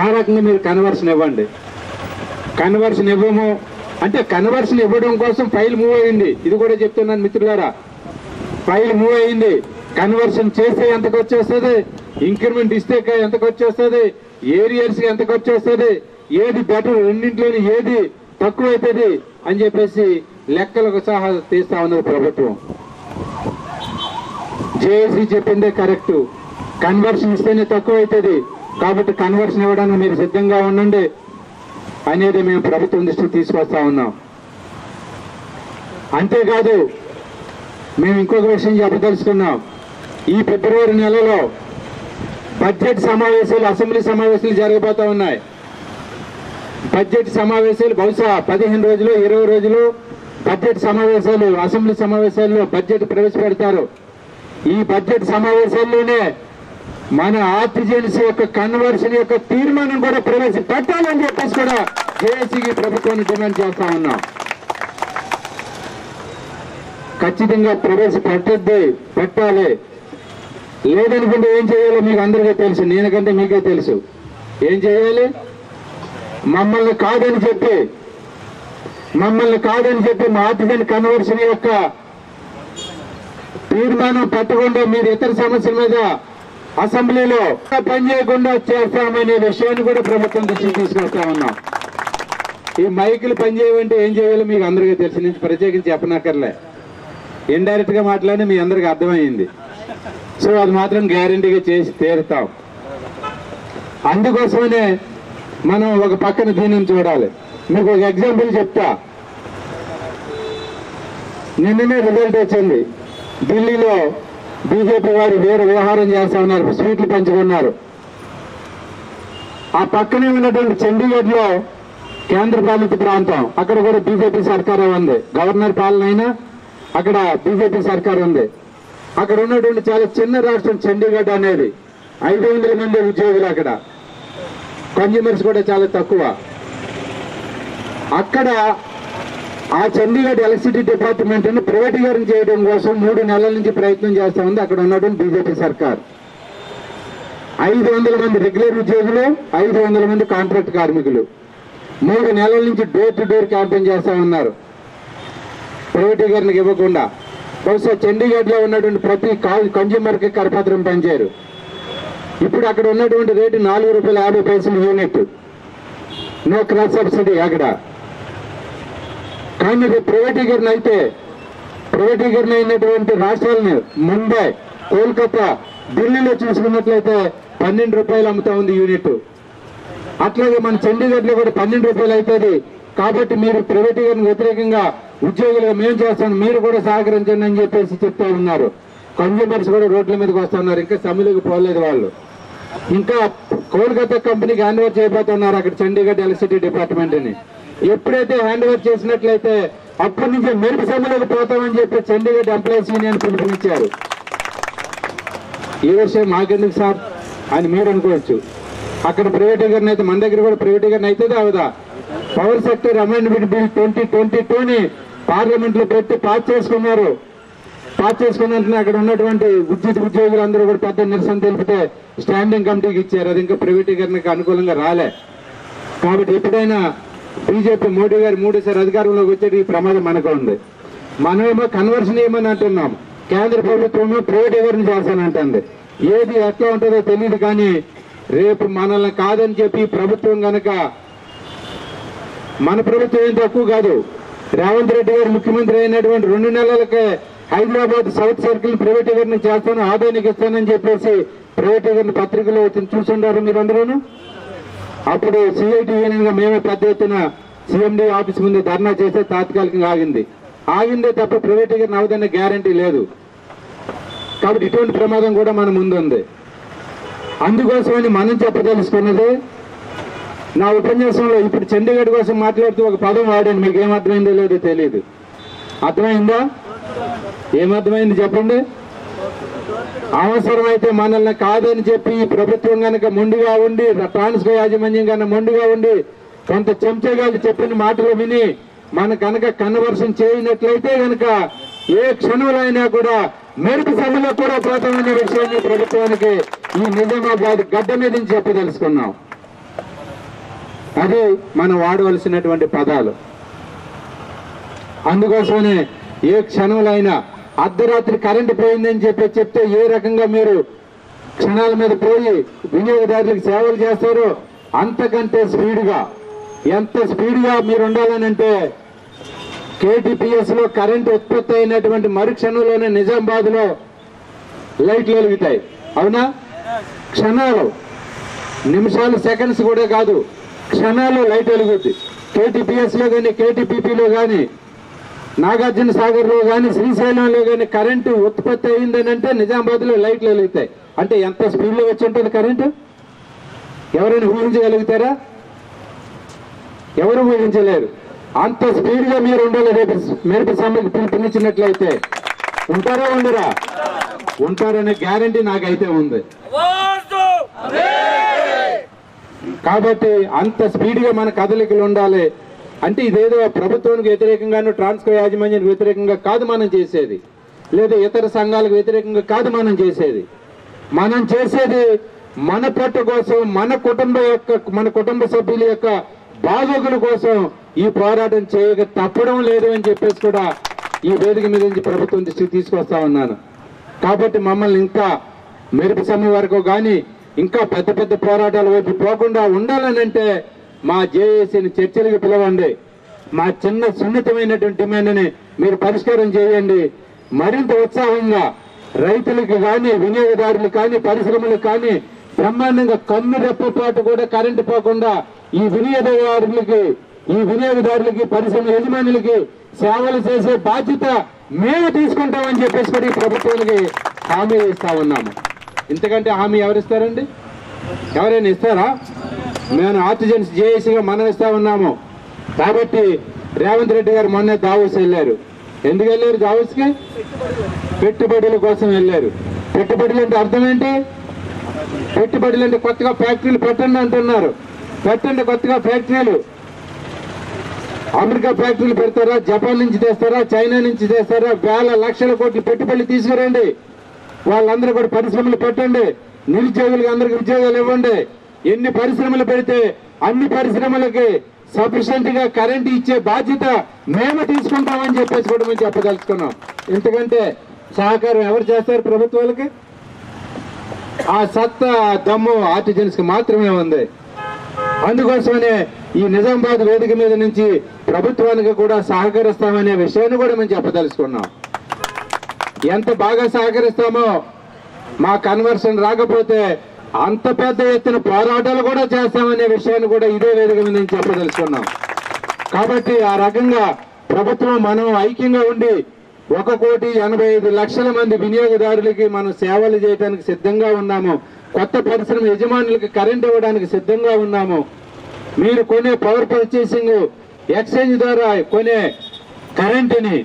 ఆ రకంగా మీరు కన్వర్షన్ ఇవ్వండి. కన్వర్షన్ ఇవ్వము అంటే కన్వర్షన్ ఇవ్వడం కోసం ఫైల్ మూవ్ అయింది. ఇది కూడా చెప్తున్నాను మిత్రులారా, ఫైల్ మూవ్ అయింది. కన్వర్షన్ చేస్తే ఎంత ఖర్చు వస్తుంది, ఇంక్రిమెంట్ ఇస్తే ఎంత ఖర్చు వస్తుంది, ఏరియర్స్కి ఎంత ఖర్చు వస్తుంది, ఏది బెటర్, రెండింటిలోని ఏది తక్కువ అవుతుంది అని చెప్పేసి లెక్కలకు సహా తీస్తా ఉన్నది ప్రభుత్వం. జేఏసీ చెప్పిందే కరెక్ట్, కన్వర్షన్ ఇస్తేనే తక్కువ అవుతుంది, కాబట్టి కన్వర్షన్ ఇవ్వడానికి మీరు సిద్ధంగా ఉండండి అనేది మేము ప్రభుత్వం దృష్టికి తీసుకొస్తా ఉన్నాం. అంతేకాదు మేము ఇంకొక విషయం చెప్పదలుచుకున్నాం. ఈ ఫిబ్రవరి నెలలో బడ్జెట్ సమావేశాలు, అసెంబ్లీ సమావేశాలు జరగబోతా ఉన్నాయి. బడ్జెట్ సమావేశాలు బహుశా 15 రోజులు 20 రోజులు బడ్జెట్ సమావేశాలు, అసెంబ్లీ సమావేశాల్లో బడ్జెట్ ప్రవేశపెడతారు. ఈ బడ్జెట్ సమావేశాల్లోనే మన ఆర్టిజన్స్ యొక్క కన్వర్షన్ యొక్క తీర్మానం కూడా ప్రవేశపెట్టాలని చెప్పేసి కూడా జేఏసీకి ప్రభుత్వాన్ని డిమాండ్ చేస్తా ఉన్నాం. ఖచ్చితంగా పెట్టాలి. లేదనుకుంటే ఏం చేయాలో మీకు అందరికీ తెలుసు, నేనకంటే మీకే తెలుసు. ఏం చేయాలి? మమ్మల్ని కాదని చెప్పి మా ఆర్టిజన్ కన్వర్షన్ యొక్క తీర్మానం పెట్టకుండా మీరు ఇతర సమస్యల మీద అసెంబ్లీలో పనిచేయకుండా చేస్తామనే విషయాన్ని కూడా ప్రభుత్వం దృష్టికి తీసుకొస్తా ఉన్నాం. ఈ మైకులు పనిచేయమంటే ఏం చేయాలో మీకు అందరికీ తెలిసి నుంచి ప్రత్యేకించి చెప్పనక్కర్లే, ఇండైరెక్ట్ గా మాట్లాడి మీ అందరికీ అర్థమైంది. సో అది మాత్రం గ్యారంటీగా చేసి తీరుతాం. అందుకోసమనే మనం ఒక పక్కన దీనిని చూడాలి. మీకు ఒక ఎగ్జాంపుల్ చెప్తా. నిన్ననే రిజల్ట్ వచ్చింది. ఢిల్లీలో బీజేపీ వారు వేరే వ్యవహారం చేస్తా ఉన్నారు, స్వీట్లు పంచుకున్నారు. ఆ పక్కనే ఉన్నటువంటి చండీగఢ్ లో కేంద్ర పాలిత ప్రాంతం, అక్కడ కూడా బీజేపీ సర్కారే ఉంది. గవర్నర్ పాలన అయినా అక్కడ బీజేపీ సర్కార్ ఉంది. అక్కడ ఉన్నటువంటి చాలా చిన్న రాష్ట్రం చండీగఢ్ అనేది. 500 మంది ఉద్యోగులు అక్కడ, కన్జ్యూమర్స్ కూడా చాలా తక్కువ. అక్కడ ఆ చండీగఢ్ ఎలక్ట్రిసిటీ డిపార్ట్మెంట్ ను ప్రైవేటీకరణ చేయడం కోసం 3 నెలల నుంచి ప్రయత్నం చేస్తా ఉంది అక్కడ ఉన్నటువంటి బీజేపీ సర్కార్. 500 మంది రెగ్యులర్ ఉద్యోగులు, 500 మంది కాంట్రాక్ట్ కార్మికులు 3 నెలల నుంచి డోర్ టు డోర్ క్యాంపెయిన్ చేస్తా ఉన్నారు ప్రైవేటీకరణకు ఇవ్వకుండా. బహుశా చండీగఢ్ లో ఉన్నటువంటి ప్రతి కన్జ్యూమర్ కి కరపత్రం పనిచేయరు. ఇప్పుడు అక్కడ ఉన్నటువంటి rate ₹4.50 unit, no cross subsidy అక్కడ. కానీ ప్రైవేటీకరణ అయినటువంటి రాష్ట్రాలను ముంబై, కోల్కతా, ఢిల్లీలో చూసుకున్నట్లయితే ₹12 అమ్ముతా ఉంది యూనిట్. అట్లాగే మన చండీగఢ్ లో కూడా ₹12 అవుతుంది. కాబట్టి మీరు ప్రైవేటీకరణ వ్యతిరేకంగా ఉద్యోగులుగా మేము చేస్తాం, మీరు కూడా సహకరించండి అని చెప్పేసి చెప్తా ఉన్నారు. కన్జ్యూమర్స్ కూడా రోడ్ల మీదకి వస్తున్నారు. ఇంకా సమ్మెలకు పోలేదు వాళ్ళు. ఇంకా కోల్కతా కంపెనీకి హ్యాండ్ ఓవర్ చేయబోతున్నారు అక్కడ చండీగఢ్ ఎలక్ట్రిసిటీ డిపార్ట్మెంట్ ని. ఎప్పుడైతే హ్యాండ్ ఓవర్ చేసినట్లయితే అప్పటి నుంచి మెరుపు సమ్మెలకు పోతామని చెప్పి చండీగఢ్ ఎంప్లాయీస్ యూనియన్ పిలుపునిచ్చారు. ఈ విషయం మాకెందుకు సార్ అని మీరు అనుకోవచ్చు. అక్కడ ప్రైవేటీకరణ అయితే మన దగ్గర కూడా ప్రైవేటీకరణ అవుతుందా అవదా? పవర్ సెక్టర్ అమెండ్మెంట్ బిల్ 2022ని పార్లమెంట్ లో పెట్టి పాస్ చేసుకున్నారు. పాస్ చేసుకున్నట్టు అక్కడ ఉన్నటువంటి విద్యుత్ ఉద్యోగులందరూ కూడా పెద్ద నిరసన తెలిపితే స్టాండింగ్ కమిటీకి ఇచ్చారు. అది ఇంకా ప్రైవేటీకరణకు అనుకూలంగా రాలే. కాబట్టి ఎప్పుడైనా బీజేపీ మోడీ గారు 3సారి అధికారంలోకి వచ్చేది ఈ ప్రమాదం మనకు ఉంది. మనమేమో కన్వర్షన్ ఏమని అంటున్నాం, కేంద్ర ప్రభుత్వమో ప్రైవేటీకరణ చేస్తానంటుంది. ఏది ఎట్లా ఉంటుందో తెలియదు. కానీ రేపు మనల్ని కాదని చెప్పి ప్రభుత్వం గనక, మన ప్రభుత్వం ఏం తక్కువ కాదు, రేవంత్ రెడ్డి గారు ముఖ్యమంత్రి అయినటువంటి 2 నెలలకే హైదరాబాద్ సౌత్ సర్కిల్ ప్రైవేటీకరణ చేస్తాను, ఆదాయానికి ఇస్తానని చెప్పేసి ప్రైవేటీకరణ పత్రికలో చూసుంటారు మీరందరూ. అప్పుడు సిఐటి యూనియన్ గా మేమే పెద్ద ఎత్తున సిఎండి ఆఫీస్ ముందు ధర్నా చేస్తే తాత్కాలికంగా ఆగిందే తప్ప ప్రైవేటీకరణ అవదనే గ్యారంటీ లేదు. కాబట్టి ఇటువంటి ప్రమాదం కూడా మన ముందు ఉంది. అందుకోసమని మనం చెప్పదలుచుకున్నది, నా ఉపన్యాసంలో ఇప్పుడు చండీగఢ్ కోసం మాట్లాడుతూ ఒక పదం వాడాను. మీకు ఏమర్థమైందో లేదో తెలియదు. అర్థమైందా? ఏమర్థమైంది చెప్పండి. అవసరమైతే మనల్ని కాదని చెప్పి ప్రభుత్వం కనుక మొండిగా ఉండి, ట్రాన్స్కో యాజమాన్యం కన్నా మొండిగా ఉండి, కొంత చెంచగాలు చెప్పిన మాటలు విని మన కనుక కన్వర్షన్ చేయనట్లయితే కనుక ఏ క్షణంలో అయినా కూడా మెరుపు సభలో కూడా పోతామనే విషయాన్ని ప్రభుత్వానికి ఈ నిజామాబాద్ గడ్డ మీద నుంచి చెప్పదలుచుకున్నాం. అది మనం వాడవలసినటువంటి పదాలు. అందుకోసమనే ఏ క్షణంలో అయినా అర్ధరాత్రి కరెంటు పోయిందని చెప్తే ఏ రకంగా మీరు క్షణాల మీద పోయి వినియోగదారులకు సేవలు చేస్తారో అంతకంటే స్పీడ్గా, ఎంత స్పీడ్గా మీరు ఉండాలనంటే కేటీపీఎస్ లో కరెంటు ఉత్పత్తి అయినటువంటి మరుక్షణంలోనే నిజామాబాద్ లో లైట్లు వెలుగుతాయి. అవునా? క్షణాలు, నిమిషాలు, సెకండ్స్ కూడా కాదు, క్షణాలు లైట్ వెలుగుద్ది. కేటీపీఎస్ లో కానీ, కేటీపీపీలో కానీ, నాగార్జున సాగర్ లో కానీ, శ్రీశైలంలో కానీ కరెంటు ఉత్పత్తి అయిందని అంటే నిజామాబాద్ లో లైట్లు వెలుగుతాయి. అంటే ఎంత స్పీడ్ లో వచ్చి ఉంటుంది కరెంటు? ఎవరైనా ఊహించగలుగుతారా? ఎవరు ఊహించలేరు. అంత స్పీడ్ గా మీరు ఉండాలి. రేపు మెరుపు సమ్మెకు పిలుపునిచ్చినట్లయితే ఉంటారా ఉండరా? ఉంటారనే గ్యారంటీ నాకైతే ఉంది. కాబట్టి అంత స్పీడ్ గా మన కదలికలు ఉండాలి. అంటే ఇదేదో ప్రభుత్వానికి వ్యతిరేకంగాను ట్రాన్స్కో యాజమాన్యానికి వ్యతిరేకంగా కాదు మనం చేసేది, లేదా ఇతర సంఘాలకు వ్యతిరేకంగా కాదు మనం చేసేది. మనం చేసేది మన పొట్ట కోసం, మన కుటుంబ సభ్యుల యొక్క బాగోగుల కోసం ఈ పోరాటం చేయక తప్పడం లేదు అని చెప్పేసి కూడా ఈ వేదిక మీద నుంచి ప్రభుత్వం దృష్టికి తీసుకొస్తా ఉన్నాను. కాబట్టి మమ్మల్ని ఇంకా మెరుపు సమ్మె వరకు కానీ ఇంకా పెద్ద పెద్ద పోరాటాల వైపు పోకుండా ఉండాలనంటే మా జేఏసీని చర్చలకు పిలవండి. మా చిన్న సున్నితమైనటువంటి డిమాండ్ని మీరు పరిష్కారం చేయండి. మరింత ఉత్సాహంగా రైతులకు కానీ, వినియోగదారులకు కానీ, పరిశ్రమలకు కానీ బ్రహ్మాండంగా కన్ను రెప్పపాటు కూడా కరెంటు పోకుండా ఈ వినియోగదారులకి పరిశ్రమ యజమానులకి సేవలు చేసే బాధ్యత మేము తీసుకుంటామని చెప్పేసి కూడా ఈ ప్రభుత్వానికి హామీ ఇస్తా ఉన్నాము. ఇంతకంటే హామీ ఎవరిస్తారండి? ఎవరైనా ఇస్తారా? మేము ఆర్టిజన్స్ జేఏసీగా మనం ఇస్తా ఉన్నాము. కాబట్టి రేవంత్ రెడ్డి గారు మొన్న దావోస్ వెళ్ళారు. ఎందుకు వెళ్ళారు దావోస్కి? పెట్టుబడుల కోసం వెళ్ళారు. పెట్టుబడులు అంటే అర్థం ఏంటి? పెట్టుబడులు అంటే కొత్తగా ఫ్యాక్టరీలు పెట్టండి అంటున్నారు. పెట్టండి కొత్తగా ఫ్యాక్టరీలు. అమెరికా ఫ్యాక్టరీలు పెడతారా? జపాన్ నుంచి తెస్తారా? చైనా నుంచి తెస్తారా? వేల లక్షల కోట్లు పెట్టుబడులు తీసుకురండి. వాళ్ళందరూ కూడా పరిశ్రమలు పెట్టండి. నిరుద్యోగులకు అందరికి ఉద్యోగాలు ఇవ్వండి. ఎన్ని పరిశ్రమలు పెడితే అన్ని పరిశ్రమలకి సఫిషియెంట్ గా కరెంట్ ఇచ్చే బాధ్యత మేము తీసుకుంటామని చెప్పేసి కూడా మేము చెప్పదలుచుకున్నాం. ఎందుకంటే సహకారం ఎవరు చేస్తారు ప్రభుత్వాలకి? ఆ సత్తా దమ్ము ఆర్టిజన్స్ కి మాత్రమే ఉంది. అందుకోసమనే ఈ నిజామాబాద్ వేదిక మీద నుంచి ప్రభుత్వానికి కూడా సహకరిస్తామనే విషయాన్ని కూడా మేము చెప్పదలుచుకున్నాం. ఎంత బాగా సహకరిస్తామో, మా కన్వర్షన్ రాకపోతే అంత పెద్ద ఎత్తున పోరాటాలు కూడా చేస్తామనే విషయాన్ని కూడా ఇదే వేదిక మీద నుంచి చెప్పదలుచుకున్నాం. కాబట్టి ఆ రకంగా ప్రభుత్వం మనం ఐక్యంగా ఉండి 1,85,00,000 మంది వినియోగదారులకి మనం సేవలు చేయడానికి సిద్ధంగా ఉన్నాము. కొత్త పరిశ్రమ యజమానులకి కరెంట్ ఇవ్వడానికి సిద్ధంగా ఉన్నాము. మీరు కొనే పవర్ పర్చేసింగ్ ఎక్స్చేంజ్ ద్వారా కొనే కరెంటుని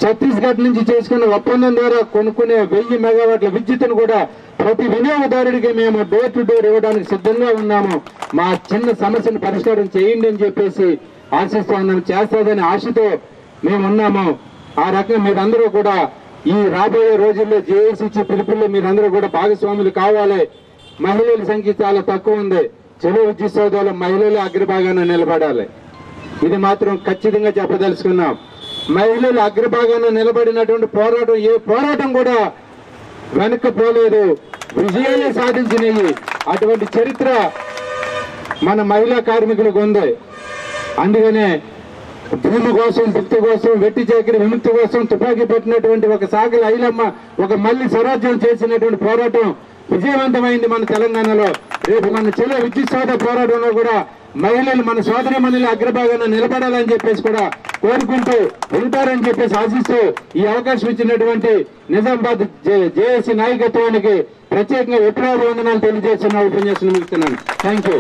ఛత్తీస్గఢ్ నుంచి చేసుకున్న ఒప్పందం ద్వారా కొనుక్కునే 1000 మెగావాట్ల విద్యుత్తును కూడా ప్రతి వినియోగదారుడికి మేము డోర్ టు డోర్ ఇవ్వడానికి సిద్ధంగా ఉన్నాము. మా చిన్న సమస్యను పరిష్కారం చేయండి అని చెప్పేసి ఆశిస్తా ఉన్నాము. చేస్తాదని ఆశతో మేము ఉన్నాము. ఆ రకంగా మీరందరూ కూడా ఈ రాబోయే రోజుల్లో జేఏసీ ఇచ్చే పిలుపుల్లో మీరందరూ కూడా భాగస్వాములు కావాలి. మహిళల సంఖ్య చాలా తక్కువ ఉంది. చెలో విద్యుత్ సౌదాలో మహిళలు అగ్రభాగాన నిలబడాలి. ఇది మాత్రం ఖచ్చితంగా చెప్పదలుచుకున్నాం. మహిళలు అగ్రభాగాన నిలబడినటువంటి పోరాటం, ఏ పోరాటం కూడా వెనక్కిపోలేదు, విజయాన్ని సాధించినవి. అటువంటి చరిత్ర మన మహిళా కార్మికులకు ఉంది. అందుకనే భూమి కోసం, భక్తి కోసం, వెట్టి చాకిరి విముక్తి కోసం తుపాకీ పెట్టినటువంటి ఒక సాగల ఐలమ్మ, ఒక మళ్ళీ స్వరాజ్యం చేసినటువంటి పోరాటం విజయవంతమైంది మన తెలంగాణలో. రేపు మన చెలో విద్యుత్ సౌద పోరాటంలో కూడా మహిళలు, మన సోదరి మహిళలు అగ్రభాగాన నిలబడాలని చెప్పేసి కూడా కోరుకుంటూ ఉంటారని చెప్పేసి ఆశిస్తూ ఈ అవకాశం ఇచ్చినటువంటి నిజామాబాద్ జేఏసీ నాయకత్వానికి ప్రత్యేకంగా విప్లవాభివందనాలు తెలియజేస్తున్నా ఉపన్యాసం ముగిస్తున్నాను. Thank you.